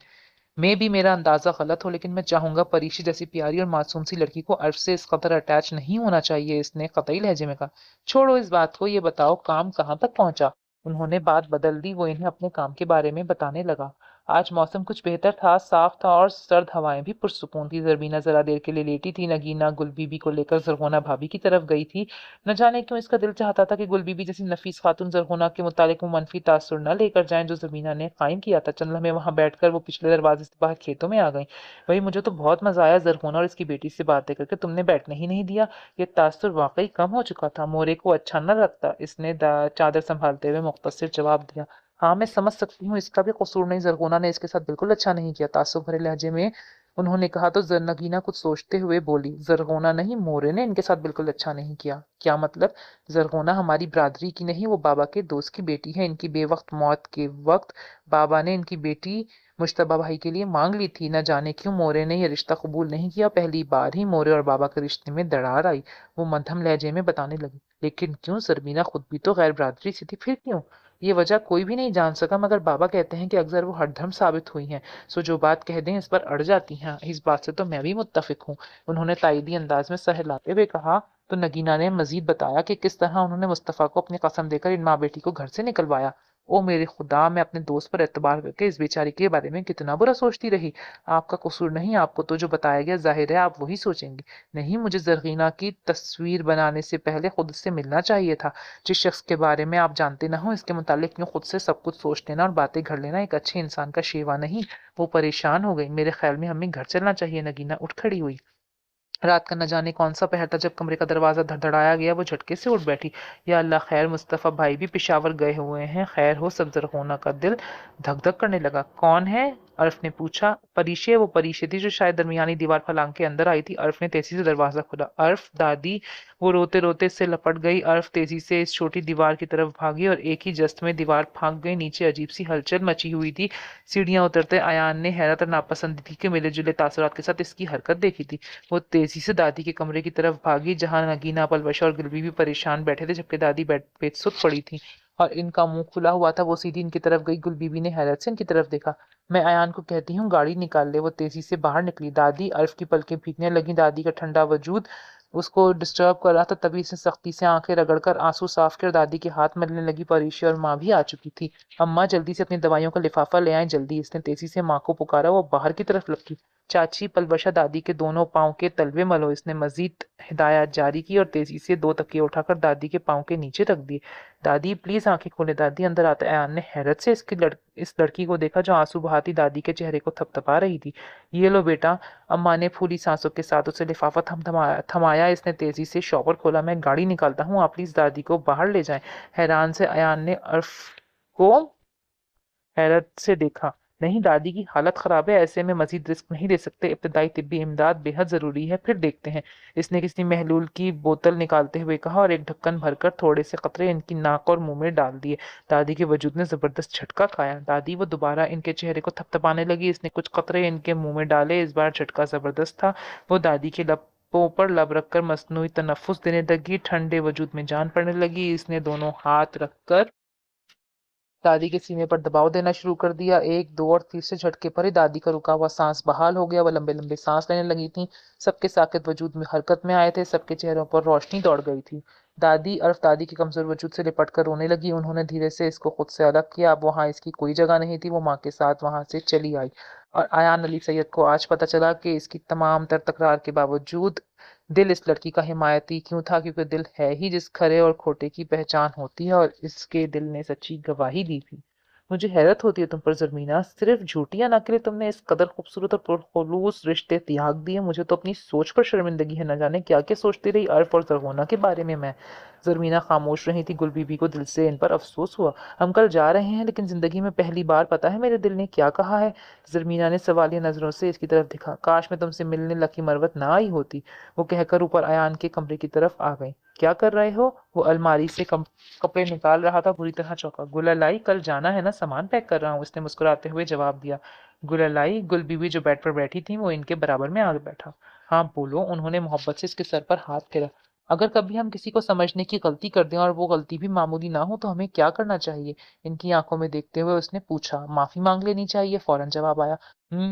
मैं भी, मेरा अंदाजा गलत हो, लेकिन मैं चाहूंगा परीशी जैसी प्यारी और मासूम सी लड़की को अर्फ से इस कदर अटैच नहीं होना चाहिए, इसने कतई लहजे में कहा। छोड़ो इस बात को, ये बताओ काम कहाँ तक पहुंचा। उन्होंने बात बदल दी, वो इन्हें अपने काम के बारे में बताने लगा। आज मौसम कुछ बेहतर था, साफ था और सर्द हवाएं भी पुरसुकून थी। जरबीना जरा देर के लिए लेटी थी। नगीना गुल बीबी को लेकर जरगोना भाभी की तरफ गई थी। न जाने क्यों इसका दिल चाहता था कि गुल बीबी जैसी नफीस खातून जरगोना के मुतालिक वो मनफी तासुर न लेकर जाएं जो जरबीना ने कायम किया था। चंद लम्हे वहां बैठकर वो पिछले दरवाजे से बाहर खेतों में आ गई। वही, मुझे तो बहुत मजा आया जरगोना और इसकी बेटी से बातें करके, तुमने बैठने ही नहीं दिया। ये तासुर वाकई कम हो चुका था, मोरे को अच्छा न लगता, इसने चादर संभालते हुए मुख्तसर जवाब दिया। हाँ, मैं समझ सकती हूँ, इसका भी कसूर नहीं, जरगोना ने इसके साथ बिल्कुल अच्छा नहीं किया, तासुब भरे लहजे में उन्होंने कहा। तो नगीना कुछ सोचते हुए बोली, जरगोना नहीं, मोरे ने इनके साथ बिल्कुल अच्छा नहीं किया। क्या मतलब? जरगोना हमारी बरादरी की नहीं, वो बाबा के दोस्त की बेटी है। इनकी बेवक्त मौत के वक्त बाबा ने इनकी बेटी मुश्तबा भाई के लिए मांग ली थी। न जाने क्यों मोरे ने यह रिश्ता कबूल नहीं किया। पहली बार ही मोरे और बाबा के रिश्ते में दरार आई। वो मध्यम लहजे में बताने लगी। लेकिन क्यों? जरबीना खुद भी तो गैर बरादरी से थी, फिर क्यों? ये वजह कोई भी नहीं जान सका, मगर बाबा कहते हैं कि अक्सर वो हठधर्म साबित हुई हैं। सो जो बात कह दें इस पर अड़ जाती हैं। इस बात से तो मैं भी मुत्तफिक हूँ, उन्होंने तायदी अंदाज में सर हिलाते हुए कहा। तो नगीना ने मजीद बताया कि किस तरह उन्होंने मुस्तफ़ा को अपनी कसम देकर इन माँ बेटी को घर से निकलवाया। ओ मेरे खुदा, मैं अपने दोस्त पर एतबार करके इस बेचारी के बारे में कितना बुरा सोचती रही। आपका कसूर नहीं, आपको तो जो बताया गया जाहिर है आप वही सोचेंगे। नहीं, मुझे जरगीना की तस्वीर बनाने से पहले खुद से मिलना चाहिए था। जिस शख्स के बारे में आप जानते ना हो, इसके मुतालिक यूं खुद से सब कुछ सोच लेना और बातें घर लेना एक अच्छे इंसान का शेवा नहीं। वो परेशान हो गई। मेरे ख्याल में हमें घर चलना चाहिए। नगीना उठ खड़ी हुई। रात का न जाने कौन सा पहर था, जब कमरे का दरवाजा धड़धड़ाया गया। वो झटके से उठ बैठी। या अल्लाह, खैर, मुस्तफ़ा भाई भी पेशावर गए हुए हैं, खैर हो सब। जरगोना का दिल धक धक करने लगा। कौन है? अर्फ ने पूछा। परीशे, वो परीशे थी जो शायद दरमियानी दीवार फलांग के अंदर आई थी। अर्फ ने तेजी से दरवाजा खोला। अर्फ, दादी। वो रोते रोते इससे लपट गई। अर्फ तेजी से इस छोटी दीवार की तरफ भागी और एक ही जस्त में दीवार फांक गई। नीचे अजीब सी हलचल मची हुई थी। सीढ़ियां उतरते अयान ने हैरत और नापसंदीदगी के मिले जुले तासुरात के साथ इसकी हरकत देखी थी। वो तेजी से दादी के कमरे की तरफ भागी, जहां नगीना, पलवशा और गुलबी भी परेशान बैठे थे, जबकि दादी बेड पे सुत पड़ी थी और इनका मुंह खुला हुआ था। वो सीधी इनकी तरफ गई। गुलबीबी ने हैरत से इनकी तरफ देखा। मैं अयान को कहती हूँ गाड़ी निकाल ले। वो तेजी से बाहर निकली। दादी, अर्फ की पलकें भीगने लगी। दादी का ठंडा वजूद उसको डिस्टर्ब कर रहा था, तभी इसने सख्ती से आंखें रगड़कर आंसू साफ कर दादी के हाथ मलने लगी। परीशी और माँ भी आ चुकी थी। अम्मा, जल्दी से अपनी दवाइयों का लिफाफा ले आए, जल्दी, इसने तेजी से माँ को पुकारा। वो बाहर की तरफ लपकी। चाची, पलवशा, दादी के दोनों पाँव के तलवे मलो, इसने मजीद हिदायत जारी की और तेजी से दो तकिए उठाकर दादी के पाँव के नीचे रख दिए। दादी प्लीज आंखें खोले। दादी अंदर आते अयान ने हैरत से इस लड़की को देखा जो आंसू बहाती दादी के चेहरे को थपथपा रही थी। ये लो बेटा। अम्मा ने फूली सांसों के साथ उसे लिफाफा थमाया। इसने तेजी से शॉपर खोला। मैं गाड़ी निकालता हूँ, आप प्लीज दादी को बाहर ले जाएं। हैरान से अयान ने अर्फ को हैरत से देखा। नहीं, दादी की हालत खराब है, ऐसे में मजीद रिस्क नहीं ले सकते, इब्तदाई तिब्बी इमदाद बेहद जरूरी है, फिर देखते हैं, इसने किसी महलूल की बोतल निकालते हुए कहा और एक ढक्कन भरकर थोड़े से कतरे इनकी नाक और मुंह में डाल दिए। दादी के वजूद ने जबरदस्त झटका खाया। दादी, वो दोबारा इनके चेहरे को थपथपाने लगी। इसने कुछ कतरे इनके मुंह में डाले। इस बार झटका जबरदस्त था। वो दादी के लबों पर लब रखकर मसनूई तनफ्फुस देने लगी। ठंडे वजूद में जान पड़ने लगी। इसने दोनों हाथ रखकर दादी के सीने पर दबाव देना शुरू कर दिया। एक, दो और तीसरे झटके पर ही दादी का रुका हुआ सांस बहाल हो गया। वह लंबे लंबे सांस लेने लगी थी। सबके साकित वजूद में हरकत में आए थे। सबके चेहरों पर रोशनी दौड़ गई थी। दादी, अर्फ दादी के कमजोर वजूद से लिपट कर रोने लगी। उन्होंने धीरे से इसको खुद से अलग किया। अब वहां इसकी कोई जगह नहीं थी। वो माँ के साथ वहां से चली आई। और आयान अली सैयद को आज पता चला कि इसकी तमाम तर तकरार के बावजूद दिल इस लड़की का हिमायती क्यों था, क्योंकि दिल है ही जिस खरे और खोटे की पहचान होती है, और इसके दिल ने सच्ची गवाही दी थी। मुझे हैरत होती है तुम पर जरमीना, सिर्फ झूठी ना के लिए तुमने इस कदर खूबसूरत और पुरखुलूस रिश्ते त्याग दिए। मुझे तो अपनी सोच पर शर्मिंदगी है, न जाने क्या क्या सोचती रही अर्फ और जरगोना के बारे में मैं। जरमीना खामोश रही थी। गुल बीबी को दिल से इन पर अफसोस हुआ। हम कल जा रहे हैं, लेकिन जिंदगी में पहली बार पता है मेरे दिल ने क्या कहा है। जरमीना ने सवालिया नजरों से इसकी तरफ देखा। काश मैं तुमसे मिलने लकी मरवत ना आई होती, वो कहकर ऊपर अयान के कमरे की तरफ आ गई। क्या कर रहे हो? वो अलमारी से कपड़े निकाल रहा था, बुरी तरह चौंका। गुललाई, कल जाना है ना, सामान पैक कर रहा हूँ, उसने मुस्कुराते हुए जवाब दिया। गुललाई, गुल बीवी जो बेड पर बैठी थी वो इनके बराबर में आगे बैठा। हाँ बोलो, उन्होंने मोहब्बत से इसके सर पर हाथ फेरा। अगर कभी हम किसी को समझने की गलती कर दें और वो गलती भी मामूली ना हो तो हमें क्या करना चाहिए? इनकी आंखों में देखते हुए उसने पूछा। माफी मांग लेनी चाहिए, फौरन जवाब आया।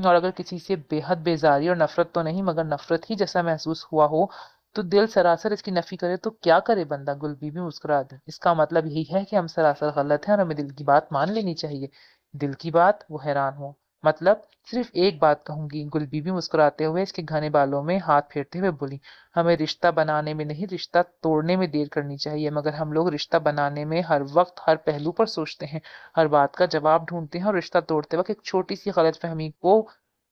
और अगर किसी से बेहद बेजारी और नफरत तो नहीं मगर नफरत ही जैसा महसूस हुआ हो तो दिल सरासर इसकी नफी करे तो क्या करे बंदा? गुल बीबी मुस्कुरा दी। इसका मतलब यही है कि हम सरासर गलत हैं और हमें दिल की बात मान लेनी चाहिए। दिल की बात? वो हैरान हुआ। मतलब? सिर्फ एक बात कहूंगी, गुल बीबी मुस्कुराते हुए इसके घने बालों में हाथ फेरते हुए बोली। हमें रिश्ता बनाने में नहीं, रिश्ता तोड़ने में देर करनी चाहिए, मगर हम लोग रिश्ता बनाने में हर वक्त हर पहलू पर सोचते हैं, हर बात का जवाब ढूंढते हैं और रिश्ता तोड़ते वक्त एक छोटी सी गलतफहमी को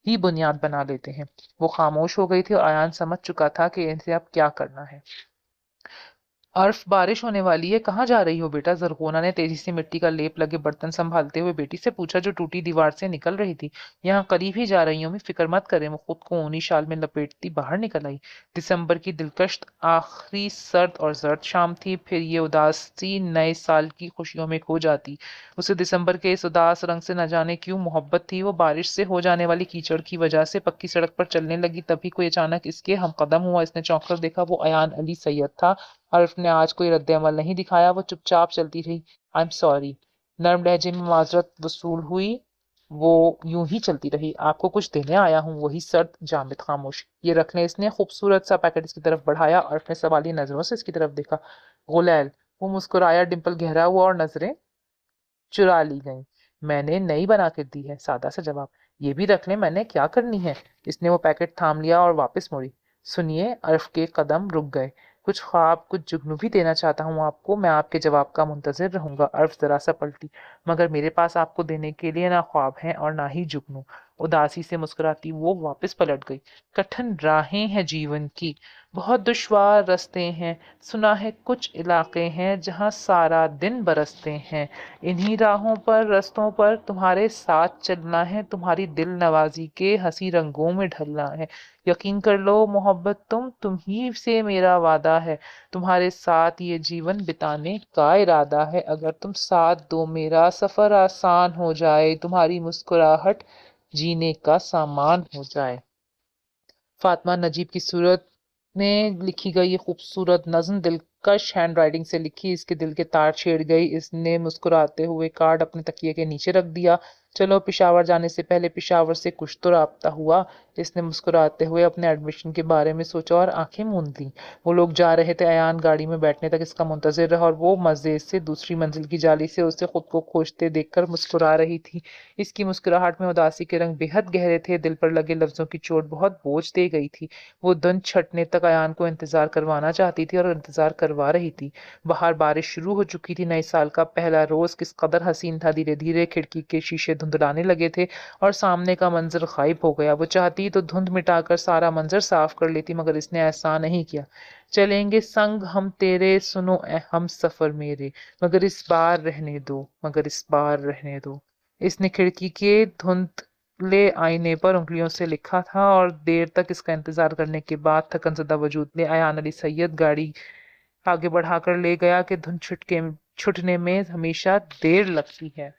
ही बुनियाद बना लेते हैं। वो खामोश हो गई थी और आयान समझ चुका था कि इनसे अब क्या करना है। अर्फ, बारिश होने वाली है, कहाँ जा रही हो बेटा? जरकोना ने तेजी से मिट्टी का लेप लगे बर्तन संभालते हुए बेटी से पूछा जो टूटी दीवार से निकल रही थी। यहाँ करीब ही जा रही हूँ, मैं फिक्र मत करें। वो खुद को ऊनी शाल में लपेटती बाहर निकल आई। दिसंबर की दिलकश आखिरी सर्द और जर्द शाम थी, फिर ये उदासी नए साल की खुशियों में खो जाती। उसे दिसंबर के इस उदास रंग से न जाने क्यों मोहब्बत थी। वो बारिश से हो जाने वाली कीचड़ की वजह से पक्की सड़क पर चलने लगी, तभी कोई अचानक इसके हमकदम हुआ। इसने चौंक कर देखा, वो अयान अली सैयद था। हर्फ ने आज कोई रद्द-ए-अमल नहीं दिखाया, वो चुपचाप चलती रही। आई एम सॉरी, नर्म लहजे में माजरत वसूल हुई। वो यूं ही चलती रही। आपको कुछ देने आया हूँ, वही सर्द जामिद खामोश। ये रख लें। इसने खूबसूरत सा पैकेट इसकी तरफ बढ़ाया। अर्फ ने सवालिया नजरों से इसकी तरफ देखा। गुलैल, वो मुस्कुराया, डिंपल गहरा हुआ और नजरें चुरा ली गईं। मैंने नई बना कर दी है, सादा सा जवाब। ये भी रख लें, मैंने क्या करनी है? इसने वो पैकेट थाम लिया और वापस मुड़ी। सुनिए, अर्फ के कदम रुक गए। कुछ ख्वाब, कुछ जुगनू भी देना चाहता हूँ आपको। मैं आपके जवाब का मुंतजिर रहूंगा। अर्फ जरा सा पलटी। मगर मेरे पास आपको देने के लिए ना ख्वाब हैं और ना ही जुगनू। उदासी से मुस्कुराती वो वापस पलट गई। कठिन राहें हैं जीवन की, बहुत दुश्वार रास्ते हैं। सुना है कुछ इलाके हैं जहाँ सारा दिन बरसते हैं। इन्हीं राहों पर, रस्तों पर तुम्हारे साथ चलना है, तुम्हारी दिल नवाजी के हंसी रंगों में ढलना है। यकीन कर लो मोहब्बत, तुम ही से मेरा वादा है। तुम्हारे साथ ये जीवन बिताने का इरादा है। अगर तुम साथ दो, मेरा सफर आसान हो जाए, तुम्हारी मुस्कुराहट जीने का सामान हो जाए। फातिमा नजीब की सूरत में लिखी गई ये खूबसूरत नज्म दिलकश हैंड राइटिंग से लिखी, इसके दिल के तार छेड़ गई। इसने मुस्कुराते हुए कार्ड अपने तकिए के नीचे रख दिया। चलो, पिशावर जाने से पहले पिशावर से कुछ तो राब्ता हुआ। इसने मुस्कुराते हुए अपने एडमिशन के बारे में सोचा और आंखें मूंद ली। वो लोग जा रहे थे। अयान गाड़ी में बैठने तक इसका मुंतजिर रहा और वो मजे से दूसरी मंजिल की जाली से उसे खुद को खोजते देखकर मुस्कुरा रही थी। इसकी मुस्कुराहट में उदासी के रंग बेहद गहरे थे। दिल पर लगे लफ्जों की चोट बहुत बोझ दे गई थी। वो धुन छटने तक अयान को इंतजार करवाना चाहती थी और इंतजार करवा रही थी। बाहर बारिश शुरू हो चुकी थी। नए साल का पहला रोज किस कदर हसीन था। धीरे धीरे खिड़की के शीशे धुंधलाने लगे थे और सामने का मंजर गायब हो गया। वो चाहती तो धुंध मिटाकर सारा मंजर साफ कर लेती, मगर इसने ऐसा नहीं किया। चलेंगे संग हम तेरे, सुनो ए हम सफर मेरे, मगर इस बार रहने दो, मगर इस बार रहने दो। इसने खिड़की के धुंधले आईने पर उंगलियों से लिखा था और देर तक इसका इंतजार करने के बाद थकनजदा वजूद ने अयान अली सैयद गाड़ी आगे बढ़ाकर ले गया कि धुन छुटने में हमेशा देर लगती है।